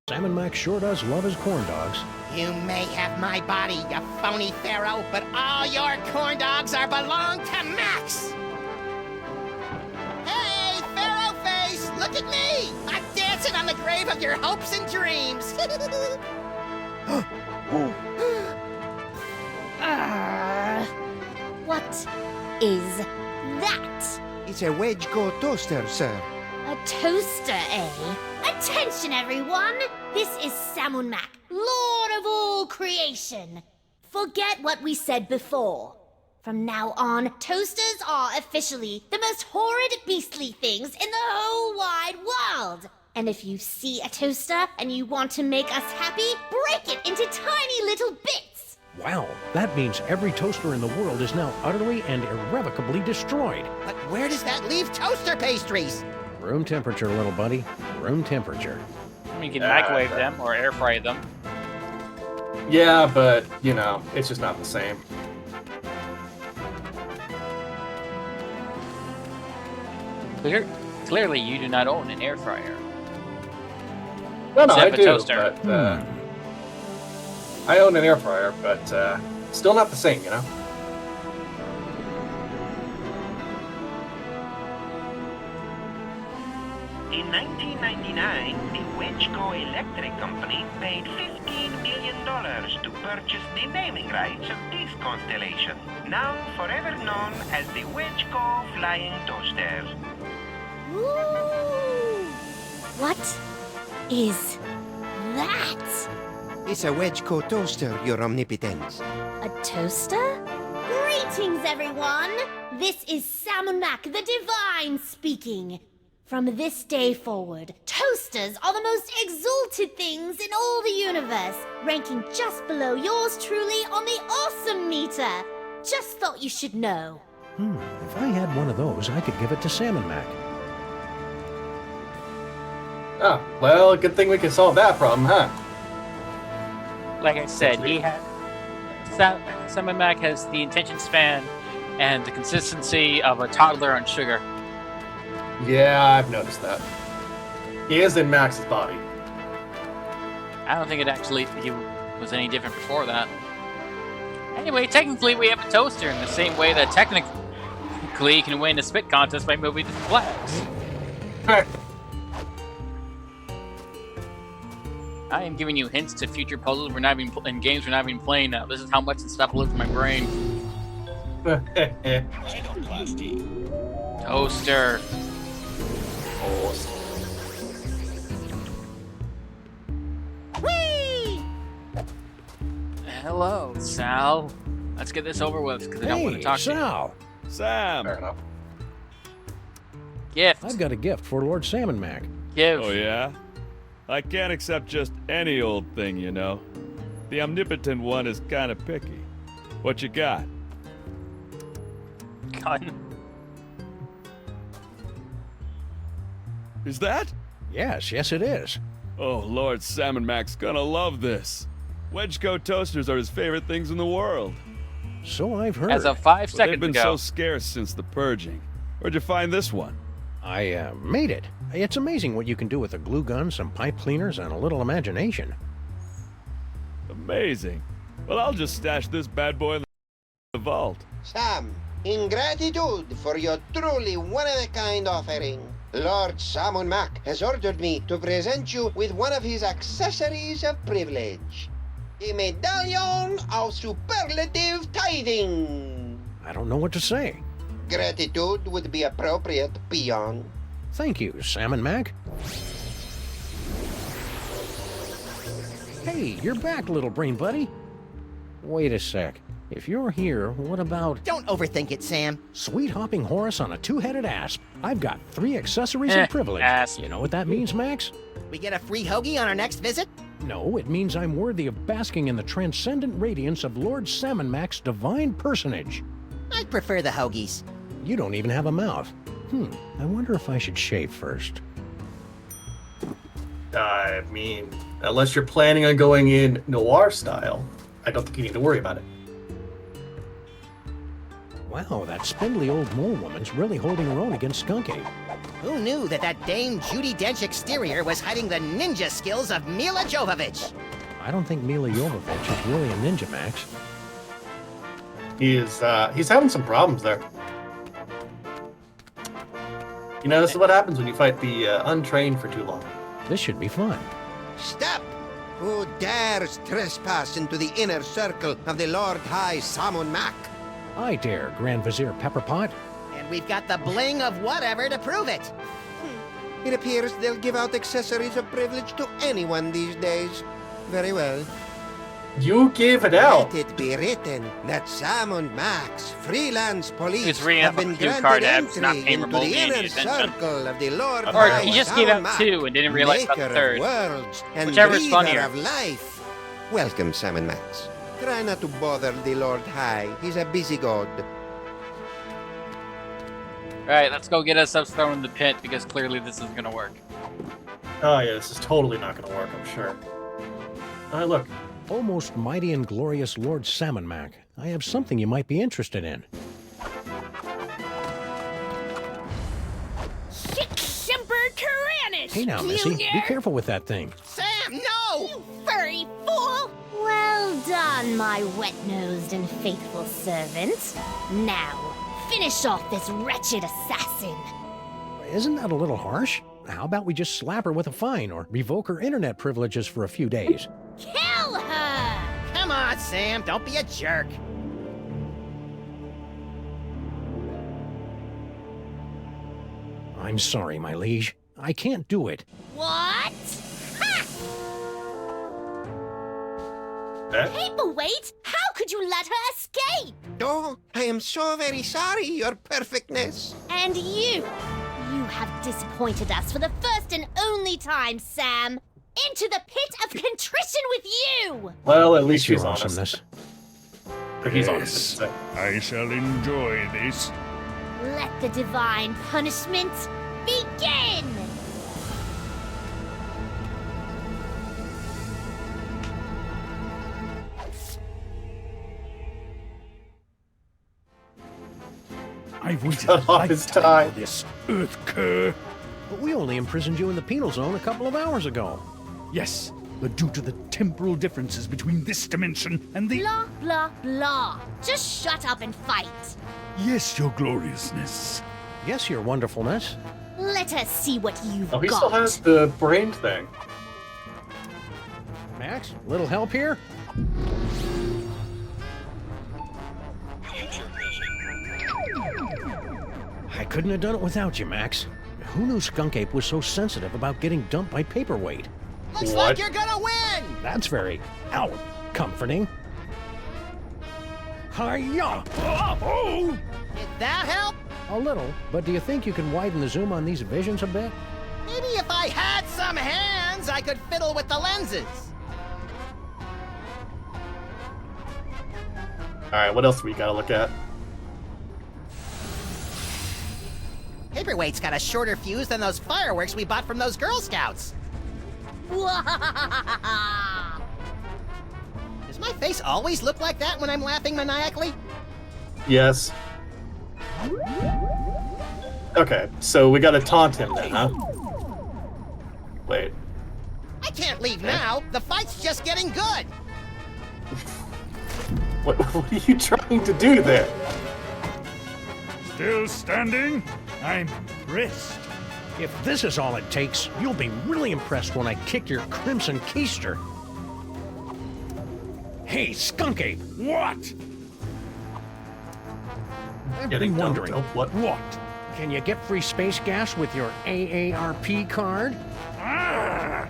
Salmon Mac sure does love his corn dogs. You may have my body, you phony pharaoh, but all your corn dogs are belong to Max! Hey, Pharaoh Face, look at me! I'm dancing on the grave of your hopes and dreams! What is that? It's a wedge-go toaster, sir. A toaster, eh? Attention, everyone! This is Salmon Mac, Lord of all creation. Forget what we said before. From now on, toasters are officially the most horrid, beastly things in the whole wide world. And if you see a toaster and you want to make us happy, break it into tiny little bits. Wow, that means every toaster in the world is now utterly and irrevocably destroyed. But where does that leave toaster pastries? Room temperature, little buddy. Room temperature. I mean, you can microwave them or air fry them. Yeah, but, you know, it's just not the same. Clearly, you do not own an air fryer. No, I Except a do, toaster. but, I own an air fryer, but, still not the same, you know? In 1999, the Wedgeco Electric Company paid $15 million to purchase the naming rights of this constellation, now forever known as the Wedgeco Flying Toaster. Ooh! What is that? It's a wedge-go toaster, your omnipotence. A toaster? Greetings, everyone! This is Salmon Mac the Divine speaking. From this day forward, toasters are the most exalted things in all the universe, ranking just below yours truly on the awesome meter. Just thought you should know. If I had one of those, I could give it to Salmon Mac. Ah, well, good thing we can solve that problem, huh? Like I said, he had Salmon Mac has the attention span and the consistency of a toddler on sugar. Yeah, I've noticed that. He is in Max's body. I don't think he was any different before that. Anyway, technically we have a toaster in the same way that technically can win a spit contest by moving the flags. I am giving you hints to future puzzles we're not even in games we're not even playing now. This is how much this stuff lives in my brain. Toaster. Whee! Hello, Sal. Let's get this over with because I don't want to talk Sal. to you. Sam. Fair enough. Gift. I've got a gift for Lord Salmon Mac. Give. Oh, yeah? I can't accept just any old thing, you know. The omnipotent one is kind of picky. What you got? Gun. Is that? Yes, it is. Oh, Lord Salmon Mac's gonna love this. Wedgecoat toasters are his favorite things in the world. So I've heard. As of 5 But seconds they've been ago. so scarce since the purging. Where'd you find this one? I made it. It's amazing what you can do with a glue gun, some pipe cleaners, and a little imagination. Amazing. Well, I'll just stash this bad boy in the vault. Sam, in gratitude for your truly one-of-a-kind offering, Lord Salmon Mac has ordered me to present you with one of his accessories of privilege. A medallion of superlative tithing. I don't know what to say. Gratitude would be appropriate, peon. Thank you, Salmon Mac. Hey, you're back, little brain buddy. Wait a sec. If you're here, what about... Don't overthink it, Sam. Sweet hopping Horus on a two-headed asp. I've got 3 accessories of privilege. Asp. You know what that means, Max? We get a free hoagie on our next visit? No, it means I'm worthy of basking in the transcendent radiance of Lord Salmon Mac's divine personage. I'd prefer the hoagies. You don't even have a mouth. I wonder if I should shave first. I mean, unless you're planning on going in noir style, I don't think you need to worry about it. Wow, that spindly old mole woman's really holding her own against Skunky. Who knew that Dame Judi Dench exterior was hiding the ninja skills of Mila Jovovich? I don't think Mila Jovovich is really a ninja, Max. He's having some problems there. You know, this is what happens when you fight the untrained for too long. This should be fun. Stop! Who dares trespass into the inner circle of the Lord High Salmon Mac? I dare, Grand Vizier Pepperpot. And we've got the bling of whatever to prove it. It appears they'll give out accessories of privilege to anyone these days. Very well. You gave it out. Let it be written that Salmon Mac's freelance police It's ringing have up a been few granted card apps, not entry paying into the remotely any inner attention. circle of the Lord Or High he just gave Salmon out Mac, 2 and didn't realize about the maker third. of worlds and Whichever is breather funnier. of life. Welcome, Salmon Max. Try not to bother the Lord High. He's a busy god. Alright, let's go get us thrown in the pit because clearly this isn't gonna work. Oh yeah, this is totally not going to work, I'm sure. Oh, look. Almost mighty and glorious Lord Salmon Mac. I have something you might be interested in. Hey now, Missy. Be careful with that thing. Sam, no! You furry fool! Well done, my wet-nosed and faithful servant. Now, finish off this wretched assassin. Isn't that a little harsh? How about we just slap her with a fine or revoke her internet privileges for a few days? Kill her! Come on, Sam, don't be a jerk. I'm sorry, my liege. I can't do it. What? Ha! Paperweight? How could you let her escape? Oh, I am so very sorry, Your Perfectness. And you You have disappointed us for the first and only time, Sam. Into the pit of contrition with you! Well, at least Your she's honest. awesomeness. He's honest. Yes, I shall enjoy this. Let the divine punishment begin! I've waited Cut a off his lifetime tie. for this, Earth cur. But we only imprisoned you in the penal zone a couple of hours ago. Yes, but due to the temporal differences between this dimension and the... Blah, blah, blah. Just shut up and fight. Yes, your gloriousness. Yes, your wonderfulness. Let us see what you've Oh, he got. still has the brain thing. Max, little help here? I couldn't have done it without you, Max. Who knew Skunk Ape was so sensitive about getting dumped by Paperweight? Looks What? like you're gonna win! That's very, comforting. Hiya! Oh! Did that help? A little, but do you think you can widen the zoom on these visions a bit? Maybe if I had some hands, I could fiddle with the lenses. Alright, what else we gotta look at? Paperweight's got a shorter fuse than those fireworks we bought from those Girl Scouts. Does my face always look like that when I'm laughing maniacally? Yes. Okay, so we gotta taunt him then, huh? Wait. I can't leave now. The fight's just getting good. What are you trying to do there? Still standing? I'm impressed. If this is all it takes, you'll be really impressed when I kick your crimson keister. Hey, Skunk Ape! What? I've Getting been wondering, dumped. What? can you get free space gas with your AARP card? Ah!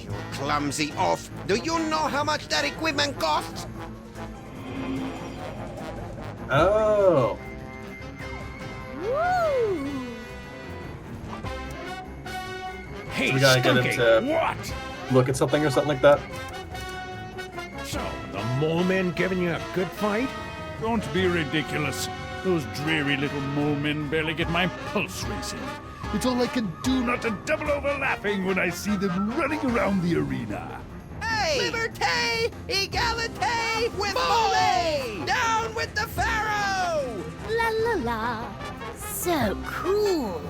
You clumsy oaf. Do you know how much that equipment costs? Oh. Woo! Hey, So we gotta get Skunk him Ape! to What? look at something or something like that? So, the mole men giving you a good fight? Don't be ridiculous. Those dreary little mole men barely get my pulse racing. It's all I can do not to double over laughing when I see them running around the arena. Hey! Liberté! Egalité! With Mole! Down with the Pharaoh! La la la. So cool.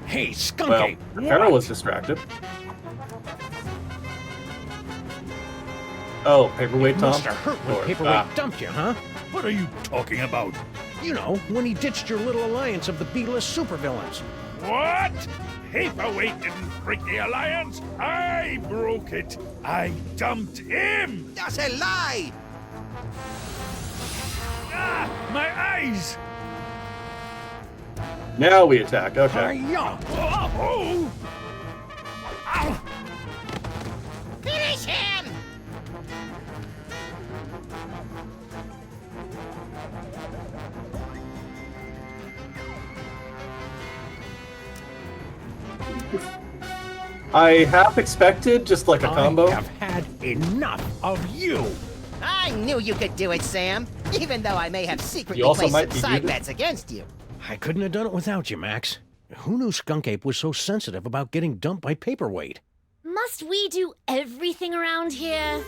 Hey, Skunk Well, Ape! the Pharaoh was distracted. Oh, Paperweight Tom? Must have hurt when Or, Paperweight dumped you, huh? What are you talking about? You know, when he ditched your little alliance of the B-list supervillains. What? Paperweight didn't break the alliance. I broke it. I dumped him. That's a lie! Ah, my eyes. Now we attack, okay. Hiya! Oh! Ow! Finish him! I half expected just like a combo. I have had enough of you! I knew you could do it, Sam. Even though I may have secretly You also placed might some be side muted. bets against you. I couldn't have done it without you, Max. Who knew Skunk Ape was so sensitive about getting dumped by Paperweight? Must we do everything around here?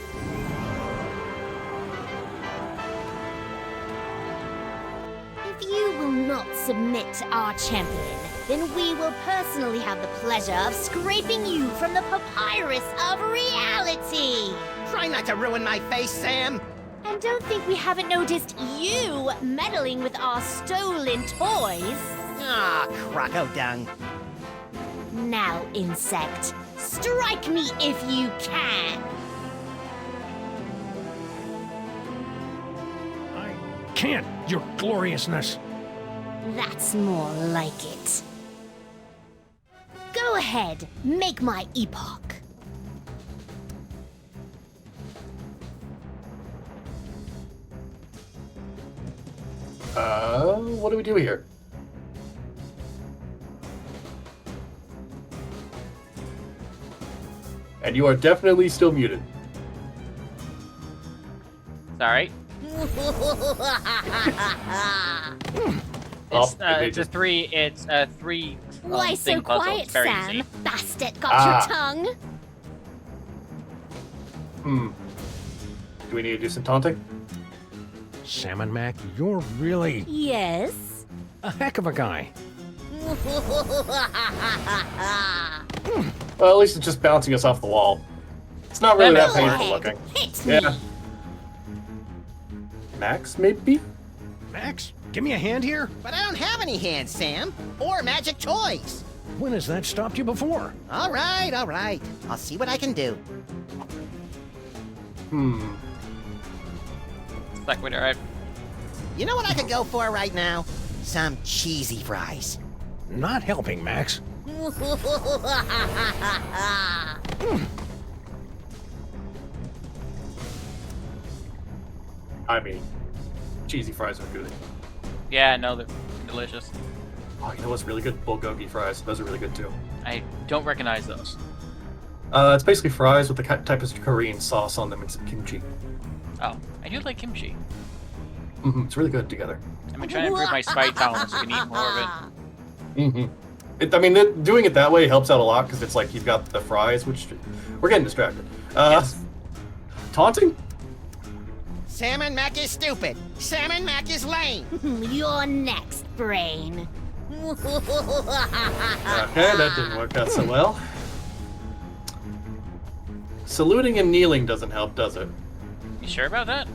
If you will not submit to our champion, then we will personally have the pleasure of scraping you from the papyrus of reality. Try not to ruin my face, Sam. And don't think we haven't noticed you meddling with our stolen toys. Ah, croco dung. Now, insect, strike me if you can. I can't, your gloriousness. That's more like it. Go ahead, make my epoch. What do we do here? And you are definitely still muted. Sorry. It's a three. It's a three. Why so thing puzzle. quiet, It's very Sam? easy. Bastard got your tongue. Do we need to do some taunting? Salmon Mac, you're really Yes. a heck of a guy. Well, at least it's just bouncing us off the wall. It's not really that painful looking. Hit Yeah. me. Max, maybe? Max, give me a hand here. But I don't have any hands, Sam. Or magic toys. When has that stopped you before? All right, all right. I'll see what I can do. Like with her. You know what I could go for right now? Some cheesy fries. Not helping, Max. I mean, cheesy fries are good. Yeah, no, they're delicious. Oh, you know what's really good? Bulgogi fries. Those are really good too. I don't recognize those. It's basically fries with the type of Korean sauce on them and some kimchi. Oh, I do like kimchi. It's really good together. I've been trying to improve my spite tolerance so I can eat more of it. I mean, doing it that way helps out a lot because it's like you've got the fries, which we're getting distracted. Taunting? Salmon Mac is stupid. Salmon Mac is lame. You're next, Brain. Okay, that didn't work out so well. Saluting and kneeling doesn't help, does it? You sure about that?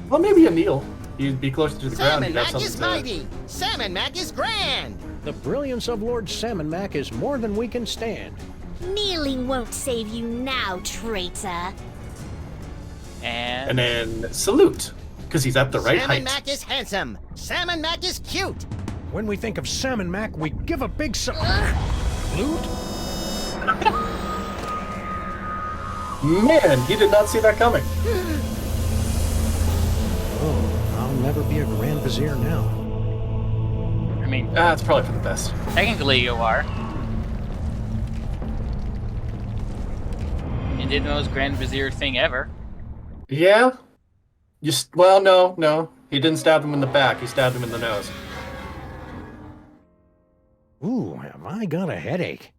Well, maybe a kneel. You'd be closer to the ground. Salmon You'd have Mac is something to... mighty. Salmon Mac is grand. The brilliance of Lord Salmon Mac is more than we can stand. Kneeling won't save you now, traitor. And then salute, because he's at the right Salmon height. Mac is handsome. Salmon Mac is cute. When we think of Salmon Mac, we give a big salute. Man, he did not see that coming. Oh, I'll never be a Grand Vizier now. I mean, it's probably for the best. Technically, you are. You did the most Grand Vizier thing ever. Yeah? Well, no. He didn't stab him in the back. He stabbed him in the nose. Ooh, have I got a headache.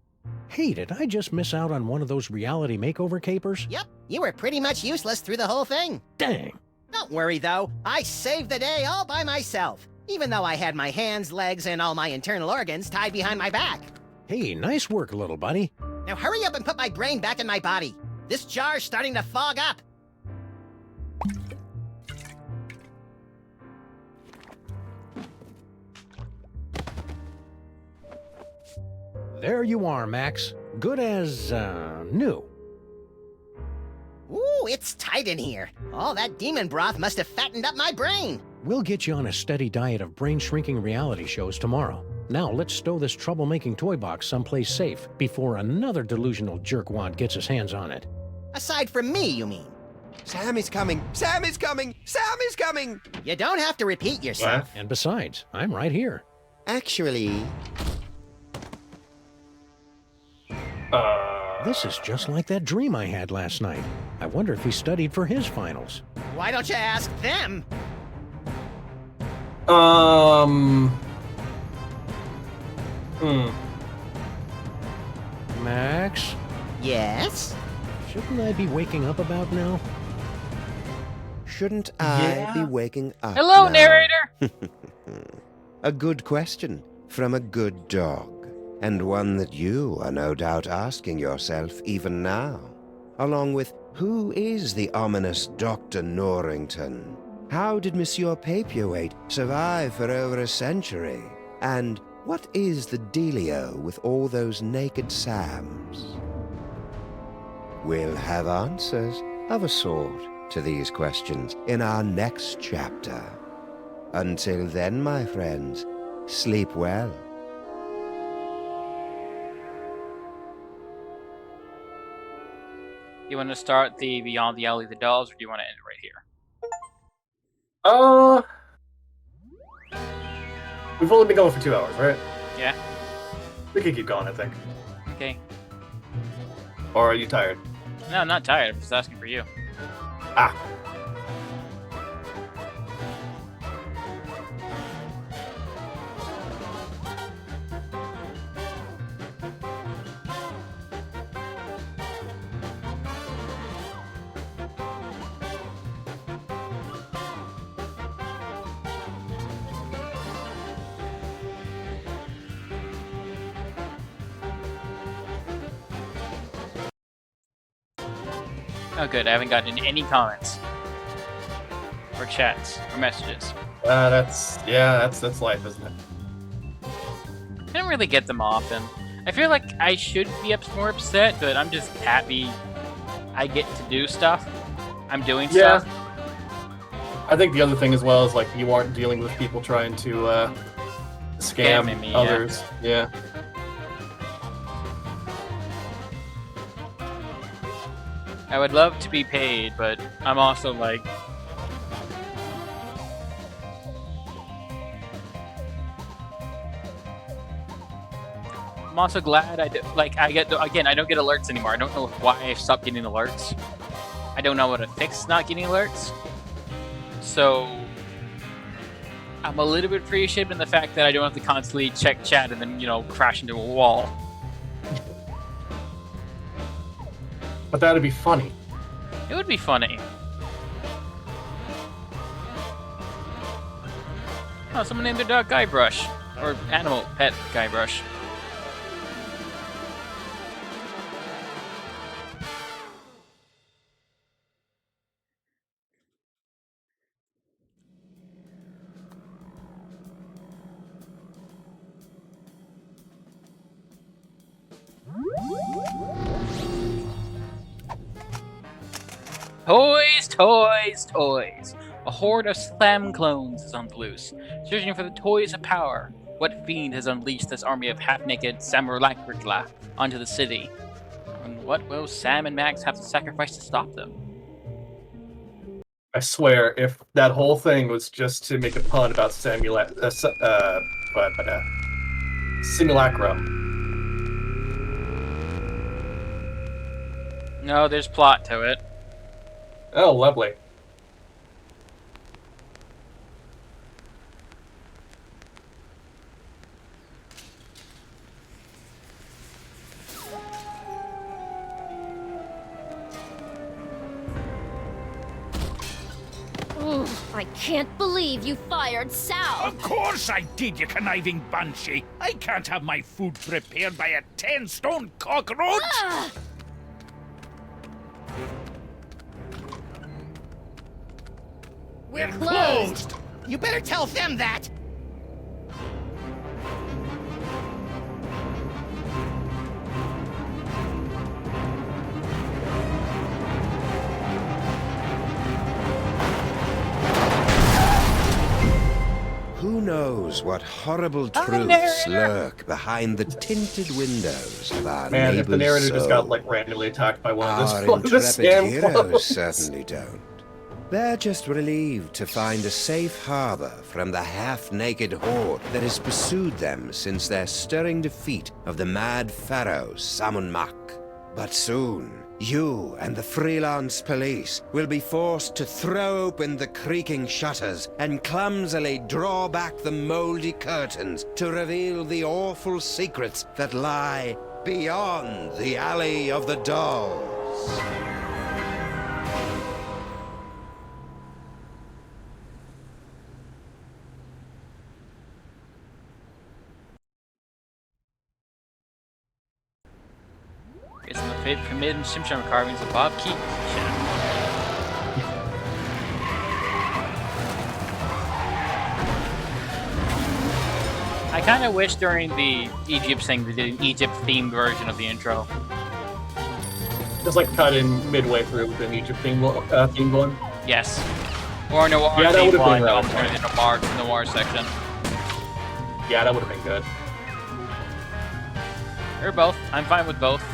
Hey, did I just miss out on one of those reality makeover capers? Yep, you were pretty much useless through the whole thing. Dang. Don't worry, though. I saved the day all by myself, even though I had my hands, legs, and all my internal organs tied behind my back. Hey, nice work, little buddy. Now hurry up and put my brain back in my body. This jar's starting to fog up. There you are, Max. Good as, new. Ooh, it's tight in here. All that demon broth must have fattened up my brain. We'll get you on a steady diet of brain-shrinking reality shows tomorrow. Now, let's stow this troublemaking toy box someplace safe before another delusional jerkwad gets his hands on it. Aside from me, you mean? Sam is coming! Sam is coming! Sam is coming! You don't have to repeat yourself. And besides, I'm right here. Actually... This is just like that dream I had last night. I wonder if he studied for his finals. Why don't you ask them? Max? Yes? Shouldn't I be waking up about now? Shouldn't I be waking up Hello, now? narrator! A good question from a good dog. And one that you are no doubt asking yourself even now. Along with, who is the ominous Dr. Norrington? How did Monsieur Papier-Weight survive for over a century? And what is the dealio with all those naked Sams? We'll have answers of a sort to these questions in our next chapter. Until then, my friends, sleep well. You want to start the Beyond the Alley of the Dolls, or do you want to end it right here? We've only been going for 2 hours, right? Yeah. We could keep going, I think. Okay. Or are you tired? No, I'm not tired. I'm just asking for you. Ah. Oh, good. I haven't gotten any comments. Or chats. Or messages. That's life, isn't it? I don't really get them often. I feel like I should be more upset, but I'm just happy I get to do stuff. I'm doing stuff. I think the other thing as well is like you aren't dealing with people trying to scam me, others. Yeah. I would love to be paid, but I'm also like... I'm also glad I don't get alerts anymore. I don't know why I stopped getting alerts. I don't know how to fix not getting alerts. So I'm a little bit appreciative in the fact that I don't have to constantly check chat and then, crash into a wall. But that'd be funny. It would be funny. Oh, someone named their dog Guybrush. Or animal pet Guybrush. Toys, toys, toys! A horde of Slam clones is on the loose, searching for the toys of power. What fiend has unleashed this army of half-naked Samurlakrikla onto the city? And what will Sam and Max have to sacrifice to stop them? I swear, if that whole thing was just to make a pun about simulacrum. No, there's plot to it. Oh, lovely. Ooh, I can't believe you fired Sal. Of course I did, you conniving banshee. I can't have my food prepared by a 10-stone cockroach. Ah! We're closed! You better tell them that! Who knows what horrible truths lurk behind the tinted windows of our Man, if the neighbor's narrator soul? just got like randomly attacked by one Our of this intrepid scam heroes clones. certainly don't. They're just relieved to find a safe harbor from the half-naked horde that has pursued them since their stirring defeat of the mad pharaoh Samun-Mak. But soon, you and the freelance police will be forced to throw open the creaking shutters and clumsily draw back the moldy curtains to reveal the awful secrets that lie beyond the Alley of the Dolls. It's in the forbidden Shimsham carvings of Bob Keaton. I kind of wish during the Egypt thing they did an Egypt-themed version of the intro. Just like cut in midway through with an Egypt theme one. Yes. Or a Noir Yeah, that theme would've been one, rather alternate in the Noir section. Yeah, that would have been good. Or both. I'm fine with both.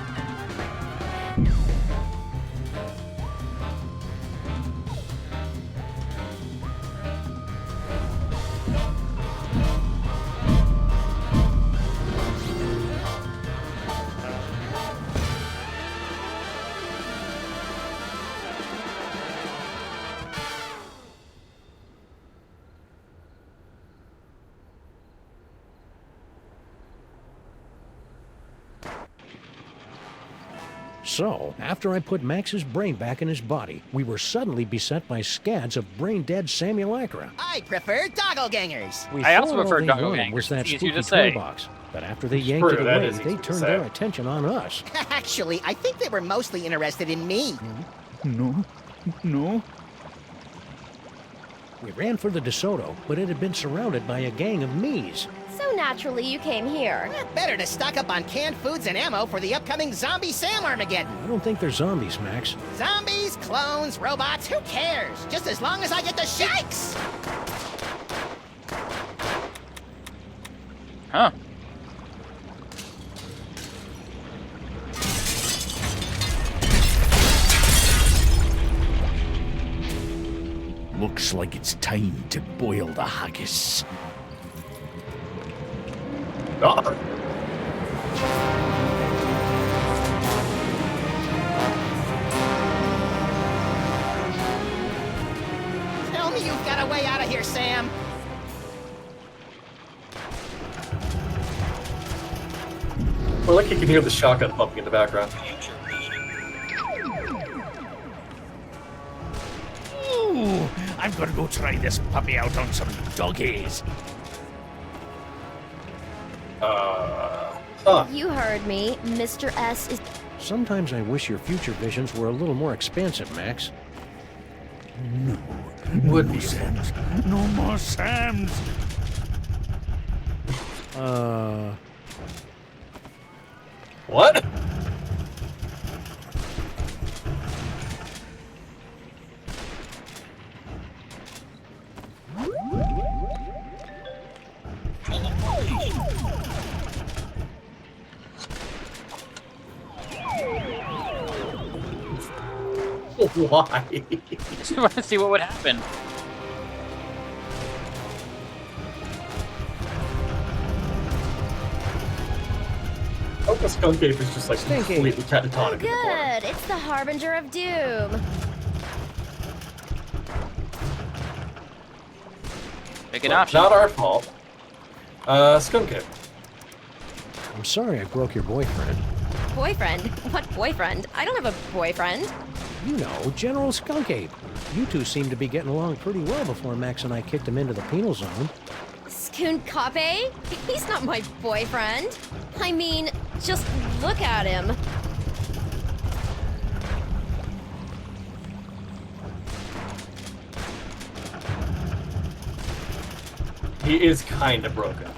So, after I put Max's brain back in his body, we were suddenly beset by scads of brain-dead simulacra. I prefer doppelgangers. We I also thought all prefer they doppelgangers. wanted was that It's easier spooky to say. toy box. But after they It's yanked true, it that away, is they easy to turned say. their attention on us. Actually, I think they were mostly interested in me. No. No. We ran for the DeSoto, but it had been surrounded by a gang of me's. So naturally, you came here. Better to stock up on canned foods and ammo for the upcoming Zombie Sam Armageddon. I don't think they're zombies, Max. Zombies, clones, robots, who cares? Just as long as I get the shakes! Huh. Looks like it's time to boil the haggis. Tell me you've got a way out of here, Sam. Or like you can hear the shotgun pumping in the background. Ooh, I'm gonna go try this puppy out on some doggies. You heard me. Mr. S is... Sometimes I wish your future visions were a little more expansive, Max. No. Would No be. Sams. No more Sams. What? Why? Just want to see what would happen. hope the skunk ape is just like completely catatonic. at the bar. Good. It's the harbinger of doom. Pick an option. Not our fault. Skunk ape. I'm sorry I broke your boyfriend. Boyfriend? What boyfriend? I don't have a boyfriend. You know, General Skunk Ape. You two seemed to be getting along pretty well before Max and I kicked him into the penal zone. Skunkape? He's not my boyfriend. I mean, just look at him. He is kind of broken.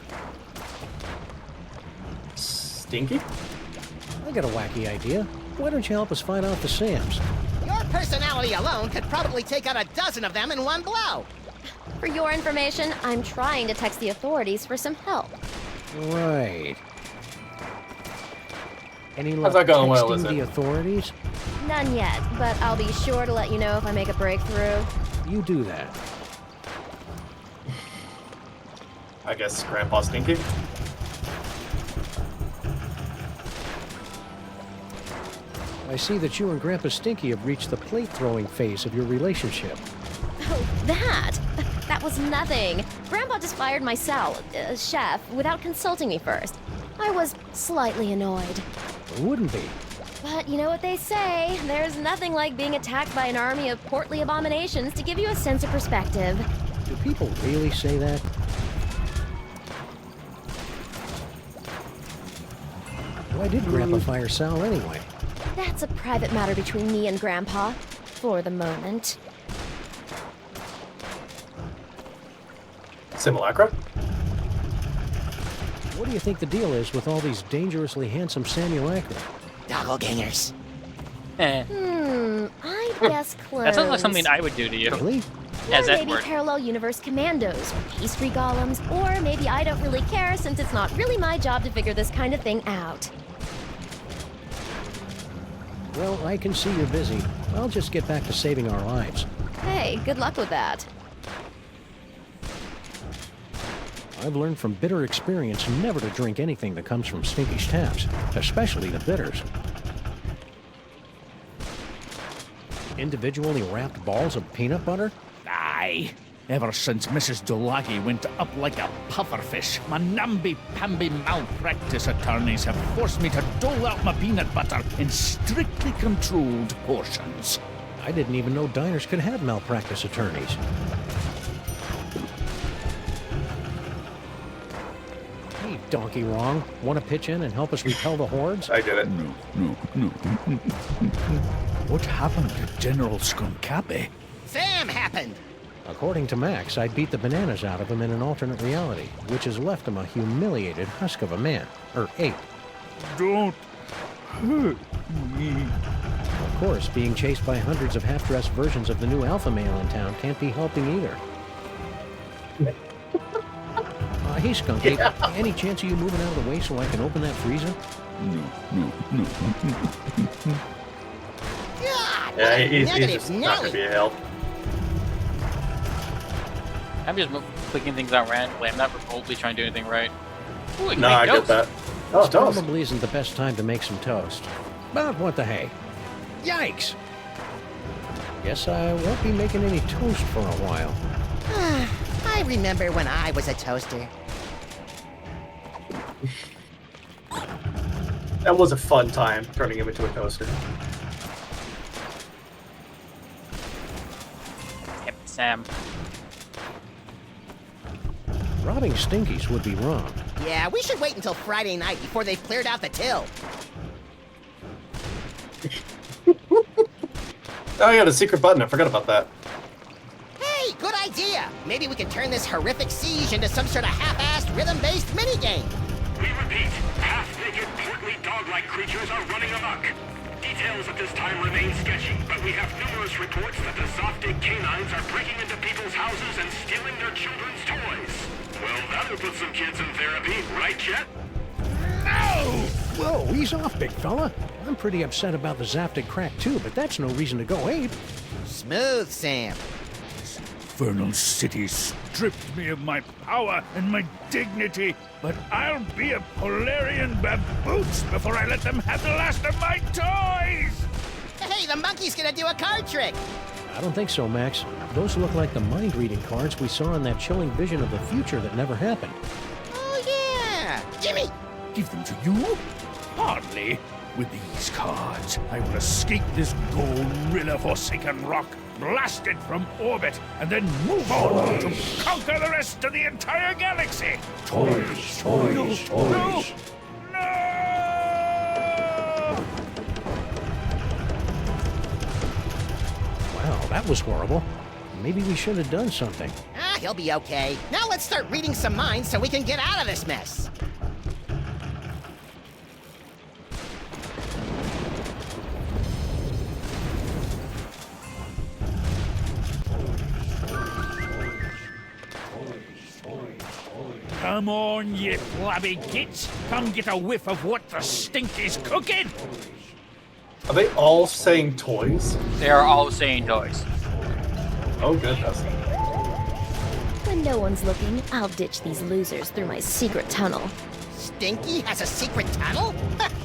Stinky? I got a wacky idea. Why don't you help us find out the Sams? Your personality alone could probably take out a dozen of them in one blow. For your information, I'm trying to text the authorities for some help. Right. Any How's luck that going, Will, texting is it? the authorities? None yet, but I'll be sure to let you know if I make a breakthrough. You do that. I guess Grandpa Stinky? I see that you and Grandpa Stinky have reached the plate-throwing phase of your relationship. Oh, that? That was nothing. Grandpa just fired my chef, without consulting me first. I was slightly annoyed. It wouldn't be. But you know what they say, there's nothing like being attacked by an army of portly abominations to give you a sense of perspective. Do people really say that? Why did Grandpa fire Sal anyway? That's a private matter between me and Grandpa, for the moment. Simulacra? What do you think the deal is with all these dangerously handsome simulacra? Doppelgangers. I guess clones. That sounds like something I would do to you. Really? Or As maybe Edward. parallel universe commandos, or pastry golems, or maybe I don't really care since it's not really my job to figure this kind of thing out. Well, I can see you're busy. I'll just get back to saving our lives. Hey, good luck with that. I've learned from bitter experience never to drink anything that comes from Stinky's taps, especially the bitters. Individually wrapped balls of peanut butter? Aye. Ever since Mrs. Dolagi went up like a pufferfish, my namby-pamby malpractice attorneys have forced me to dole out my peanut butter in strictly controlled portions. I didn't even know diners could have malpractice attorneys. Hey, Donkey Wrong. Want to pitch in and help us repel the hordes? I did it. No. What happened to General Skunkabe? Sam happened! According to Max, I beat the bananas out of him in an alternate reality, which has left him a humiliated husk of a man. Or ape. Don't hurt me. Of course, being chased by hundreds of half-dressed versions of the new alpha male in town can't be helping either. Hey, Skunk Ape, any chance of you moving out of the way so I can open that freezer? No. God, Yeah, what a he's negative just not going Nelly. to be a help. I'm just clicking things out randomly. I'm not remotely trying to do anything right. Ooh, No, I get that. Oh, This toast. probably isn't the best time to make some toast. But what the hey? Yikes! Guess I won't be making any toast for a while. I remember when I was a toaster. That was a fun time, turning him into a toaster. Yep, Sam. Robbing Stinkies would be wrong. Yeah, we should wait until Friday night before they've cleared out the till. Oh yeah, the secret button. I forgot about that. Hey, good idea! Maybe we can turn this horrific siege into some sort of half-assed rhythm-based minigame. We repeat, half-naked, portly dog-like creatures are running amok. Details at this time remain sketchy, but we have numerous reports that the Zoftig canines are breaking into people's houses and stealing their children's toys. Well, that'll put some kids in therapy, right, Chet? No! Whoa, ease off, big fella. I'm pretty upset about the Zaftig crack too, but that's no reason to go ape. Smooth, Sam. Infernal city stripped me of my power and my dignity, but I'll be a Polarian baboons before I let them have the last of my toys! Hey, the monkey's gonna do a card trick! I don't think so, Max. Those look like the mind-reading cards we saw in that chilling vision of the future that never happened. Oh, yeah! Jimmy! Give them to you? Hardly. With these cards, I will escape this gorilla-forsaken rock, blast it from orbit, and then move on to conquer the rest of the entire galaxy! Toys. No! Wow, that was horrible. Maybe we should have done something. Ah, he'll be okay. Now let's start reading some minds so we can get out of this mess. Come on, ye flabby gits! Come get a whiff of what the stink is cooking! Are they all saying toys? They are all saying toys. Oh goodness. When no one's looking, I'll ditch these losers through my secret tunnel. Stinky has a secret tunnel?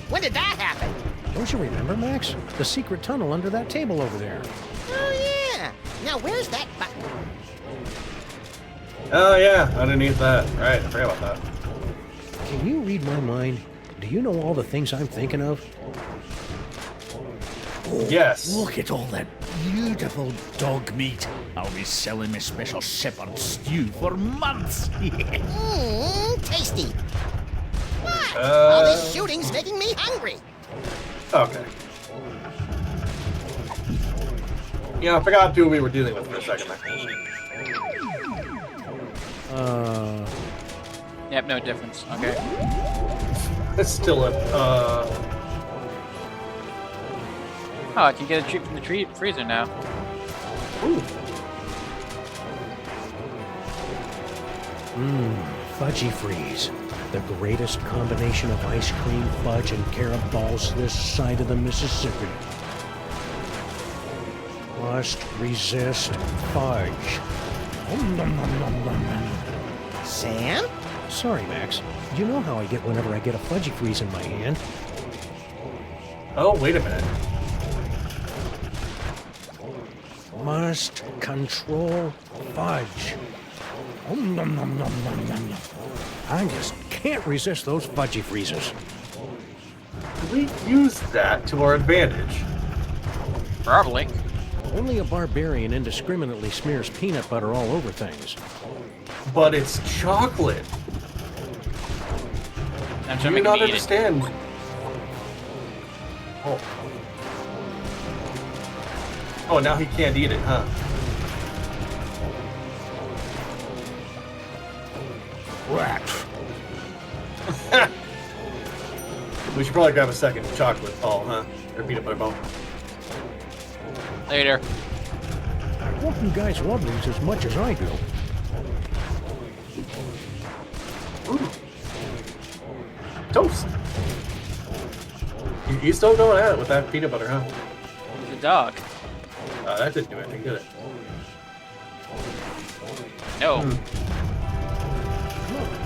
When did that happen? Don't you remember, Max? The secret tunnel under that table over there. Oh, yeah. Now, where's that button? Oh yeah, underneath that. Right, I forgot about that. Can you read my mind? Do you know all the things I'm thinking of? Oh, yes. Look at all that beautiful dog meat. I'll be selling my special shepherd stew for months. Tasty. What? All this shooting's making me hungry. Okay. Yeah, I forgot who we were dealing with for a second there. Yep, no difference. Okay. It's still a, Oh, I can get a treat from the freezer now. Ooh. Fudgy Freeze. The greatest combination of ice cream, fudge, and carob balls this side of the Mississippi. Must resist fudge. Sam? Sorry, Max. You know how I get whenever I get a Fudgy Freeze in my hand. Oh, wait a minute. must control fudge. Nom, nom, nom, nom, nom, nom, nom. I just can't resist those fudgy freezes. We use that to our advantage. Probably. Only a barbarian indiscriminately smears peanut butter all over things. But it's chocolate. I'm Do trying you to not make understand? Oh. Oh, now he can't eat it, huh? Rat. We should probably grab a second chocolate ball, huh? Or peanut butter ball. Later. I hope you guys love these as much as I do. Ooh. Toast. He's still going at it with that peanut butter, huh? He's a dog. That didn't do anything, did it? No.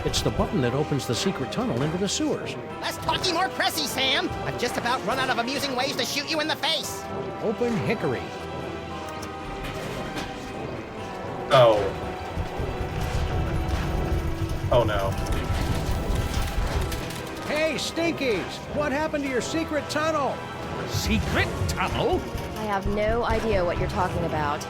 It's the button that opens the secret tunnel into the sewers. Less talky, more pressy, Sam. I've just about run out of amusing ways to shoot you in the face. Open hickory. Oh. Oh no. Hey, Stinkies! What happened to your secret tunnel? Secret tunnel? I have no idea what you're talking about.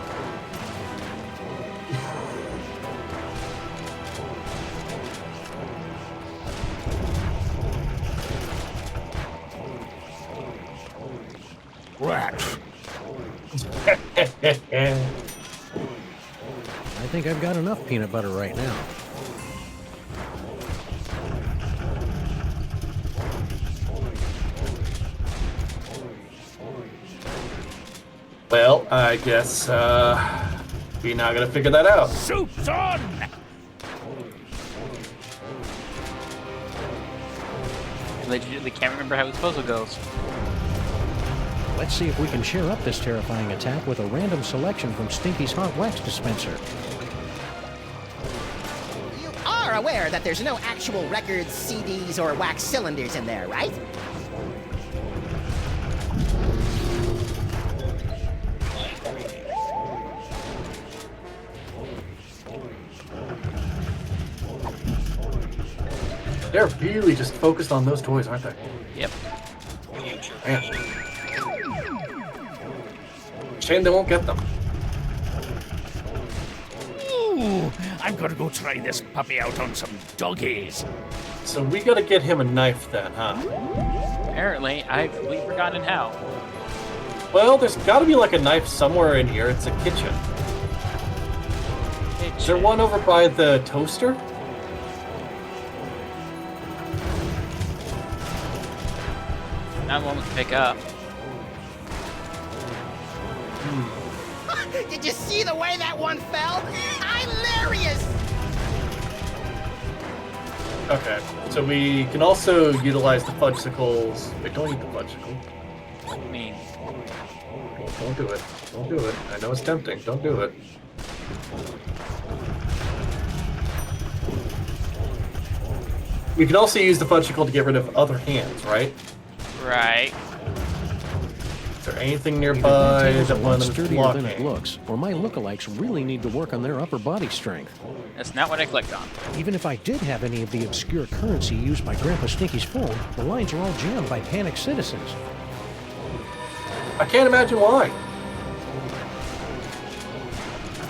Rat. I think I've got enough peanut butter right now. Well, I guess, we're not gonna figure that out. Soup's on! I legitimately can't remember how this puzzle goes. Let's see if we can cheer up this terrifying attack with a random selection from Stinky's hot wax dispenser. You are aware that there's no actual records, CDs, or wax cylinders in there, right? They're really just focused on those toys, aren't they? Yep. Man. Shame they won't get them. Ooh, I'm gonna go try this puppy out on some doggies. So we gotta get him a knife then, huh? Apparently, I've completely forgotten how. Well, there's gotta be like a knife somewhere in here. It's a kitchen. Is there one over by the toaster? Not one to pick up. Did you see the way that one fell? Hilarious! Okay, so we can also utilize the fudgesicles. Wait, don't eat the fudgesicle. I mean, Don't do it. Don't do it. I know it's tempting. Don't do it. We can also use the fudgesicle to get rid of other hands, right? right. Is there anything nearby Either that one of them is sturdier than it blocking? looks, or my lookalikes really need to work on their upper body strength. That's not what I clicked on. Even if I did have any of the obscure currency used by Grandpa Stinky's phone, the lines are all jammed by panicked citizens. I can't imagine why.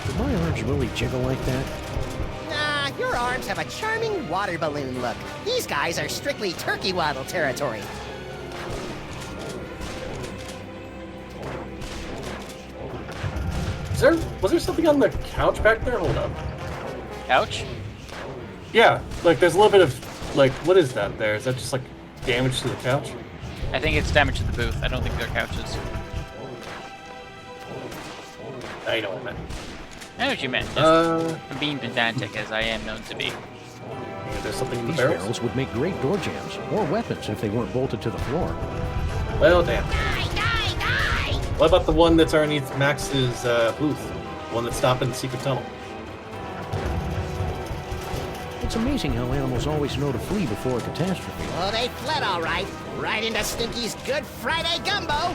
Do my arms really jiggle like that? Nah, your arms have a charming water balloon look. These guys are strictly turkey waddle territory. Was there something on the couch back there? Hold up. Couch? Yeah, like there's a little bit of, like, what is that there? Is that just like damage to the couch? I think it's damage to the booth. I don't think they're couches. I know what I meant. I know what you meant. Just I'm being pedantic as I am known to be. Yeah, there's something in the These barrels would make great door jams, or weapons if they weren't bolted to the floor. Well, damn. What about the one that's underneath Max's booth? The one that's stopping the secret tunnel? It's amazing how animals always know to flee before a catastrophe. Oh, they fled all right. Right into Stinky's Good Friday gumbo.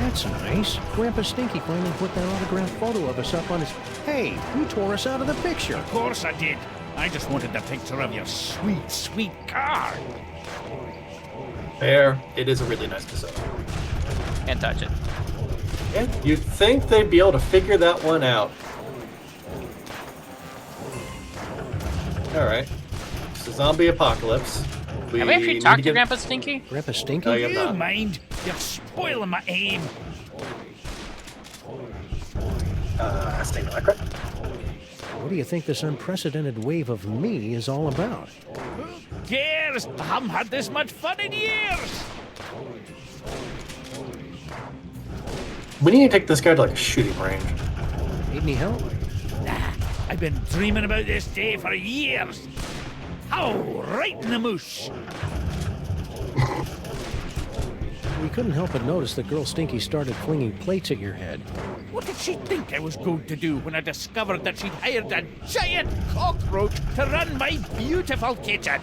That That's nice. Grandpa Stinky finally put that autographed photo of us up on his... Hey, you tore us out of the picture. Of course I did. I just wanted the picture of your sweet, sweet car. Fair. It is a really nice design. Can't touch it. Yeah, you'd think they'd be able to figure that one out. Alright. It's a zombie apocalypse. Have we actually talked to Grandpa Stinky? Grandpa Stinky? No, Do you have you not. mind? You're spoiling my aim. Sting Electric. What do you think this unprecedented wave of me is all about? Who cares? I haven't had this much fun in years. We need to take this guy to like a shooting range. Need any help? Nah, I've been dreaming about this day for years. Oh, right in the moosh. We couldn't help but notice that girl Stinky started flinging plates at your head. What did she think I was going to do when I discovered that she'd hired a giant cockroach to run my beautiful kitchen?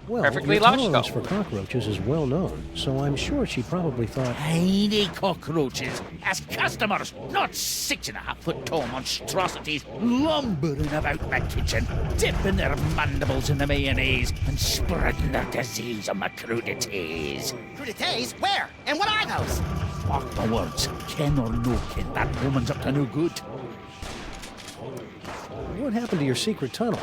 Well, Perfectly your logical. tolerance for cockroaches is well known, so I'm sure she probably thought... Tiny cockroaches as customers, not 6.5-foot tall monstrosities lumbering about my kitchen, dipping their mandibles in the mayonnaise and spreading their disease on my crudités. Crudités? Where? And what are those? Mark the words, ken or no ken, that woman's up to no good. What happened to your secret tunnel?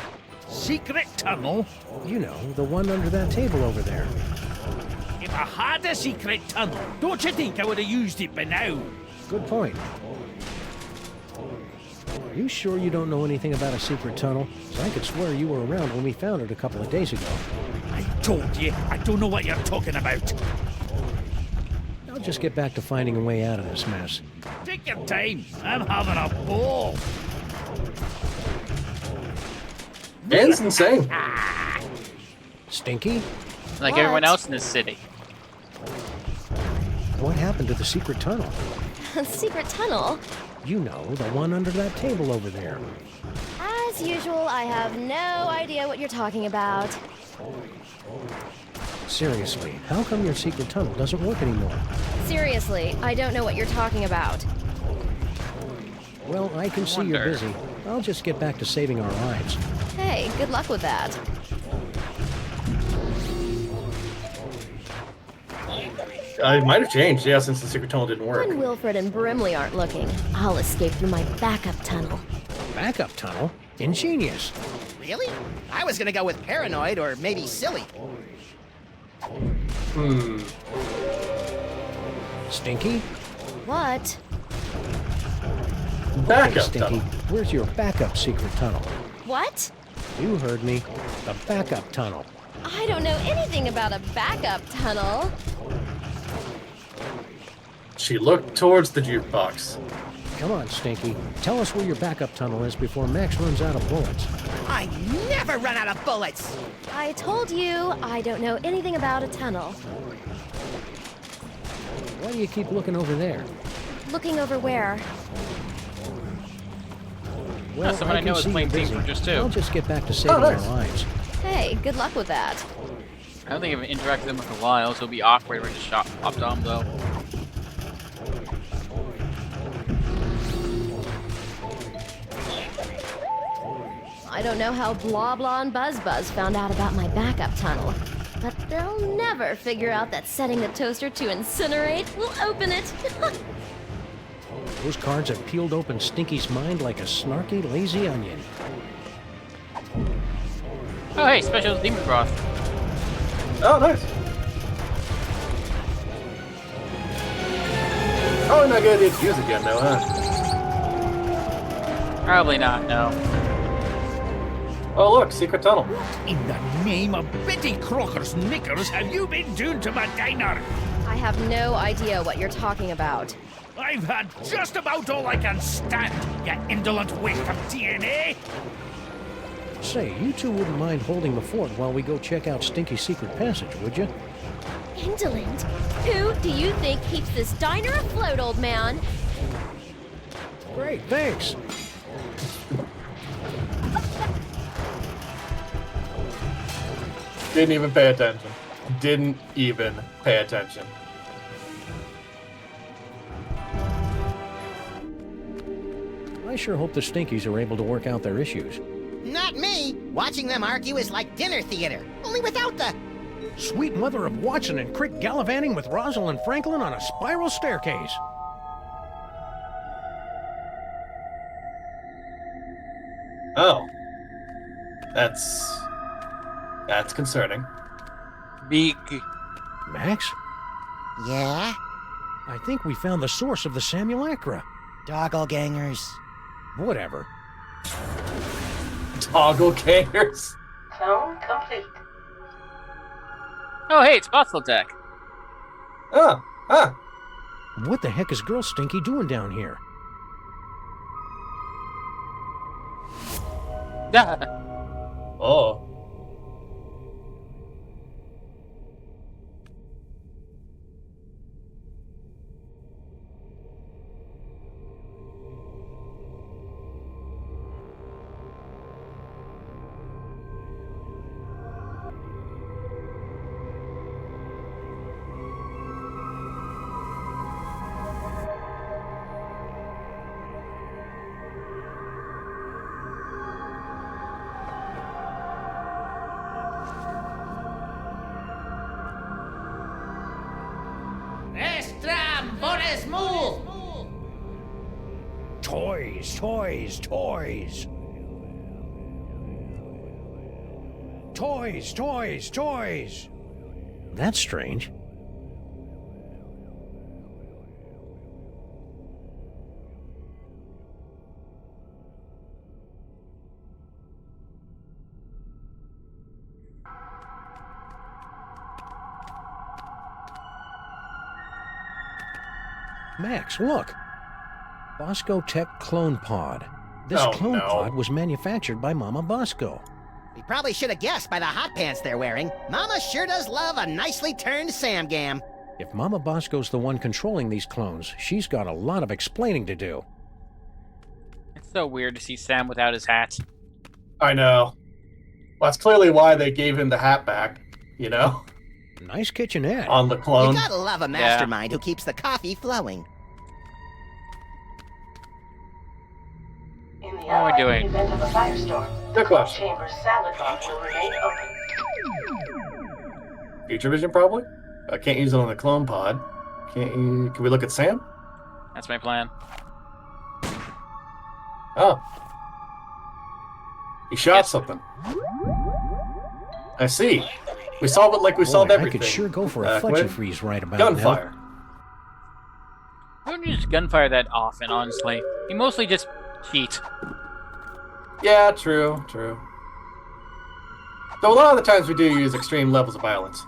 Secret tunnel? You know, the one under that table over there. If I had a secret tunnel, don't you think I would have used it by now? Good point. Are you sure you don't know anything about a secret tunnel? 'Cause I could swear you were around when we found it a couple of days ago. I told you, I don't know what you're talking about. I'll just get back to finding a way out of this mess. Take your time, I'm having a ball. Dan's insane. Stinky? Like What? everyone else in this city. What happened to the secret tunnel? Secret tunnel? You know, the one under that table over there. As usual, I have no idea what you're talking about. Seriously, how come your secret tunnel doesn't work anymore? Seriously, I don't know what you're talking about. Well, I can see you're Wonder. busy. I'll just get back to saving our lives. Hey, good luck with that. It might have changed, yeah, since the secret tunnel didn't work. When Wilfred and Brimley aren't looking, I'll escape through my backup tunnel. Backup tunnel? Ingenious. Really? I was gonna go with paranoid or maybe silly. Stinky? What? Backup Stinky, tunnel. where's your backup secret tunnel? What? You heard me. The backup tunnel. I don't know anything about a backup tunnel. She looked towards the jukebox. Come on, Stinky. Tell us where your backup tunnel is before Max runs out of bullets. I never run out of bullets. I told you, I don't know anything about a tunnel. Why do you keep looking over there? Looking over where? Well, someone I can know is see playing you're Team busy. Fortress 2. I'll just get back to saving nice. our lives. Hey, good luck with that. I don't think I've interacted with them for a while, so it'll be awkward if I just popped on though. I don't know how Blah Blah and Buzz Buzz found out about my backup tunnel, but they'll never figure out that setting the toaster to incinerate will open it. Those cards have peeled open Stinky's mind like a snarky, lazy onion. Oh hey, special demon broth. Oh, nice. Probably not good to use again, though, huh? Probably not, no. Oh, look, secret tunnel. In the name of Betty Crocker's knickers have you been doing to my diner? I have no idea what you're talking about. I've had just about all I can stand, you indolent waste of DNA! Say, you two wouldn't mind holding the fort while we go check out Stinky's secret passage, would you? Indolent? Who do you think keeps this diner afloat, old man? Great, thanks. Didn't even pay attention. Didn't even pay attention. I sure hope the Stinkies are able to work out their issues. Not me. Watching them argue is like dinner theater, only without the... Sweet mother of Watson and Crick gallivanting with Rosalind Franklin on a spiral staircase. Oh. That's concerning. Big. Max? Yeah? I think we found the source of the Simulacra. Doppelgangers. Whatever. Doppelgangers? Clone complete. Oh, hey, it's Fossil Tech. What the heck is Girl Stinky doing down here? Oh. Toys, toys, toys. Toys, toys, toys. That's strange. Max, look. Bosco Tech Clone Pod. This clone pod was manufactured by Mama Bosco. We probably should have guessed by the hot pants they're wearing. Mama sure does love a nicely turned Sam Gam. If Mama Bosco's the one controlling these clones, she's got a lot of explaining to do. It's so weird to see Sam without his hat. I know. Well, that's clearly why they gave him the hat back, you know? Nice kitchenette. On the clone. You gotta love a mastermind who keeps the coffee flowing. In the What are we doing? event of a firestorm, Good the question. chamber's salad box will remain open. Future vision, probably? I can't use it on the clone pod. Can we look at Sam? That's my plan. Oh. He shot something. I see. We solved it like we solved everything. I could sure go for a fudgy freeze right about Gunfire. now. I don't use gunfire that often, honestly. You mostly just cheat. Yeah, true. Though a lot of the times we do use extreme levels of violence.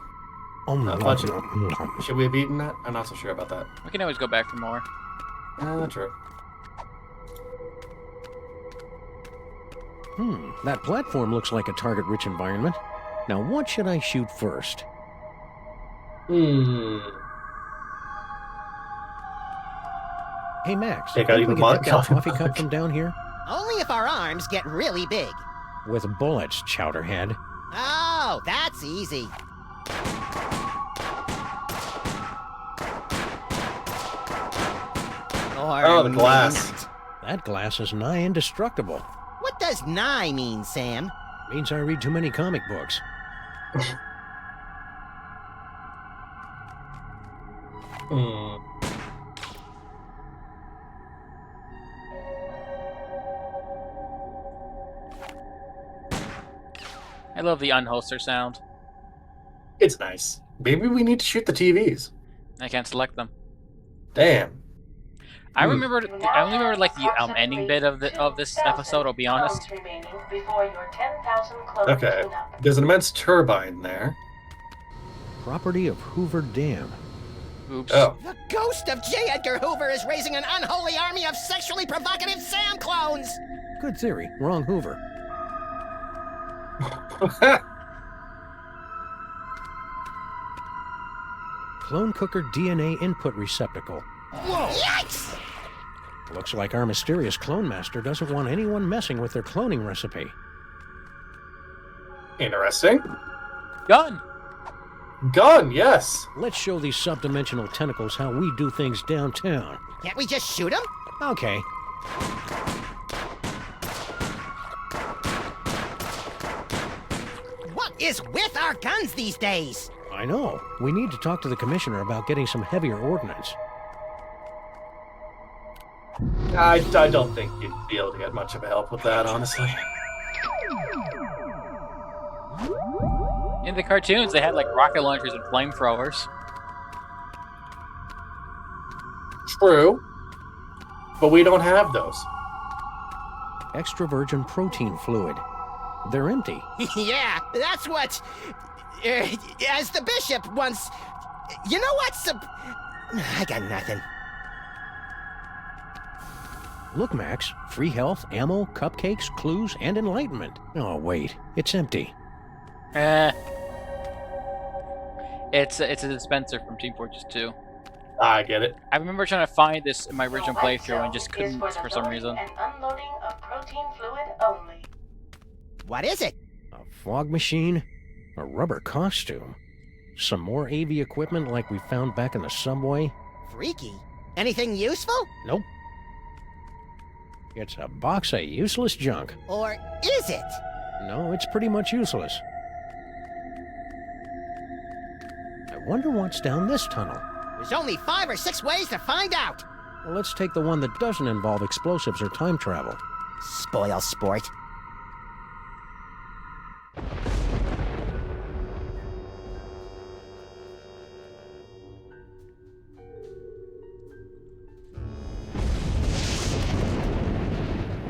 Should we have eaten that? I'm not so sure about that. We can always go back for more. True. That platform looks like a target-rich environment. Now, what should I shoot first? Hey, Max, Take think out we even can my hit that coffee cup from down here? Only if our arms get really big. With bullets, Chowderhead. Oh, that's easy. Oh, the glass. That glass is nigh indestructible. What does nigh mean, Sam? Means I read too many comic books. I love the unholster sound. It's nice. Maybe we need to shoot the TVs. I can't select them. Damn. I only remember like the ending bit of this episode. I'll be honest. Okay. There's an immense turbine there. Property of Hoover Dam. Oops. Oh. The ghost of J. Edgar Hoover is raising an unholy army of sexually provocative Sam clones! Good theory. Wrong Hoover. Clone cooker DNA input receptacle. Whoa! Yikes! Looks like our mysterious clone master doesn't want anyone messing with their cloning recipe. Interesting. Gun! Gun, yes! Let's show these subdimensional tentacles how we do things downtown. Can't we just shoot him? Okay. is with our guns these days. I know. We need to talk to the commissioner about getting some heavier ordnance. I don't think you'd be able to get much of a help with that, honestly. In the cartoons, they had like rocket launchers and flamethrowers. True. But we don't have those. Extra virgin protein fluid. They're empty. Yeah, that's what... as the bishop once... You know what's... I got nothing. Look, Max. Free health, ammo, cupcakes, clues, and enlightenment. Oh, wait. It's empty. It's a dispenser from Team Fortress 2. I get it. I remember trying to find this in my original playthrough and just couldn't for some reason. And unloading of protein fluid only. What is it? A fog machine? A rubber costume? Some more AV equipment like we found back in the subway? Freaky. Anything useful? Nope. It's a box of useless junk. Or is it? No, it's pretty much useless. I wonder what's down this tunnel. There's only 5 or 6 ways to find out. Well, let's take the one that doesn't involve explosives or time travel. Spoil sport.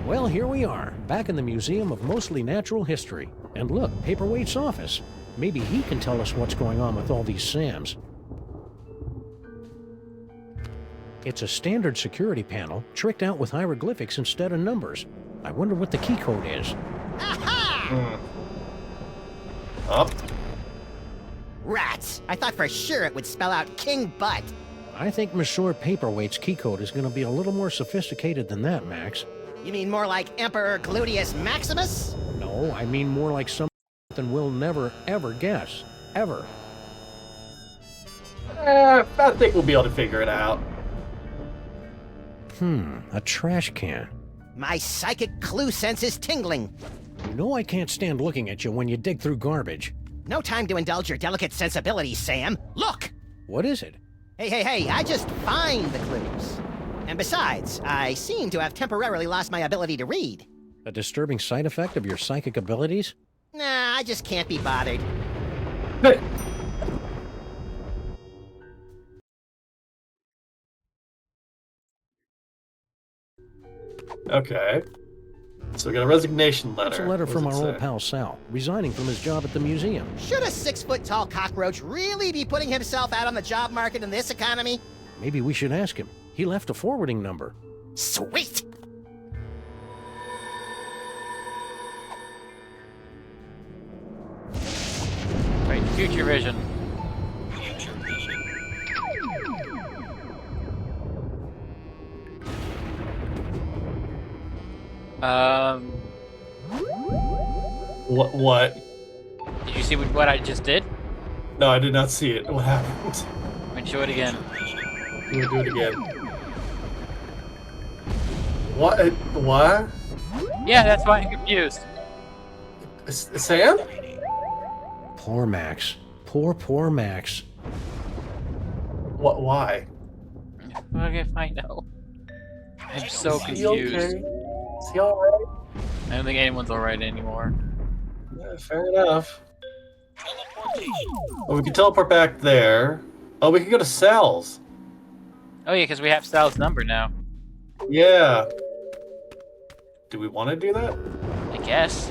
Well, here we are, back in the Museum of Mostly Natural History. And look, Paperweight's office. Maybe he can tell us what's going on with all these Sams. It's a standard security panel, tricked out with hieroglyphics instead of numbers. I wonder what the key code is. Aha! Up. Rats! I thought for sure it would spell out King Butt. I think Monsieur Paperweight's key code is going to be a little more sophisticated than that, Max. You mean more like Emperor Gluteus Maximus? No, I mean more like something we'll never, ever guess. Ever. I think we'll be able to figure it out. A trash can. My psychic clue sense is tingling. You know I can't stand looking at you when you dig through garbage. No time to indulge your delicate sensibilities, Sam. Look! What is it? Hey, I just find the clues. And besides, I seem to have temporarily lost my ability to read. A disturbing side effect of your psychic abilities? Nah, I just can't be bothered. Okay. So we got a resignation letter. It's a letter What from does our it old say? pal Sal, resigning from his job at the museum. Should a 6-foot-tall cockroach really be putting himself out on the job market in this economy? Maybe we should ask him. He left a forwarding number. Sweet! Right, future vision. What? Did you see what I just did? No, I did not see it. What happened? I'm gonna show it again. I'm gonna do it again. What? What? Yeah, that's why I'm confused. Sam? Poor Max. Poor Max. What? Why? Okay, I know. I'm so Is he confused. okay? Is he alright? I don't think anyone's alright anymore. Yeah, fair enough. Well, we can teleport back there. Oh, we can go to Sal's. Oh yeah, because we have Sal's number now. Yeah. Do we want to do that? I guess.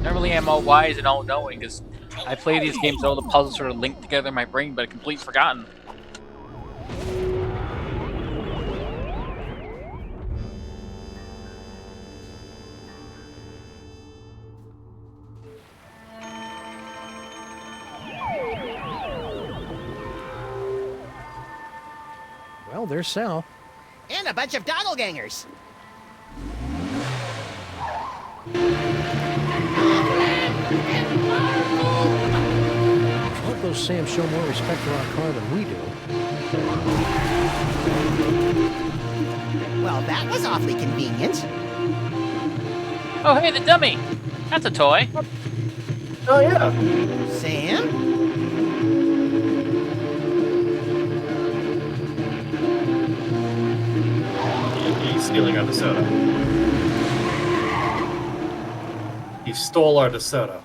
Normally I'm all wise and all knowing because I play these games, all the puzzles sort of link together in my brain, but I completely forgotten. Well, there's Sal. And a bunch of doppelgangers. Hope those Sams show more respect for our car than we do. Well, that was awfully convenient. Oh hey, the dummy! That's a toy. Oh, yeah. Sam? He's stealing our DeSoto. He stole our DeSoto.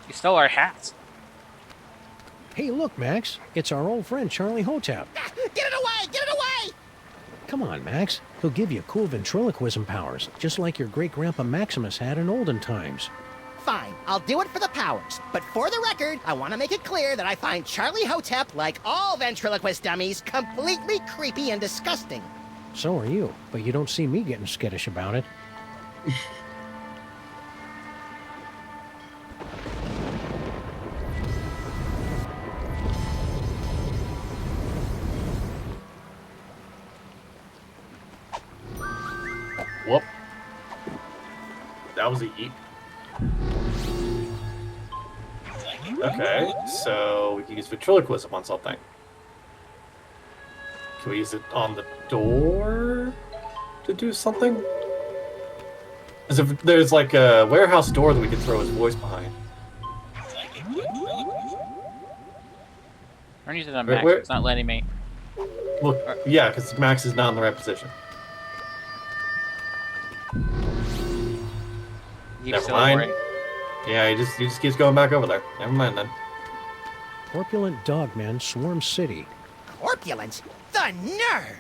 He stole our hats. Hey, look, Max. It's our old friend Charlie Hotep. Get it away! Get it away! Come on, Max. He'll give you cool ventriloquism powers, just like your great-grandpa Maximus had in olden times. Fine, I'll do it for the powers. But for the record, I want to make it clear that I find Charlie Hotep, like all ventriloquist dummies, completely creepy and disgusting. So are you, but you don't see me getting skittish about it. Whoop. That was a yeet. Okay, so we can use ventriloquism on something. Can we use it on the door to do something? As if there's like a warehouse door that we can throw his voice behind. I'm using it on Max. It's not letting me. Look, yeah, because Max is not in the right position. Never mind. Yeah, he just keeps going back over there. Never mind then. Corpulent dogmen swarm city. Corpulence? The nerve!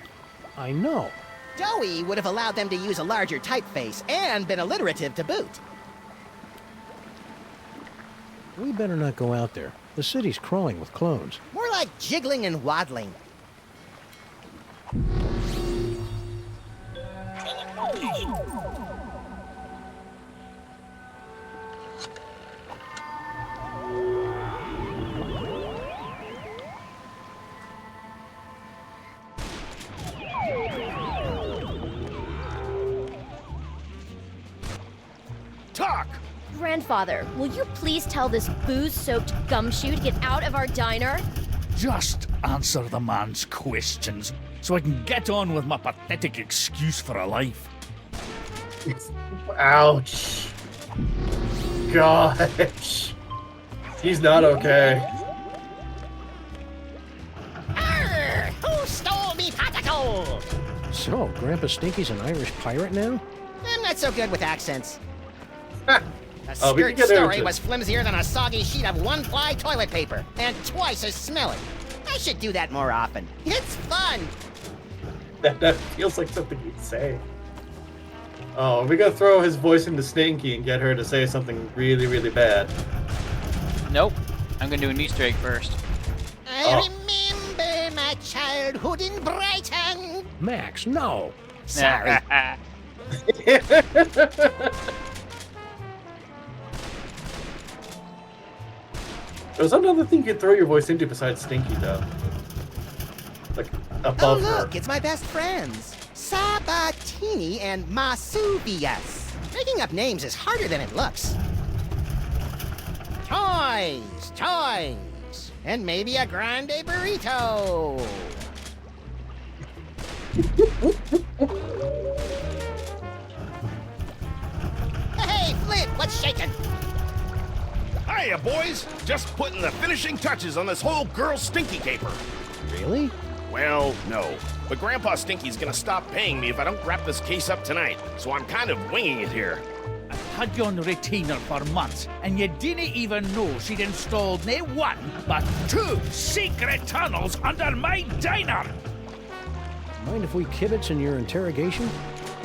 I know. Doughy would have allowed them to use a larger typeface and been alliterative to boot. We better not go out there. The city's crawling with clones. More like jiggling and waddling. Talk! Grandfather, will you please tell this booze-soaked gumshoe to get out of our diner? Just answer the man's questions so I can get on with my pathetic excuse for a life. Ouch. Gosh. He's not okay. Arr! Who stole me potato? So, Grandpa Stinky's an Irish pirate now? I'm not so good with accents. The Oh, we can skirt get story into was flimsier than a soggy sheet of one-ply toilet paper, and twice as smelly. I should do that more often. It's fun. That feels like something you'd say. Oh, we gotta throw his voice into Stinky and get her to say something really, really bad. Nope. I'm gonna do an Easter egg first. I remember my childhood in Brighton. Max, no. Sorry. There's another thing you could throw your voice into besides Stinky, though. Like, Oh, above look, her. it's my best friends. Sabatini and Masubius. Making up names is harder than it looks. Toys, toys, and maybe a grande burrito. Hey, Flint, what's shaking? Hiya, boys! Just putting the finishing touches on this whole girl stinky caper. Really? Well, no. But Grandpa Stinky's gonna stop paying me if I don't wrap this case up tonight, so I'm kind of winging it here. I've had you on retainer for months, and you didn't even know she'd installed not one, but two secret tunnels under my diner! Mind if we kibitz in your interrogation?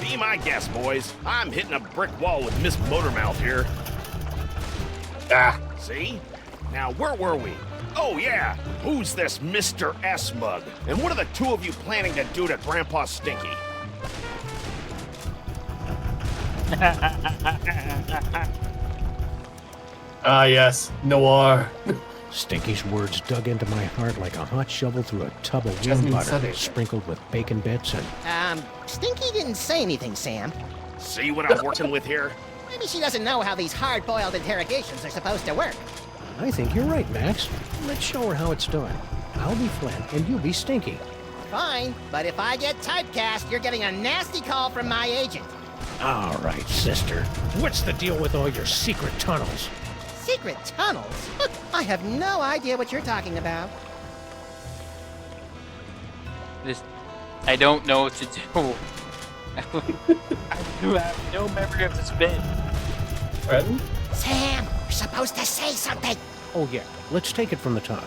Be my guest, boys. I'm hitting a brick wall with Miss Motormouth here. Ah. See? Now, where were we? Oh, yeah. Who's this Mr. S mug? And what are the two of you planning to do to Grandpa Stinky? Ah, yes. Noir. Stinky's words dug into my heart like a hot shovel through a tub of Hasn't wing even said butter, it. sprinkled with bacon bits and... Stinky didn't say anything, Sam. See what I'm working with here? Maybe she doesn't know how these hard-boiled interrogations are supposed to work. I think you're right, Max. Let's show her how it's done. I'll be Flint, and you be Stinky. Fine, but if I get typecast, you're getting a nasty call from my agent. All right, sister. What's the deal with all your secret tunnels? Secret tunnels? I have no idea what you're talking about. I don't know what to do. I do have no memory of this bit. Threatened? Sam, you're supposed to say something. Oh, yeah. Let's take it from the top.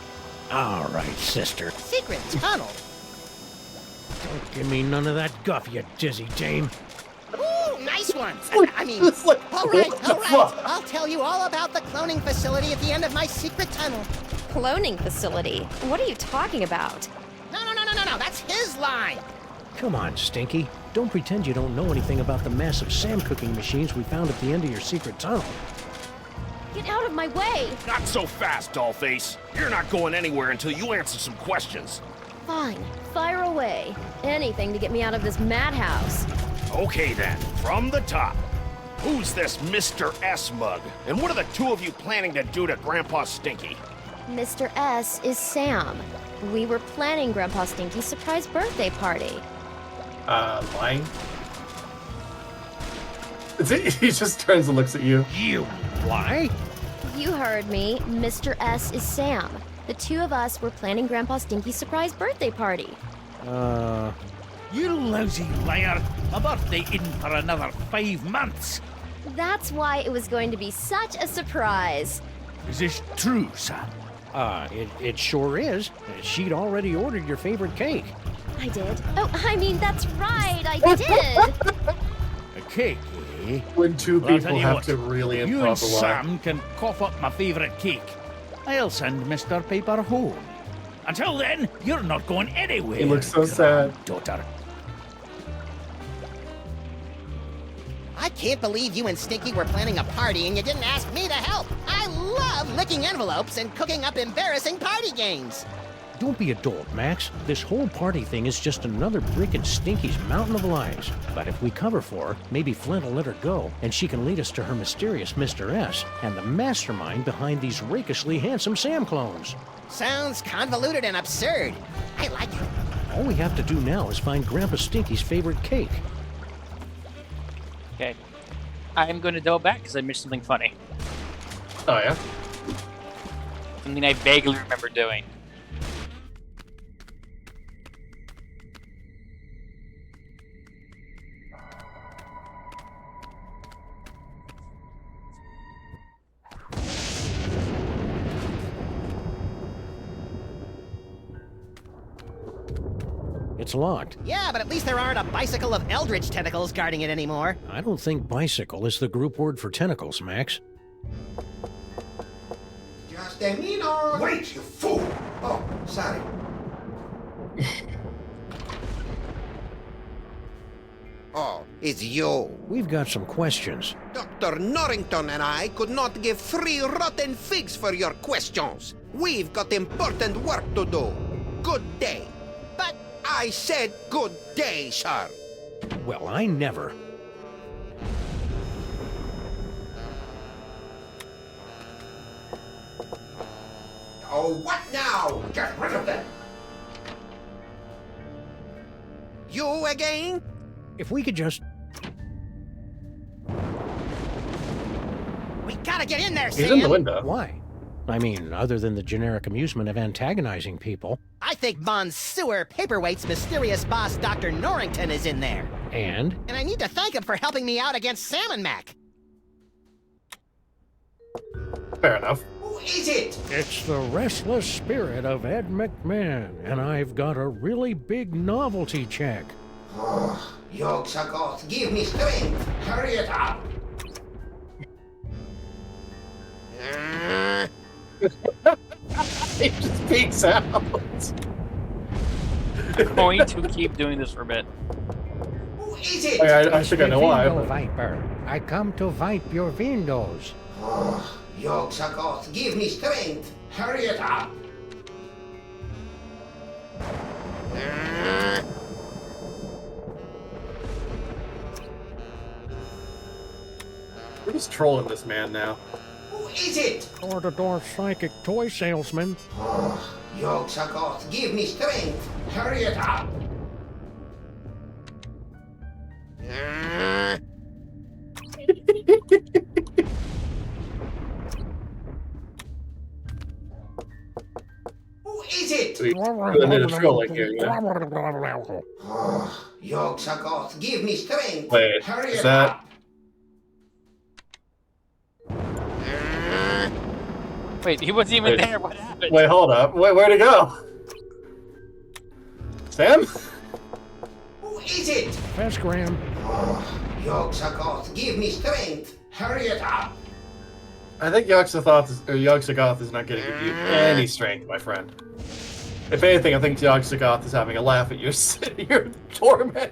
All right, sister. Secret tunnel? Don't give me none of that guff, you dizzy dame. Ooh, nice one. I mean, all right. I'll tell you all about the cloning facility at the end of my secret tunnel. Cloning facility? What are you talking about? No, that's his line. Come on, Stinky. Don't pretend you don't know anything about the massive Sam cooking machines we found at the end of your secret tunnel. Get out of my way! Not so fast, Dollface. You're not going anywhere until you answer some questions. Fine, fire away. Anything to get me out of this madhouse. Okay then, from the top. Who's this Mr. S mug? And what are the two of you planning to do to Grandpa Stinky? Mr. S is Sam. We were planning Grandpa Stinky's surprise birthday party. Lying? He just turns and looks at you. You lie? You heard me. Mr. S is Sam. The two of us were planning Grandpa Stinky's surprise birthday party. You lousy liar. A birthday isn't for another 5 months. That's why it was going to be such a surprise. Is this true, Sam? It sure is. She'd already ordered your favorite cake. I did. Oh, I mean, that's right, I did. A cake, eh? When two Well, I'll people tell you have what, to really you and improv a lie. Sam can cough up my favorite cake. I'll send Mr. Paper home. Until then, you're not going anywhere. He looks so sad. Daughter. I can't believe you and Stinky were planning a party and you didn't ask me to help. I love licking envelopes and cooking up embarrassing party games. Don't be a dolt, Max. This whole party thing is just another brick in Stinky's mountain of lies. But if we cover for her, maybe Flint will let her go, and she can lead us to her mysterious Mr. S and the mastermind behind these rakishly handsome Sam clones. Sounds convoluted and absurd. I like it. All we have to do now is find Grandpa Stinky's favorite cake. Okay. I'm going to double back because I missed something funny. Oh, yeah? Something I vaguely remember doing. It's locked. Yeah, but at least there aren't a bicycle of eldritch tentacles guarding it anymore. I don't think bicycle is the group word for tentacles, Max. Just a minute. Wait, you fool! Oh, sorry. Oh, it's you. We've got some questions. Dr. Norrington and I could not give 3 rotten figs for your questions. We've got important work to do. Good day. But I said good day, sir. Well, I never. Oh, what now? Get rid of them! You again? If we could just... we gotta get in there, He's Sam. in the window. Why? I mean, other than the generic amusement of antagonizing people. I think Von Sewer Paperweight's mysterious boss, Dr. Norrington, is in there. And? And I need to thank him for helping me out against Salmon Mac. Fair enough. Who is it? It's the restless spirit of Ed McMahon, and I've got a really big novelty check. Oh, Yogg-Sagoth, give me strength. Hurry it up. He just peeks out. I'm going to keep doing this for a bit. Who is it? I think I know why. Window Viper, I come to wipe your windows. Oh, Yogg-Sagoth, give me strength. Hurry it up. We're just trolling this man now. Who is it? Door-to-door psychic toy salesman. Oh, Yogg-Sagoth, give me strength. Hurry it up. we do a bit of trolling here, yeah. Yogg-Sothoth, give me strength. Wait, Hurry is it that... up. Wait, he wasn't even there. What happened? Wait, hold up. Wait, where'd it go? Sam? Who is it? Fast, Graham. Yogg-Sothoth, give me strength. Hurry it up. I think Yogg-Sothoth is not going to give you any strength, my friend. If anything, I think Yogg-Sothoth is having a laugh at your torment.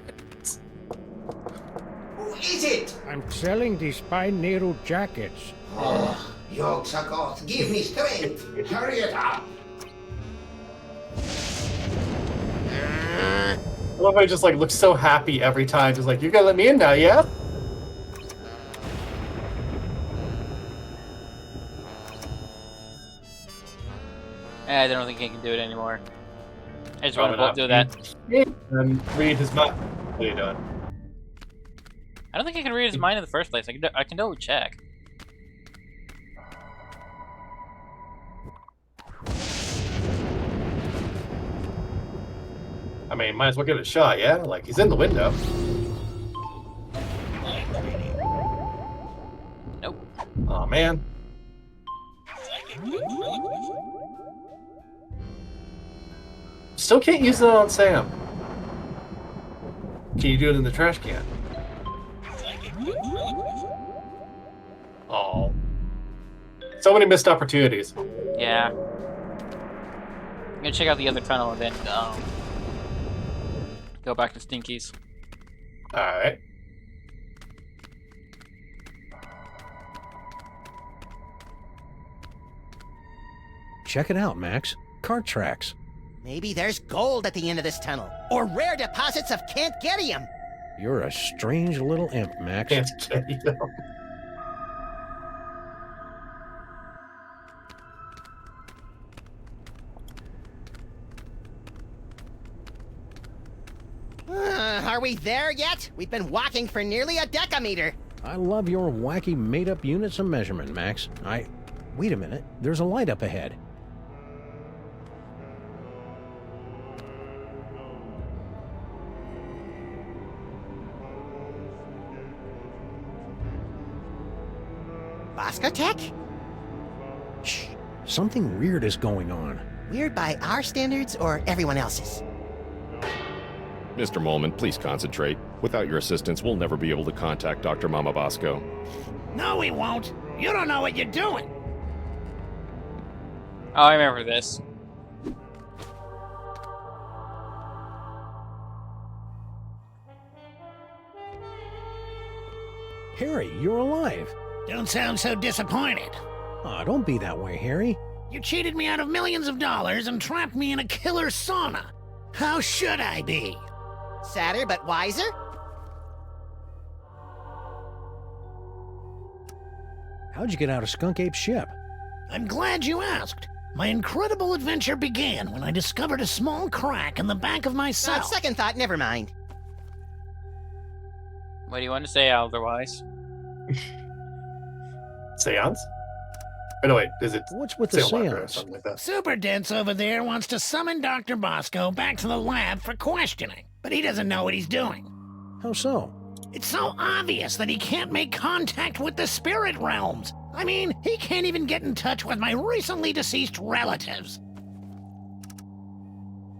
Who is it? I'm selling these spine needle jackets. Yogg-Sothoth, give me strength. Hurry it up. I love how he just like looks so happy every time. Just like, you're gonna let me in now, yeah? I don't think he can do it anymore. I just want to both do that. And read his mind. What are you doing? I don't think I can read his mind in the first place. I can double check. I mean, might as well give it a shot, yeah? Like, he's in the window. Nope. Aw, man. Still can't use it on Sam. Can you do it in the trash can? Oh. So many missed opportunities. Yeah. I'm gonna check out the other tunnel and then go back to Stinky's. Alright. Check it out, Max. Cart tracks. Maybe there's gold at the end of this tunnel, or rare deposits of Can't-Gettium. You're a strange little imp, Max. Can't-Gettium. Are we there yet? We've been walking for nearly a decameter. I love your wacky made-up units of measurement, Max. Wait a minute. There's a light up ahead. Bosco Tech? Shh. Something weird is going on. Weird by our standards or everyone else's? Mr. Molman, please concentrate. Without your assistance, we'll never be able to contact Dr. Mama Bosco. No, we won't. You don't know what you're doing. Oh, I remember this. Harry, you're alive. Don't sound so disappointed. Aw, don't be that way, Harry. You cheated me out of millions of dollars and trapped me in a killer sauna. How should I be? Sadder but wiser? How'd you get out of Skunk Ape's ship? I'm glad you asked. My incredible adventure began when I discovered a small crack in the back of my cell. Second thought, never mind. What do you want to say otherwise? Seance? Oh, no, wait, is it... What's with the seance? Like that? Super Dense over there wants to summon Dr. Bosco back to the lab for questioning, but he doesn't know what he's doing. How so? It's so obvious that he can't make contact with the spirit realms. I mean, he can't even get in touch with my recently deceased relatives.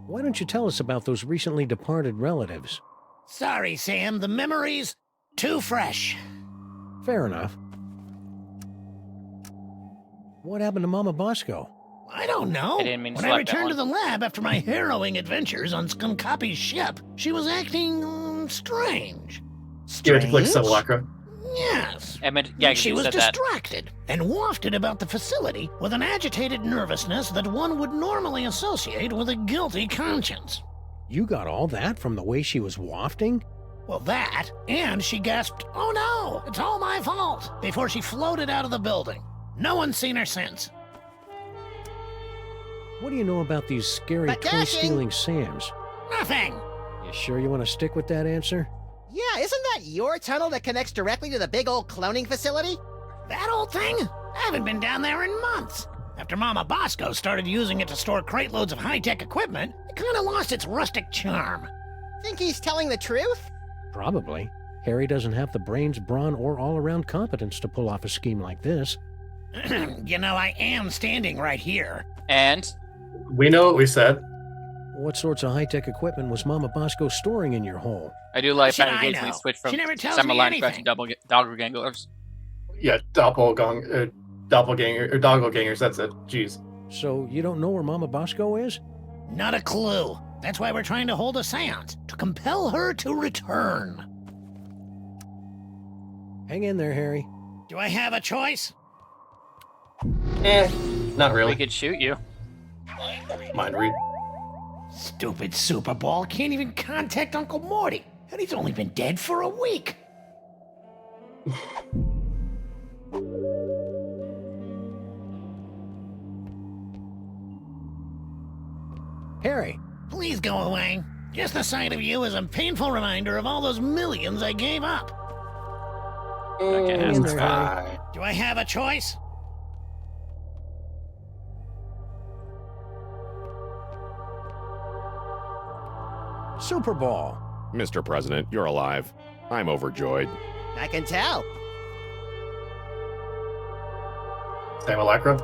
Why don't you tell us about those recently departed relatives? Sorry, Sam, the memories too fresh. Fair enough. What happened to Mama Bosco? I don't know. I didn't mean to When I select that returned to one. the lab after my harrowing adventures on Skunkapi's ship, she was acting strange. You have to click Simulacra. Yes. I meant, yeah, She you was said that. distracted and wafted about the facility with an agitated nervousness that one would normally associate with a guilty conscience. You got all that from the way she was wafting? Well, that, and she gasped, "Oh no, it's all my fault," before she floated out of the building. No one's seen her since. What do you know about these scary toy-stealing Sams? Nothing. You sure you want to stick with that answer? Yeah, isn't that your tunnel that connects directly to the big old cloning facility? That old thing? I haven't been down there in months. After Mama Bosco started using it to store crate loads of high-tech equipment, it kinda lost its rustic charm. Think he's telling the truth? Probably. Harry doesn't have the brains, brawn, or all-around competence to pull off a scheme like this. You know, I am standing right here. And? We know what we said. What sorts of high-tech equipment was Mama Bosco storing in your hole? I do like Should how I he know? occasionally switch from She never tells Sam me Malanga to anything. doppelgangers. Yeah, doppelgangers, that's it. Jeez. So you don't know where Mama Bosco is? Not a clue. That's why we're trying to hold a seance, to compel her to return. Hang in there, Harry. Do I have a choice? Not really. We could shoot you. Mind read. Stupid Super Ball can't even contact Uncle Morty, and he's only been dead for a week. Harry! Please go away. Just the sight of you is a painful reminder of all those millions I gave up. Hang in there, Harry. Do I have a choice? Super Ball. Mr. President, you're alive. I'm overjoyed. I can tell. Simulacra?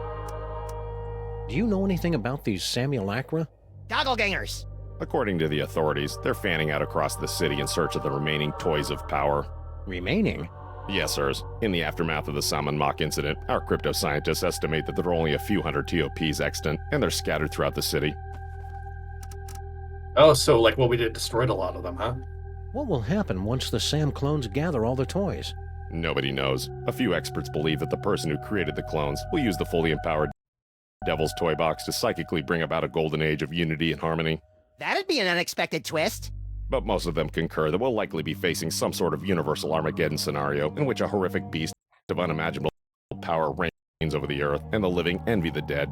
Do you know anything about these simulacra? Gogglegangers. According to the authorities, they're fanning out across the city in search of the remaining toys of power. Remaining? Yes, sirs. In the aftermath of the Salmon Mock incident, our crypto scientists estimate that there are only a few hundred TOPs extant, and they're scattered throughout the city. Oh, so like what we did, destroyed a lot of them, huh? What will happen once the Sam clones gather all the toys? Nobody knows. A few experts believe that the person who created the clones will use the fully empowered Devil's Toy Box to psychically bring about a golden age of unity and harmony. That'd be an unexpected twist. But most of them concur that we'll likely be facing some sort of universal Armageddon scenario in which a horrific beast of unimaginable power reigns over the earth, and the living envy the dead.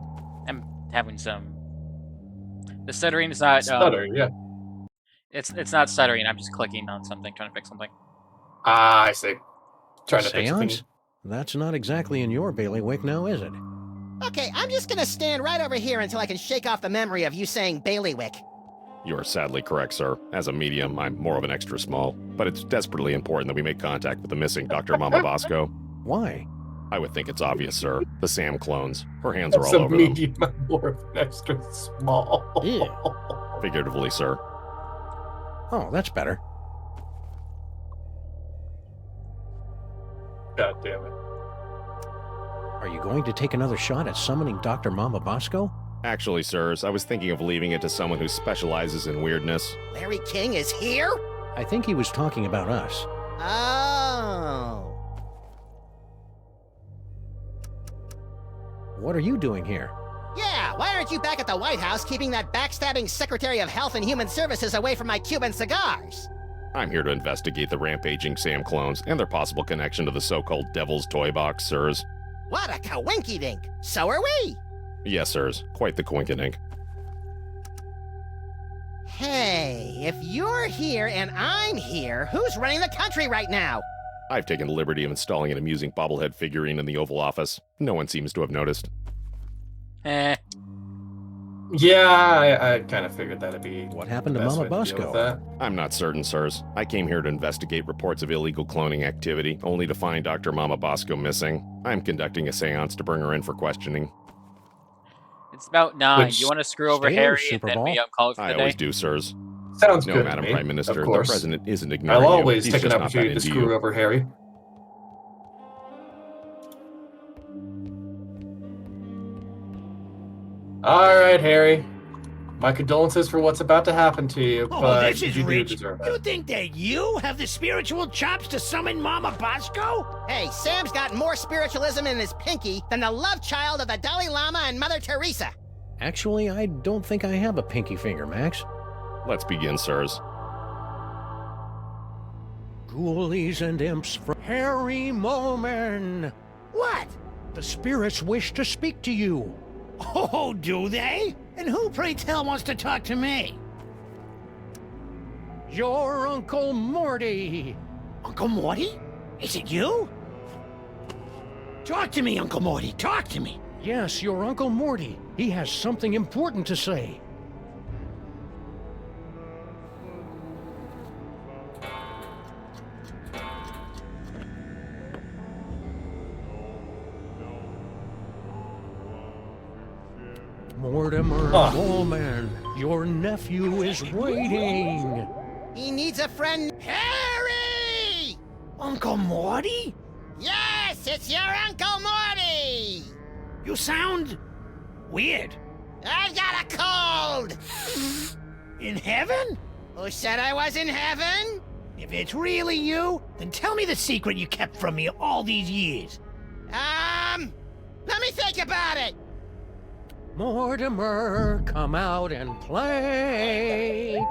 I'm having some... The stuttering is not... Stuttering, yeah. It's not stuttering, I'm just clicking on something, trying to fix something. Ah, I see. Trying to fix Seance? things. That's not exactly in your bailiwick now, is it? Okay, I'm just gonna stand right over here until I can shake off the memory of you saying bailiwick. You are sadly correct, sir. As a medium, I'm more of an extra small. But it's desperately important that we make contact with the missing Dr. Mama Bosco. Why? I would think it's obvious, sir. The Sam clones. Her hands are As all a over them. medium, I'm more of an extra small. Figuratively, sir. Oh, that's better. God damn it. Are you going to take another shot at summoning Dr. Mama Bosco? Actually, sirs, I was thinking of leaving it to someone who specializes in weirdness. Larry King is here? I think he was talking about us. Oh. What are you doing here? Yeah, why aren't you back at the White House keeping that backstabbing Secretary of Health and Human Services away from my Cuban cigars? I'm here to investigate the rampaging Sam clones and their possible connection to the so-called Devil's Toy Box, sirs. What a coinky-dink! So are we! Yes, sirs. Quite the coinkydink. Hey, if you're here and I'm here, who's running the country right now? I've taken the liberty of installing an amusing bobblehead figurine in the Oval Office. No one seems to have noticed. Yeah, I kind of figured that'd be... What happened to the best Mama way to deal with that. Bosco? I'm not certain, sirs. I came here to investigate reports of illegal cloning activity, only to find Dr. Mama Bosco missing. I'm conducting a seance to bring her in for questioning. It's about 9. Which- You want to screw over Stay Harry there, and then Superball. we call it for I the always day? do, sirs. Sounds No, good Madam to me, Prime Minister, of the course. President isn't ignoring I'll you. always He's take an just not that opportunity to into screw you. over Harry. Alright, Harry. My condolences for what's about to happen to you, Oh, but this is you do rich. deserve You it. think that you have the spiritual chops to summon Mama Bosco? Hey, Sam's got more spiritualism in his pinky than the love child of the Dalai Lama and Mother Teresa. Actually, I don't think I have a pinky finger, Max. Let's begin, sirs. Ghoulies and imps from Harry Moman. What? The spirits wish to speak to you. Oh, do they? And who, pray tell, wants to talk to me? Your Uncle Morty. Uncle Morty? Is it you? Talk to me, Uncle Morty. Talk to me. Yes, your Uncle Morty. He has something important to say. Mortimer Moleman, your nephew is waiting. He needs a friend. Harry! Uncle Morty? Yes, it's your Uncle Morty! You sound weird. I've got a cold! In heaven? Who said I was in heaven? If it's really you, then tell me the secret you kept from me all these years. Let me think about it. Mortimer, come out and play.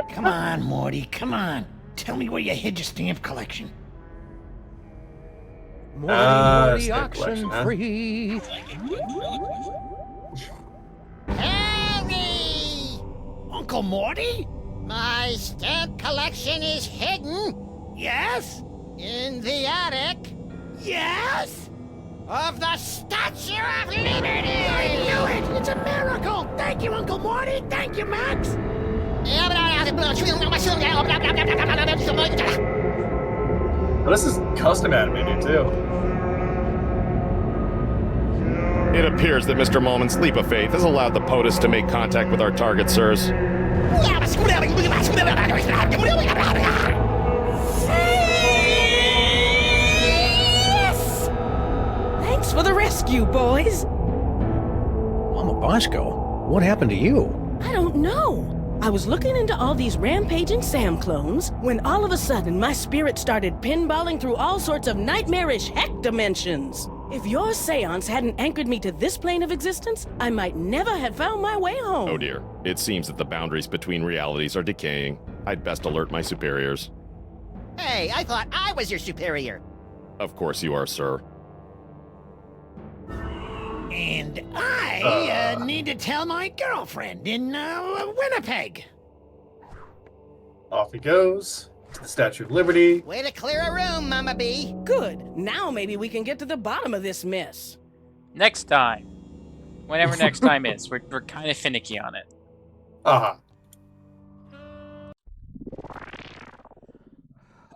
Come on, Morty, come on. Tell me where you hid your stamp collection. Morty oxen free. Harry! Uncle Morty? My stamp collection is hidden. Yes? In the attic. Yes? Of the Statue of Liberty! I knew it! It's a miracle! Thank you, Uncle Morty! Thank you, Max! Well, this is custom animated, too. It appears that Mr. Moleman's leap of faith has allowed the POTUS to make contact with our target, sirs. Thanks for the rescue, boys. Mama Bosco, what happened to you? I don't know. I was looking into all these rampaging Sam clones when all of a sudden my spirit started pinballing through all sorts of nightmarish heck dimensions. If your seance hadn't anchored me to this plane of existence, I might never have found my way home. Oh dear. It seems that the boundaries between realities are decaying. I'd best alert my superiors. Hey, I thought I was your superior. Of course you are, sir. And I need to tell my girlfriend in Winnipeg. Off he goes to the Statue of Liberty. Way to clear a room, Mama B. Good. Now maybe we can get to the bottom of this mess. Next time. Whenever next time is. We're kind of finicky on it. Uh-huh.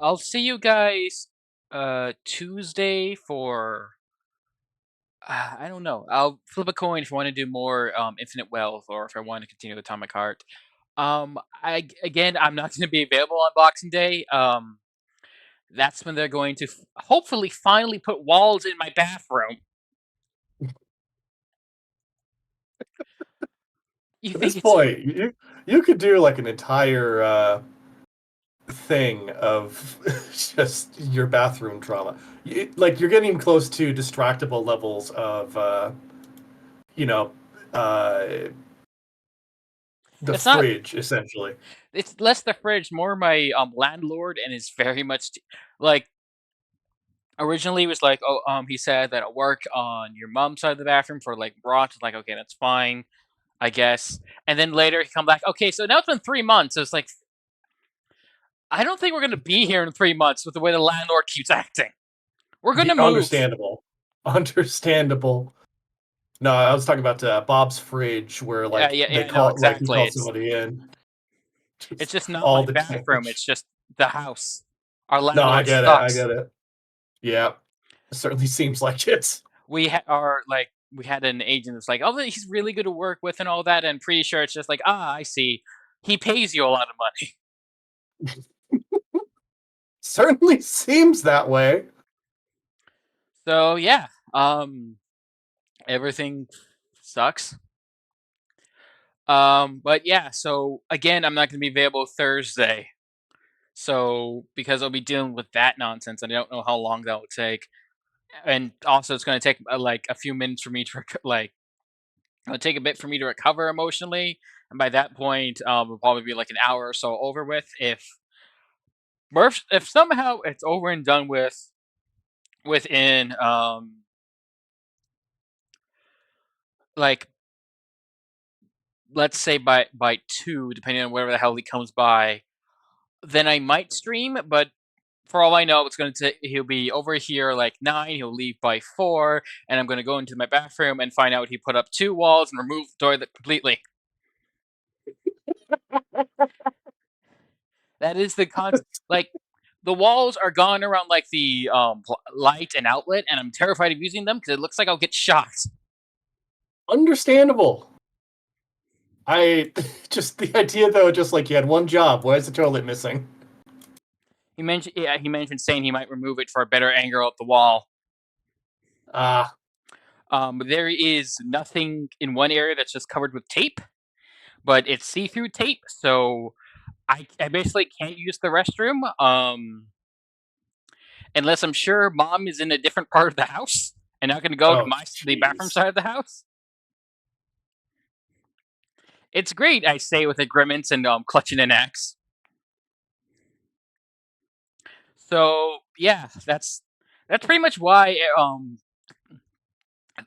I'll see you guys Tuesday for... I don't know. I'll flip a coin if I want to do more Infinite Wealth or if I want to continue with Atomic Heart. I'm not going to be available on Boxing Day. That's when they're going to hopefully finally put walls in my bathroom. At this point, you could do like an entire thing of just your bathroom trauma. Like you're getting close to distractible levels of, the fridge, essentially. It's less the fridge, more my landlord, and it's very much like originally it was like, he said that it'll work on your mom's side of the bathroom for like rot. It's like, okay, that's fine, I guess. And then later he come back, okay, so now it's been 3 months. So it's like, I don't think we're gonna be here in 3 months with the way the landlord keeps acting. We're gonna move. Understandable. No, I was talking about Bob's fridge, where like they call exactly. like he called somebody in. It's just not all my the bathroom. It's just the house. Our No, landlord I get sucks. it. I get it. Yeah, it certainly seems like it. We had an agent that's like, oh, he's really good to work with and all that, and pretty sure it's just like, I see. He pays you a lot of money. Certainly seems that way. So yeah, everything sucks. But yeah, so again, I'm not going to be available Thursday. So because I'll be dealing with that nonsense, and I don't know how long that will take. And also, it's going to take like a few minutes for me to it'll take a bit for me to recover emotionally, and by that point, it'll probably be like an hour or so over with. If somehow it's over and done with within like let's say by 2, depending on whatever the hell he comes by, then I might stream. But For all I know, it's going to he'll be over here like 9. He'll leave by 4, and I'm going to go into my bathroom and find out he put up 2 walls and removed the toilet completely. That is the concept. Like, the walls are gone around like the light and outlet, and I'm terrified of using them because it looks like I'll get shot. Understandable. I just the idea though, just like you had one job. Why is the toilet missing? He mentioned saying he might remove it for a better angle of the wall. Ah. There is nothing in one area that's just covered with tape, but it's see-through tape, so I basically can't use the restroom unless I'm sure mom is in a different part of the house and not going to go to Oh, the bathroom jeez. side of the house. It's great, I say with a grimace and clutching an axe. So yeah, that's pretty much why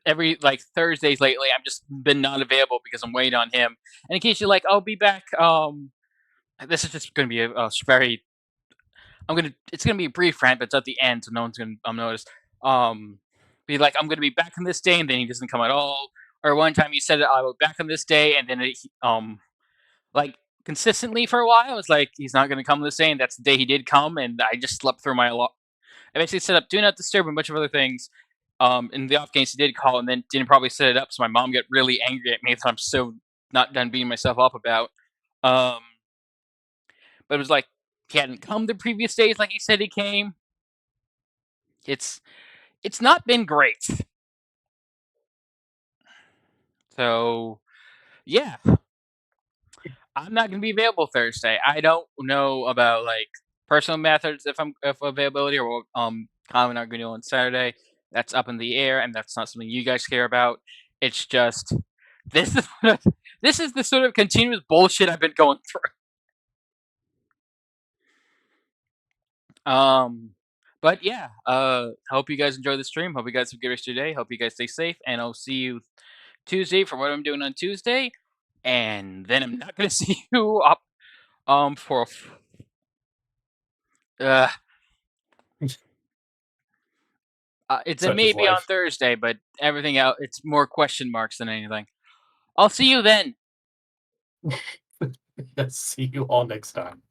every like Thursdays lately I've just been not available because I'm waiting on him. And in case you're like, I'll be back. This is just going to be a very. It's gonna be a brief rant, but it's at the end, so no one's gonna notice. Be like, I'm gonna be back on this day, and then he doesn't come at all. Or one time he said I will be back on this day, and then like consistently for a while, it's like he's not gonna come this day, and that's the day he did come, and I just slept through my alarm. I basically set up do not disturb and a bunch of other things. In the off games, he did call, and then didn't probably set it up, so my mom got really angry at me that I'm so not done beating myself up about. Um, but it was like he hadn't come the previous days like he said he came. It's not been great. So yeah, I'm not gonna be available Thursday. I don't know about like personal methods if availability or common are gonna do on Saturday. That's up in the air, and that's not something you guys care about. It's just this is this is the sort of continuous bullshit I've been going through. But yeah, hope you guys enjoy the stream. Hope you guys have a good rest of your day. Hope you guys stay safe, and I'll see you Tuesday for what I'm doing on Tuesday, and then I'm not gonna see you up for it's a Such is maybe on life. Thursday, but everything else it's more question marks than anything. I'll see you then. See you all next time.